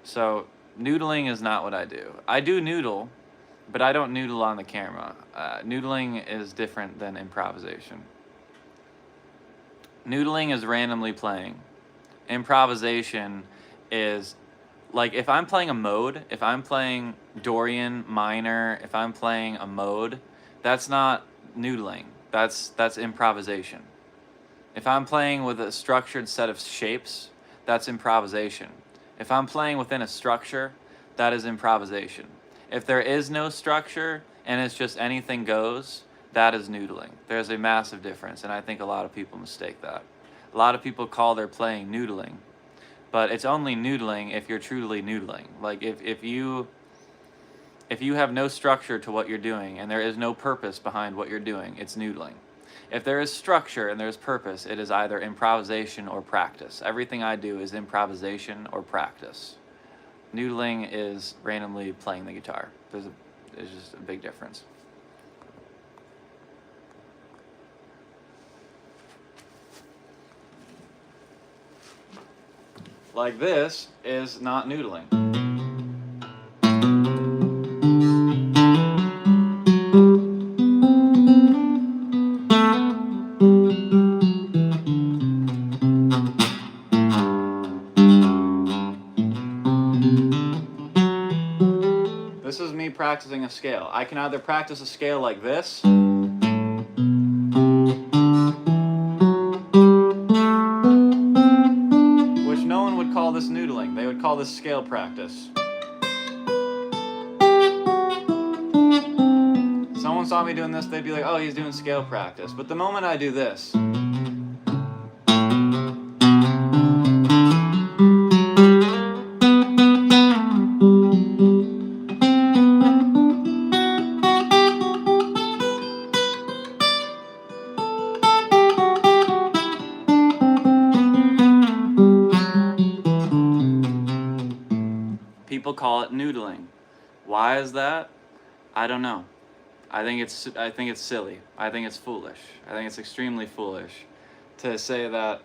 So noodling is not what I do. I do noodle, but I don't noodle on the camera. Noodling is different than improvisation. Noodling is randomly playing. Improvisation is like if I'm playing a mode, if I'm playing Dorian minor, if I'm playing a mode, that's not noodling. That's improvisation. If I'm playing with a structured set of shapes, that's improvisation. If I'm playing within a structure, that is improvisation. If there is no structure and it's just anything goes, that is noodling. There's a massive difference, and I think a lot of people mistake that. A lot of people call their playing noodling, but it's only noodling if you're truly noodling. Like if you have no structure to what you're doing and there is no purpose behind what you're doing, it's noodling. If there is structure and there's purpose, it is either improvisation or practice. Everything I do is improvisation or practice. Noodling is randomly playing the guitar. There's just a big difference. Like this is not noodling. This is me practicing a scale. I can either practice a scale like this, which no one would call this noodling. They would call this scale practice. Someone saw me doing this, they'd be like, oh, he's doing scale practice. But the moment I do this, people call it noodling. Why is that? I don't know. I think it's silly. I think it's foolish. I think it's extremely foolish to say that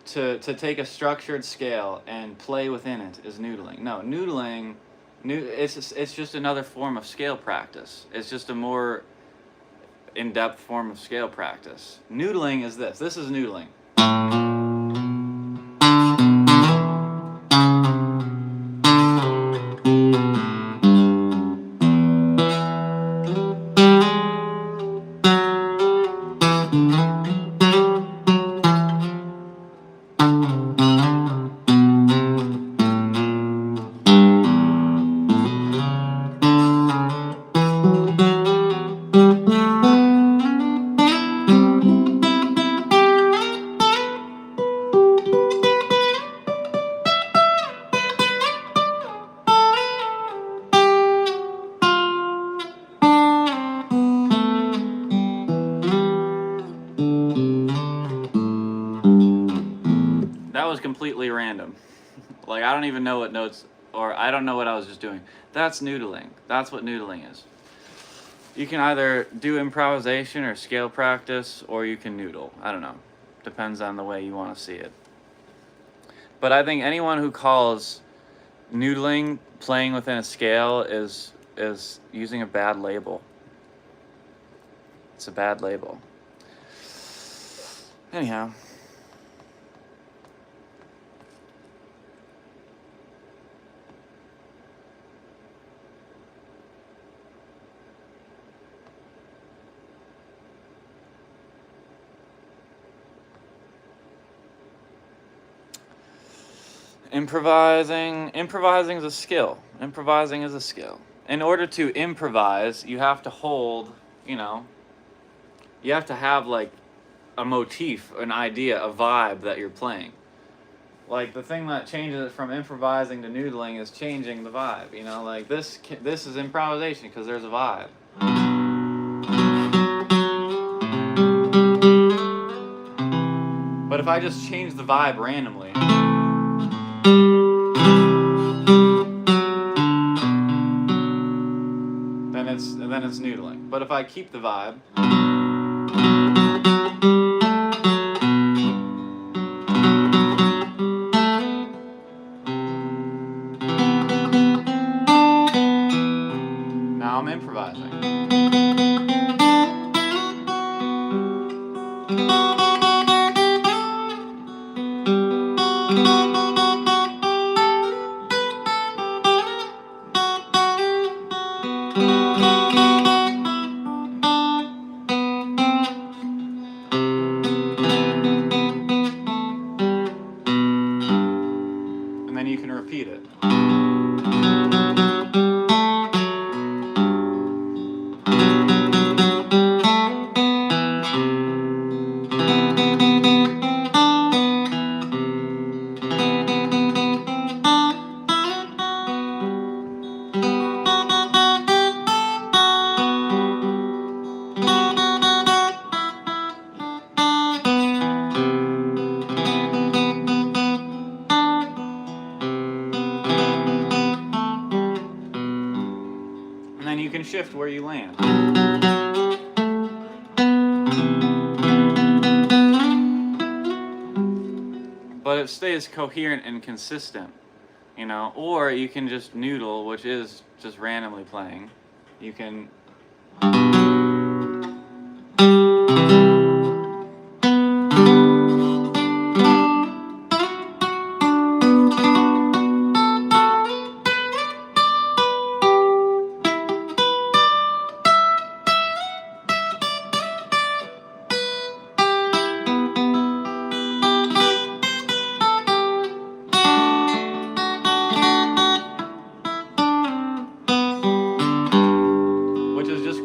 to take a structured scale and play within it is noodling. No, noodling, it's just another form of scale practice. It's just a more in-depth form of scale practice. Noodling is this. This is noodling. That was completely random. Like, I don't even know what notes, or I don't know what I was just doing. That's noodling. That's what noodling is. You can either do improvisation or scale practice, or you can noodle. I don't know. Depends on the way you want to see it. But I think anyone who calls noodling playing within a scale is using a bad label. It's a bad label. Anyhow. Improvising is a skill. Improvising is a skill. In order to improvise, you have to hold, you have to have like a motif, an idea, a vibe that you're playing. Like, the thing that changes it from improvising to noodling is changing the vibe, you know? Like, this is improvisation because there's a vibe. But if I just change the vibe randomly, then it's noodling. But if I keep the vibe, now I'm improvising. And then you can repeat it. And then you can shift where you land. But it stays coherent and consistent, you know? Or you can just noodle, which is just randomly playing. You can...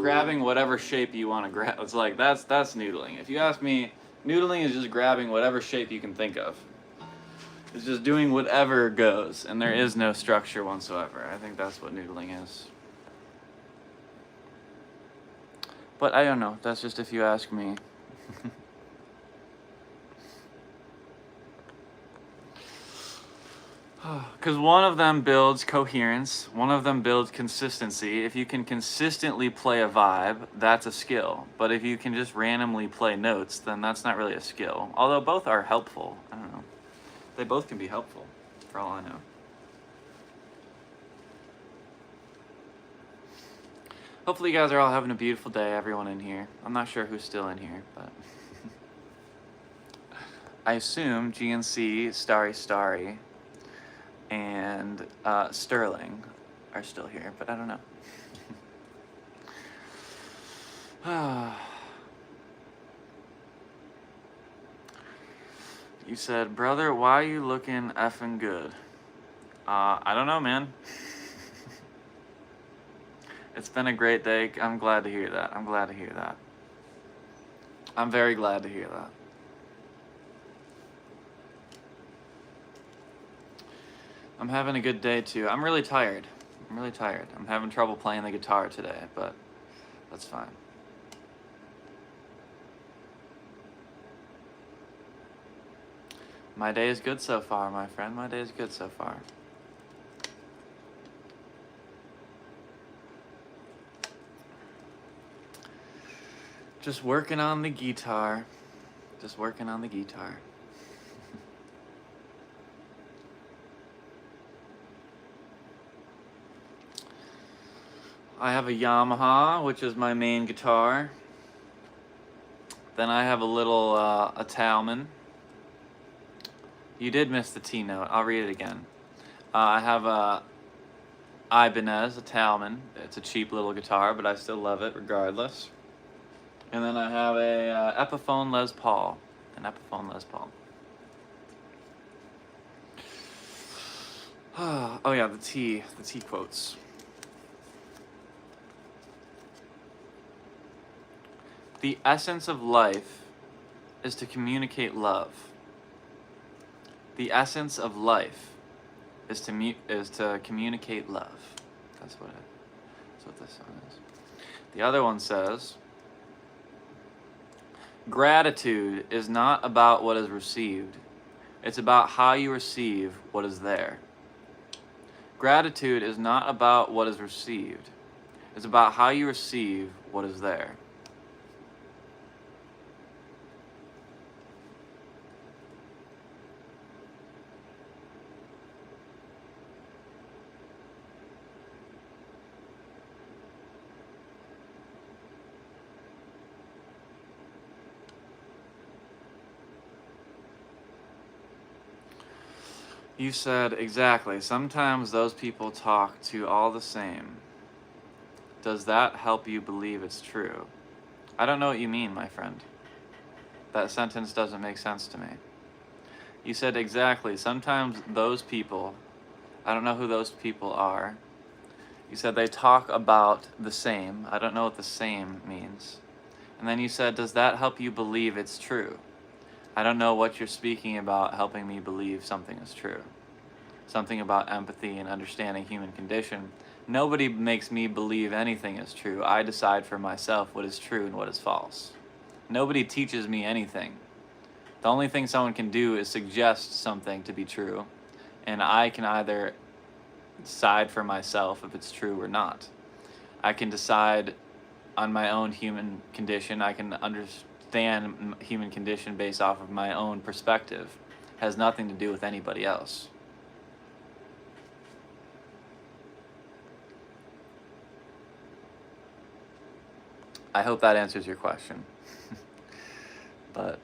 grabbing whatever shape you want to grab. It's like, that's noodling. If you ask me, noodling is just grabbing whatever shape you can think of. It's just doing whatever goes, and there is no structure whatsoever. I think that's what noodling is. But I don't know, that's just if you ask me. Because one of them builds coherence, one of them builds consistency. If you can consistently play a vibe, that's a skill. But if you can just randomly play notes, then that's not really a skill. Although both are helpful. I don't know. They both can be helpful, for all I know. Hopefully you guys are all having a beautiful day, everyone in here. I'm not sure who's still in here, but... I assume GNC, Starry, and Sterling are still here, but I don't know. You said, brother, why are you looking effing good? I don't know, man. It's been a great day. I'm glad to hear that. I'm glad to hear that. I'm very glad to hear that. I'm having a good day too. I'm really tired. I'm having trouble playing the guitar today, but that's fine. My day is good so far, my friend. My day is good so far. Just working on the guitar. Just working on the guitar. I have a Yamaha, which is my main guitar. Then I have a little, a Talman. You did miss the T note. I'll read it again. I have a Ibanez, a Talman. It's a cheap little guitar, but I still love it regardless. And then I have a Epiphone Les Paul. An Epiphone Les Paul. Oh yeah, the T quotes. The essence of life is to communicate love. The essence of life is to communicate love. That's what this one is. The other one says, gratitude is not about what is received. It's about how you receive what is there. Gratitude is not about what is received. It's about how you receive what is there. You said exactly. Sometimes those people talk to all the same. Does that help you believe it's true? I don't know what you mean, my friend. That sentence doesn't make sense to me. You said exactly. Sometimes those people, I don't know who those people are. You said they talk about the same. I don't know what the same means. And then you said, does that help you believe it's true? I don't know what you're speaking about helping me believe something is true. Something about empathy and understanding human condition. Nobody makes me believe anything is true. I decide for myself what is true and what is false. Nobody teaches me anything. The only thing someone can do is suggest something to be true, and I can either decide for myself if it's true or not. I can decide on my own human condition. I can understand human condition based off of my own perspective. It has nothing to do with anybody else. I hope that answers your question. But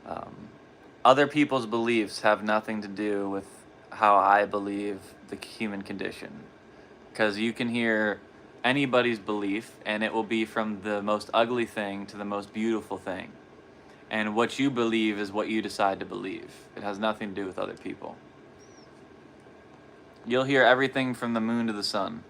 other people's beliefs have nothing to do with how I believe the human condition. Because you can hear anybody's belief, and it will be from the most ugly thing to the most beautiful thing. And what you believe is what you decide to believe. It has nothing to do with other people. You'll hear everything from the moon to the sun.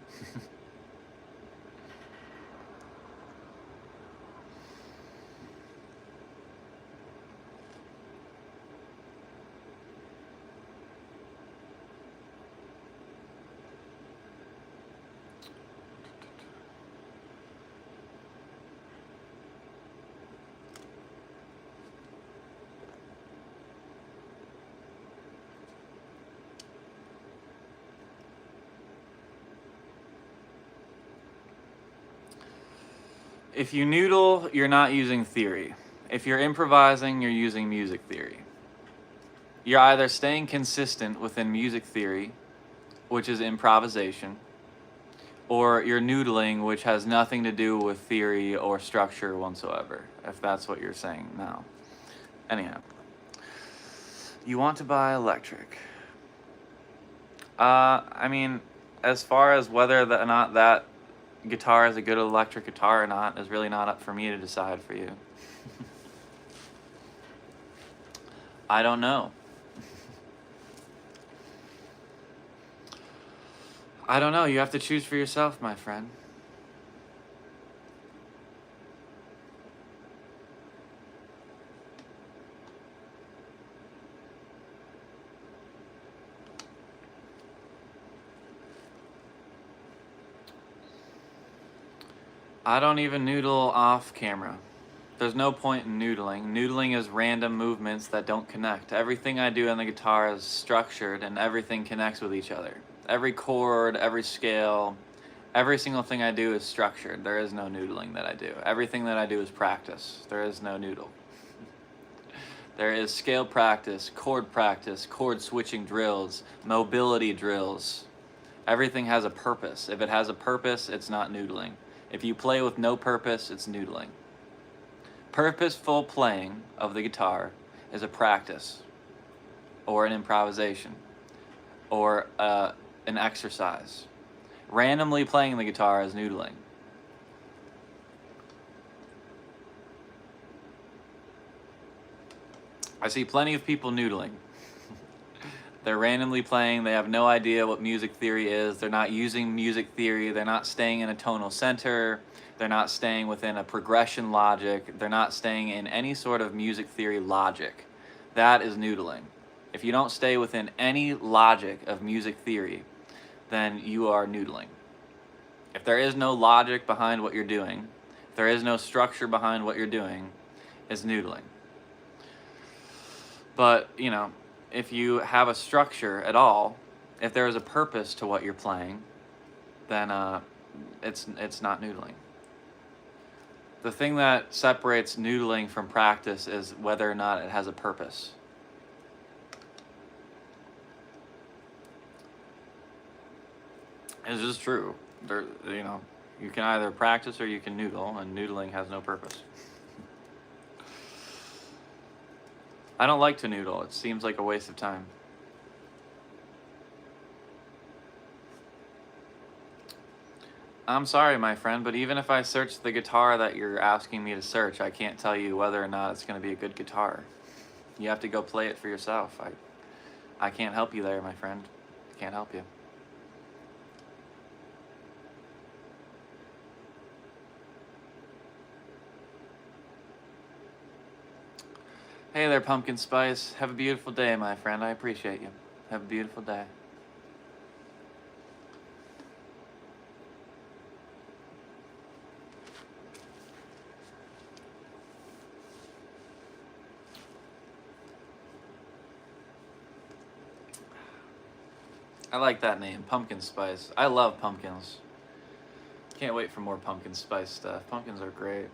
If you noodle, you're not using theory. If you're improvising, you're using music theory. You're either staying consistent within music theory, which is improvisation, or you're noodling, which has nothing to do with theory or structure whatsoever, if that's what you're saying now. Anyhow, you want to buy electric. I mean, as far as whether or not that guitar is a good electric guitar or not is really not up for me to decide for you. I don't know. I don't know. You have to choose for yourself, my friend. I don't even noodle off camera. There's no point in noodling. Noodling is random movements that don't connect. Everything I do on the guitar is structured and everything connects with each other. Every chord, every scale, every single thing I do is structured. There is no noodling that I do. Everything that I do is practice. There is no noodle. There is scale practice, chord switching drills, mobility drills. Everything has a purpose. If it has a purpose, it's not noodling. If you play with no purpose, it's noodling. Purposeful playing of the guitar is a practice, or an improvisation, or an exercise. Randomly playing the guitar is noodling. I see plenty of people noodling. They're randomly playing, they have no idea what music theory is, they're not using music theory, they're not staying in a tonal center, they're not staying within a progression logic, they're not staying in any sort of music theory logic. That is noodling. If you don't stay within any logic of music theory, then you are noodling. If there is no logic behind what you're doing, if there is no structure behind what you're doing, it's noodling. But, you know, if you have a structure at all, if there is a purpose to what you're playing, then it's not noodling. The thing that separates noodling from practice is whether or not it has a purpose. It's just true. There, you know, you can either practice or you can noodle, and noodling has no purpose. I don't like to noodle. It seems like a waste of time. I'm sorry, my friend, but even if I search the guitar that you're asking me to search, I can't tell you whether or not it's going to be a good guitar. You have to go play it for yourself. I can't help you there, my friend. Can't help you. Hey there, Pumpkin Spice. Have a beautiful day, my friend. I appreciate you. Have a beautiful day. I like that name, Pumpkin Spice. I love pumpkins. Can't wait for more pumpkin spice stuff. Pumpkins are great.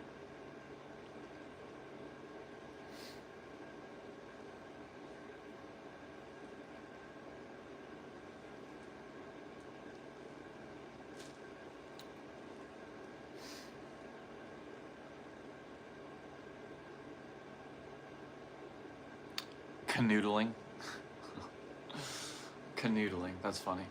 Canoodling. Canoodling, that's funny.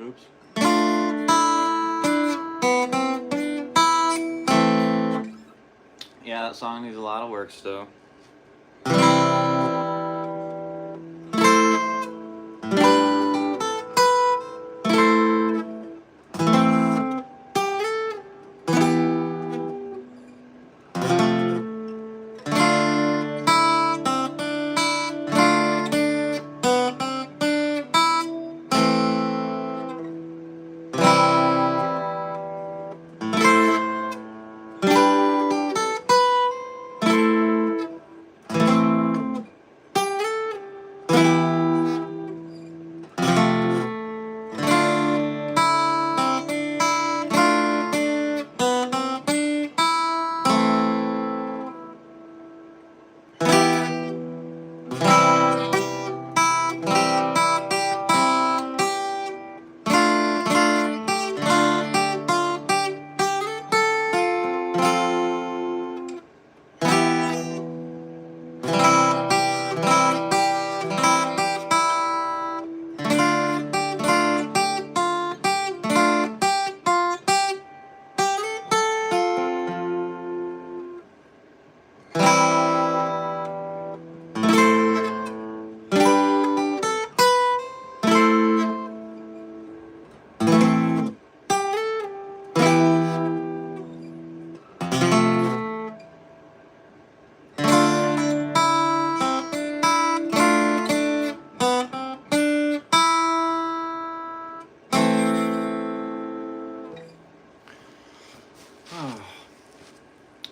Oops. Yeah, that song needs a lot of work still.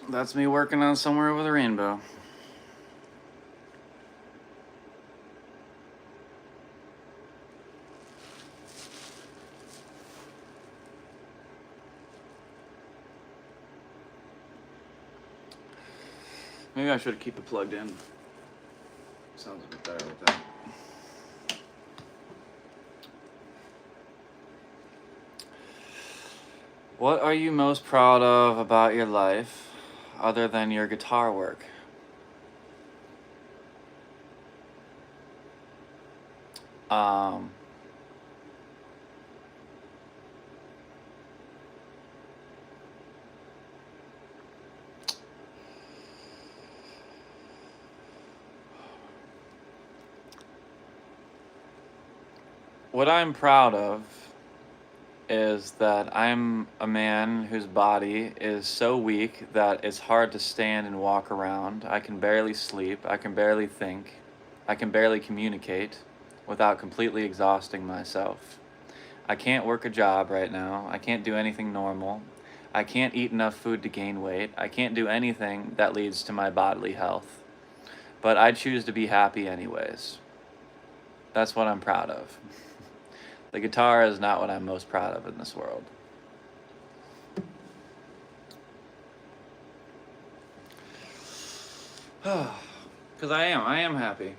That's me working on Somewhere Over the Rainbow. Maybe I should keep it plugged in. Sounds a bit better with that. What are you most proud of about your life, other than your guitar work? What I'm proud of is that I'm a man whose body is so weak that it's hard to stand and walk around. I can barely sleep. I can barely think. I can barely communicate without completely exhausting myself. I can't work a job right now. I can't do anything normal. I can't eat enough food to gain weight. I can't do anything that leads to my bodily health. But I choose to be happy anyways. That's what I'm proud of. The guitar is not what I'm most proud of in this world. Because I am happy.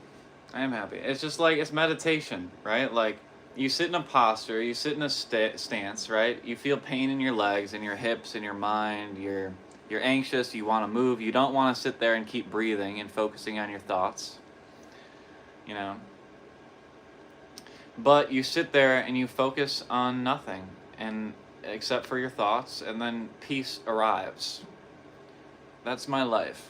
I am happy. It's just like, it's meditation, right? Like, you sit in a posture, you sit in a stance, right? You feel pain in your legs and your hips and your mind. You're anxious, you want to move. You don't want to sit there and keep breathing and focusing on your thoughts, you know? But you sit there and you focus on nothing, and except for your thoughts, and then peace arrives. That's my life.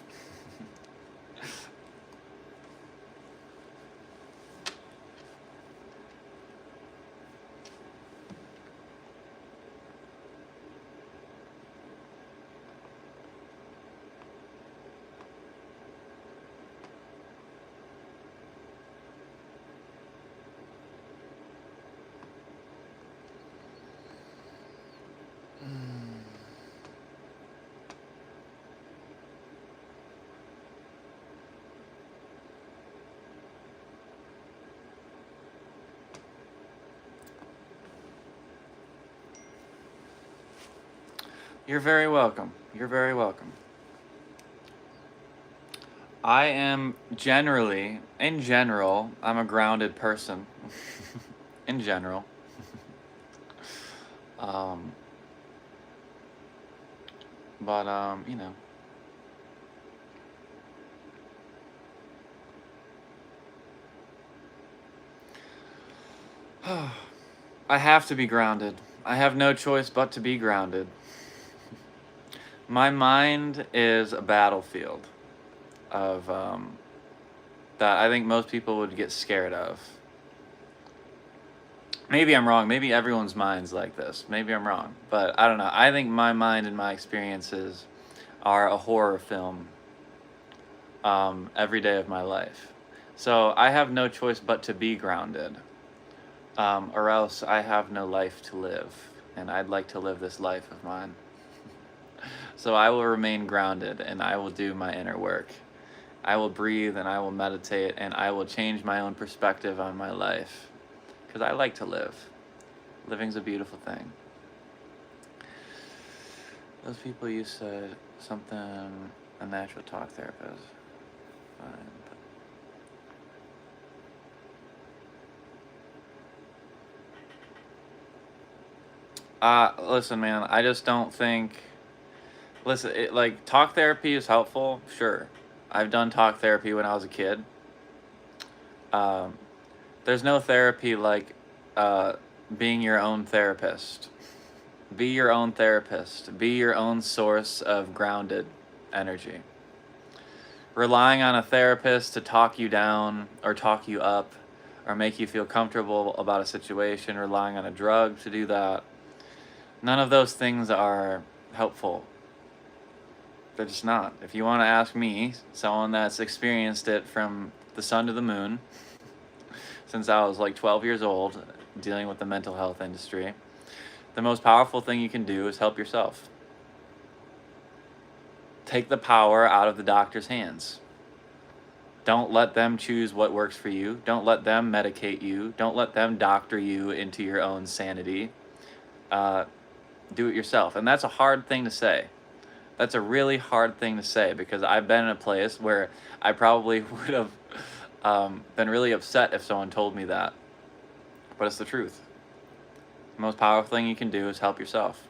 You're very welcome. You're very welcome. I am in general, I'm a grounded person. In general. You know. I have to be grounded. I have no choice but to be grounded. My mind is a battlefield of that I think most people would get scared of. Maybe I'm wrong. Maybe everyone's mind's like this. Maybe I'm wrong. But I don't know. I think my mind and my experiences are a horror film every day of my life. So I have no choice but to be grounded, or else I have no life to live. And I'd like to live this life of mine. So I will remain grounded, and I will do my inner work. I will breathe, and I will meditate, and I will change my own perspective on my life. Because I like to live. Living's a beautiful thing. Those people you said something, a natural talk therapist. Fine. Listen, man, I just don't think... Listen, like, talk therapy is helpful, sure. I've done talk therapy when I was a kid. There's no therapy like being your own therapist. Be your own therapist. Be your own source of grounded energy. Relying on a therapist to talk you down or talk you up or make you feel comfortable about a situation, relying on a drug to do that, none of those things are helpful. They're just not. If you want to ask me, someone that's experienced it from the sun to the moon, since I was like 12 years old, dealing with the mental health industry, the most powerful thing you can do is help yourself. Take the power out of the doctor's hands. Don't let them choose what works for you. Don't let them medicate you. Don't let them doctor you into your own sanity. Do it yourself. And that's a hard thing to say. That's a really hard thing to say because I've been in a place where I probably would have been really upset if someone told me that. But it's the truth. The most powerful thing you can do is help yourself.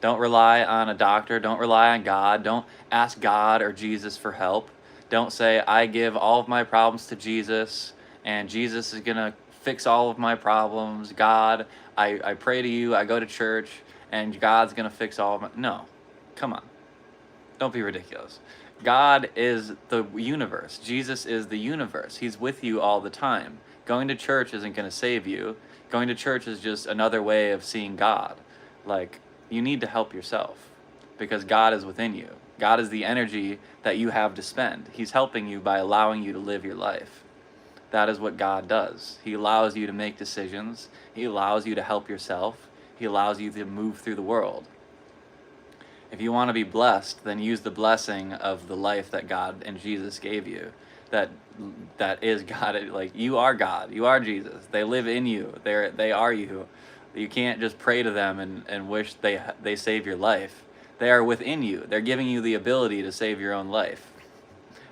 Don't rely on a doctor. Don't rely on God. Don't ask God or Jesus for help. Don't say, I give all of my problems to Jesus and Jesus is going to fix all of my problems. God, I pray to you. I go to church and God's going to fix all of my... No, come on. Don't be ridiculous. God is the universe. Jesus is the universe. He's with you all the time. Going to church isn't going to save you. Going to church is just another way of seeing God. Like, you need to help yourself because God is within you. God is the energy that you have to spend. He's helping you by allowing you to live your life. That is what God does. He allows you to make decisions. He allows you to help yourself. He allows you to move through the world. If you want to be blessed, then use the blessing of the life that God and Jesus gave you. That is God. Like, you are God. You are Jesus. They live in you. They are you. You can't just pray to them and wish they save your life. They are within you. They're giving you the ability to save your own life.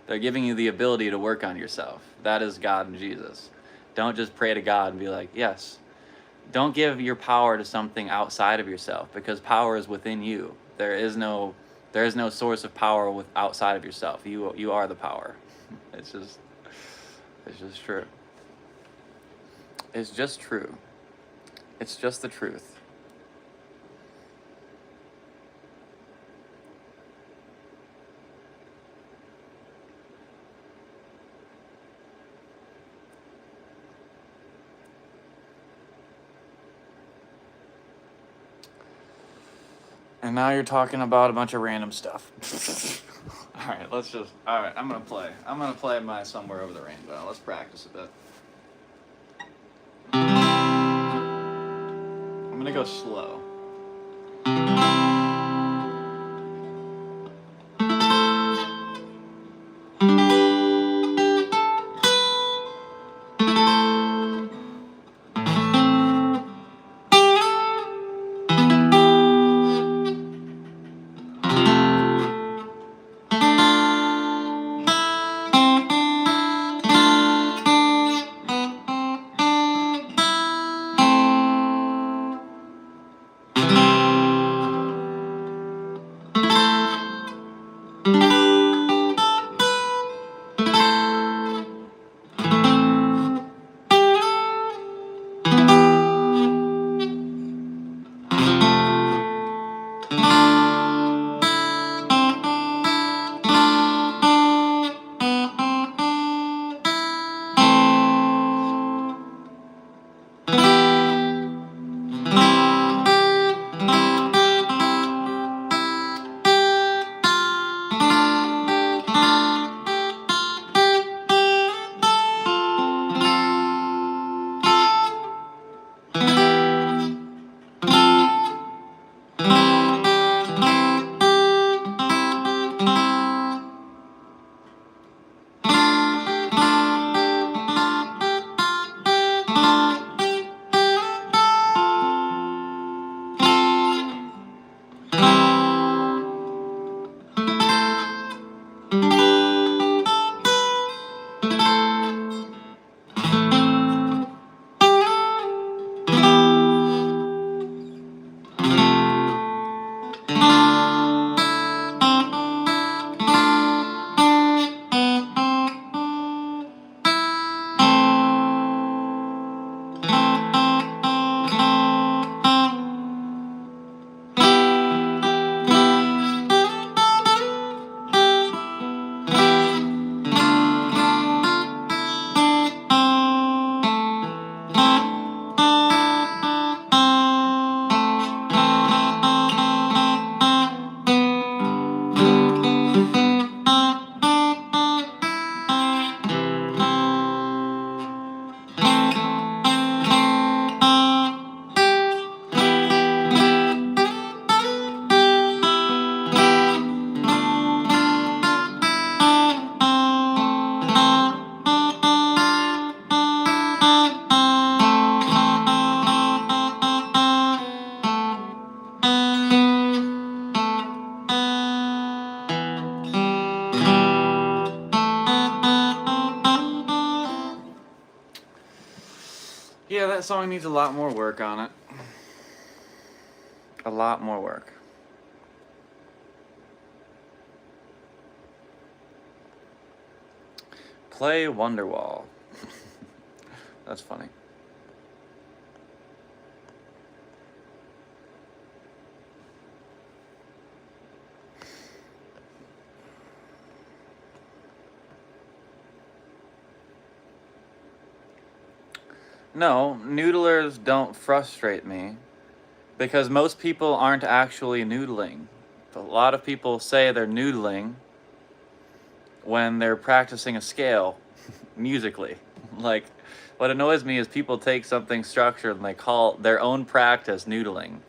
They're giving you the ability to work on yourself. That is God and Jesus. Don't just pray to God and be like, yes. Don't give your power to something outside of yourself because power is within you. There is no source of power outside of yourself. You are the power. It's just true. It's just true. It's just the truth. And now you're talking about a bunch of random stuff. Alright, I'm gonna play. I'm gonna play my Somewhere Over the Rainbow. Let's practice a bit. I'm gonna go slow. That song needs a lot more work on it. A lot more work. Play Wonderwall. That's funny. No, noodlers don't frustrate me because most people aren't actually noodling. A lot of people say they're noodling when they're practicing a scale musically. Like, what annoys me is people take something structured and they call their own practice noodling,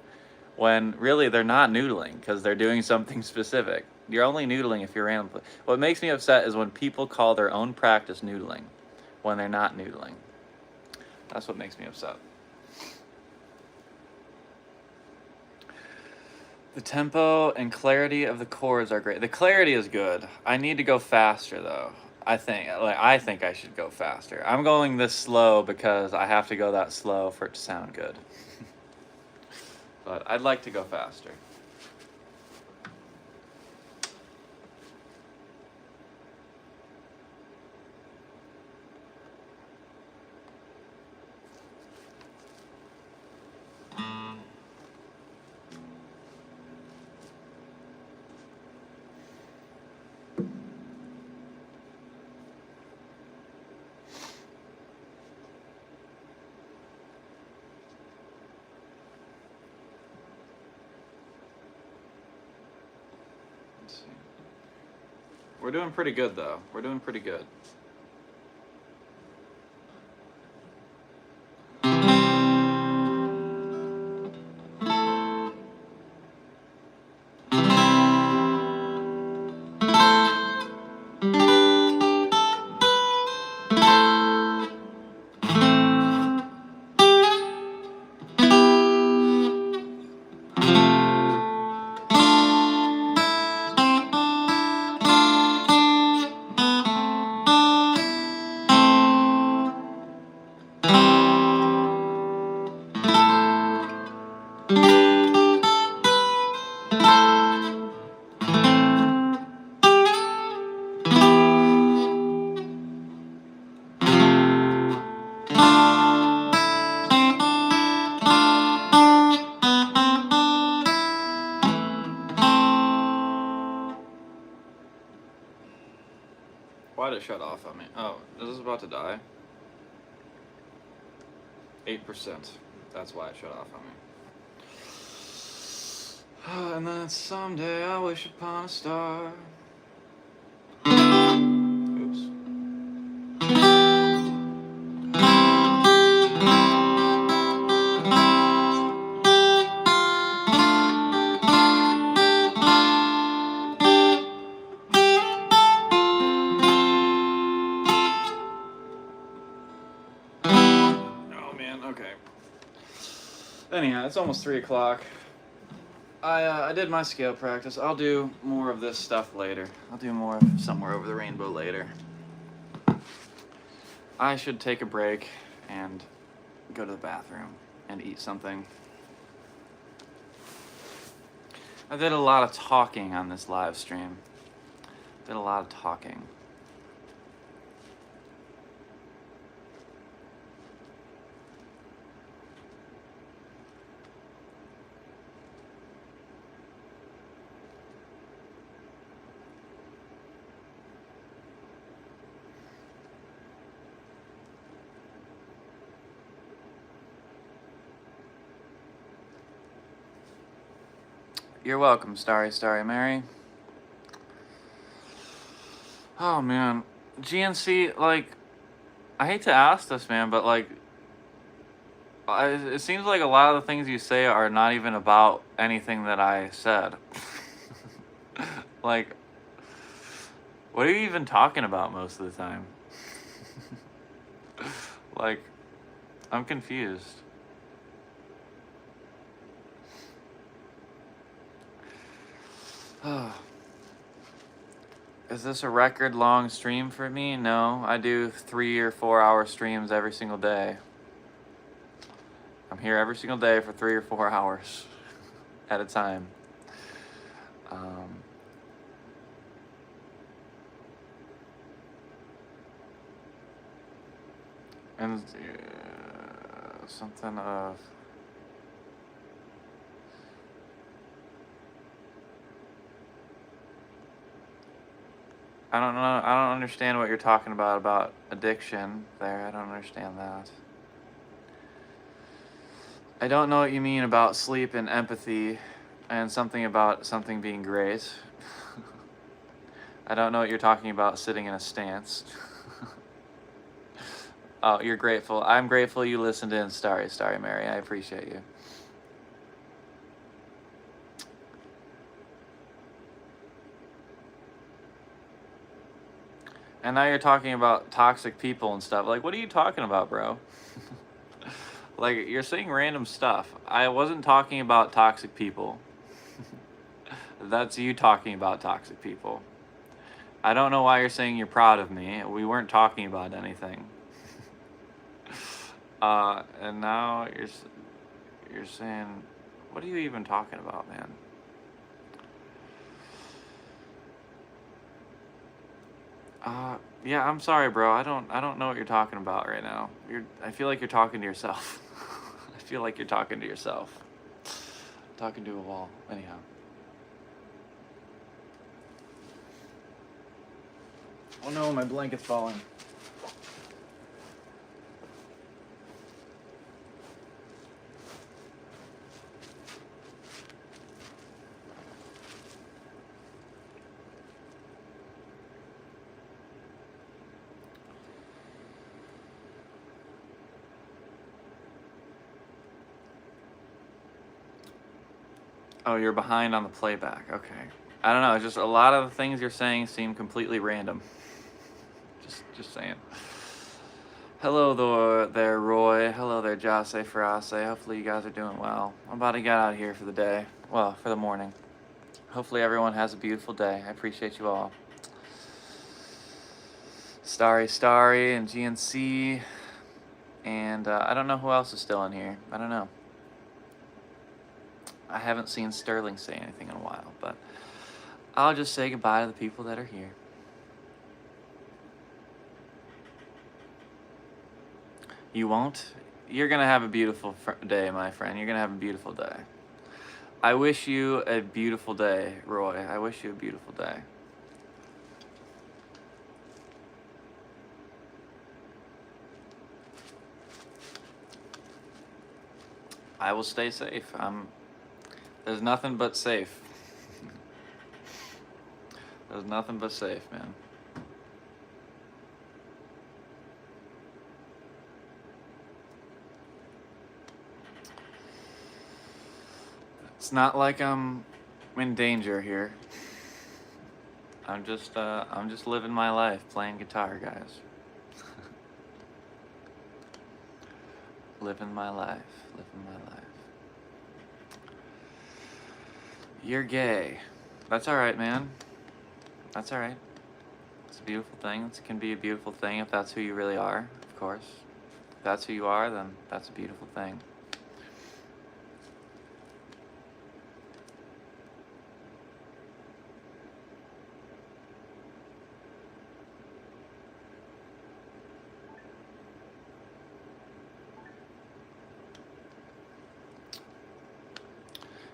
when really they're not noodling because they're doing something specific. You're only noodling if you're random. What makes me upset is when people call their own practice noodling when they're not noodling. That's what makes me upset. The tempo and clarity of the chords are great. The clarity is good. I need to go faster though. I think I should go faster. I'm going this slow because I have to go that slow for it to sound good. But I'd like to go faster. Let's see. We're doing pretty good though. We're doing pretty good. Why did it shut off on me? Oh, is this about to die? 8%. That's why it shut off on me. And then someday I wish upon a star. Oops. Okay. Anyhow, it's almost 3 o'clock. I did my scale practice. I'll do more of this stuff later. I'll do more of Somewhere Over the Rainbow later. I should take a break and go to the bathroom and eat something. I did a lot of talking on this live stream. Did a lot of talking. You're welcome, Starry Mary. Oh man, GNC, like, I hate to ask this, man, but like, it seems like a lot of the things you say are not even about anything that I said. Like, what are you even talking about most of the time? Like, I'm confused. Is this a record long stream for me? No, I do 3 or 4 hour streams every single day. I'm here every single day for 3 or 4 hours at a time. And something of I don't know. I don't understand what you're talking about addiction there. I don't understand that. I don't know what you mean about sleep and empathy and something about something being great. I don't know what you're talking about sitting in a stance. Oh, you're grateful. I'm grateful you listened in, Starry Mary. I appreciate you. And now you're talking about toxic people and stuff. Like, what are you talking about, bro? Like, you're saying random stuff. I wasn't talking about toxic people. That's you talking about toxic people. I don't know why you're saying you're proud of me. We weren't talking about anything. And now you're saying, what are you even talking about, man? Yeah, I'm sorry, bro. I don't know what you're talking about right now. I feel like you're talking to yourself. I feel like you're talking to yourself. Talking to a wall. Anyhow. Oh no, my blanket's falling. Oh, you're behind on the playback. Okay. I don't know. Just a lot of the things you're saying seem completely random. Just saying. Hello there, Roy. Hello there, Jase Farase. Hopefully you guys are doing well. I'm about to get out of here for the day. Well, for the morning. Hopefully everyone has a beautiful day. I appreciate you all. Starry, and GNC. And I don't know who else is still in here. I don't know. I haven't seen Sterling say anything in a while, but I'll just say goodbye to the people that are here. You won't? You're going to have a beautiful day, my friend. You're going to have a beautiful day. I wish you a beautiful day, Roy. I wish you a beautiful day. I will stay safe. There's nothing but safe. There's nothing but safe, man. It's not like I'm in danger here. I'm just living my life, playing guitar, guys. Living my life. You're gay. That's alright, man. That's alright. It's a beautiful thing. It can be a beautiful thing if that's who you really are, of course. If that's who you are, then that's a beautiful thing.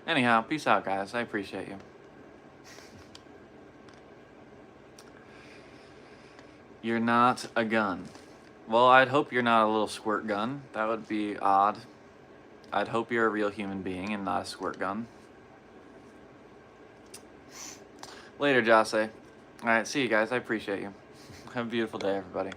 Anyhow, peace out, guys. I appreciate you. You're not a gun. Well, I'd hope you're not a little squirt gun. That would be odd. I'd hope you're a real human being and not a squirt gun. Later, Jase. Alright, see you guys. I appreciate you. Have a beautiful day, everybody.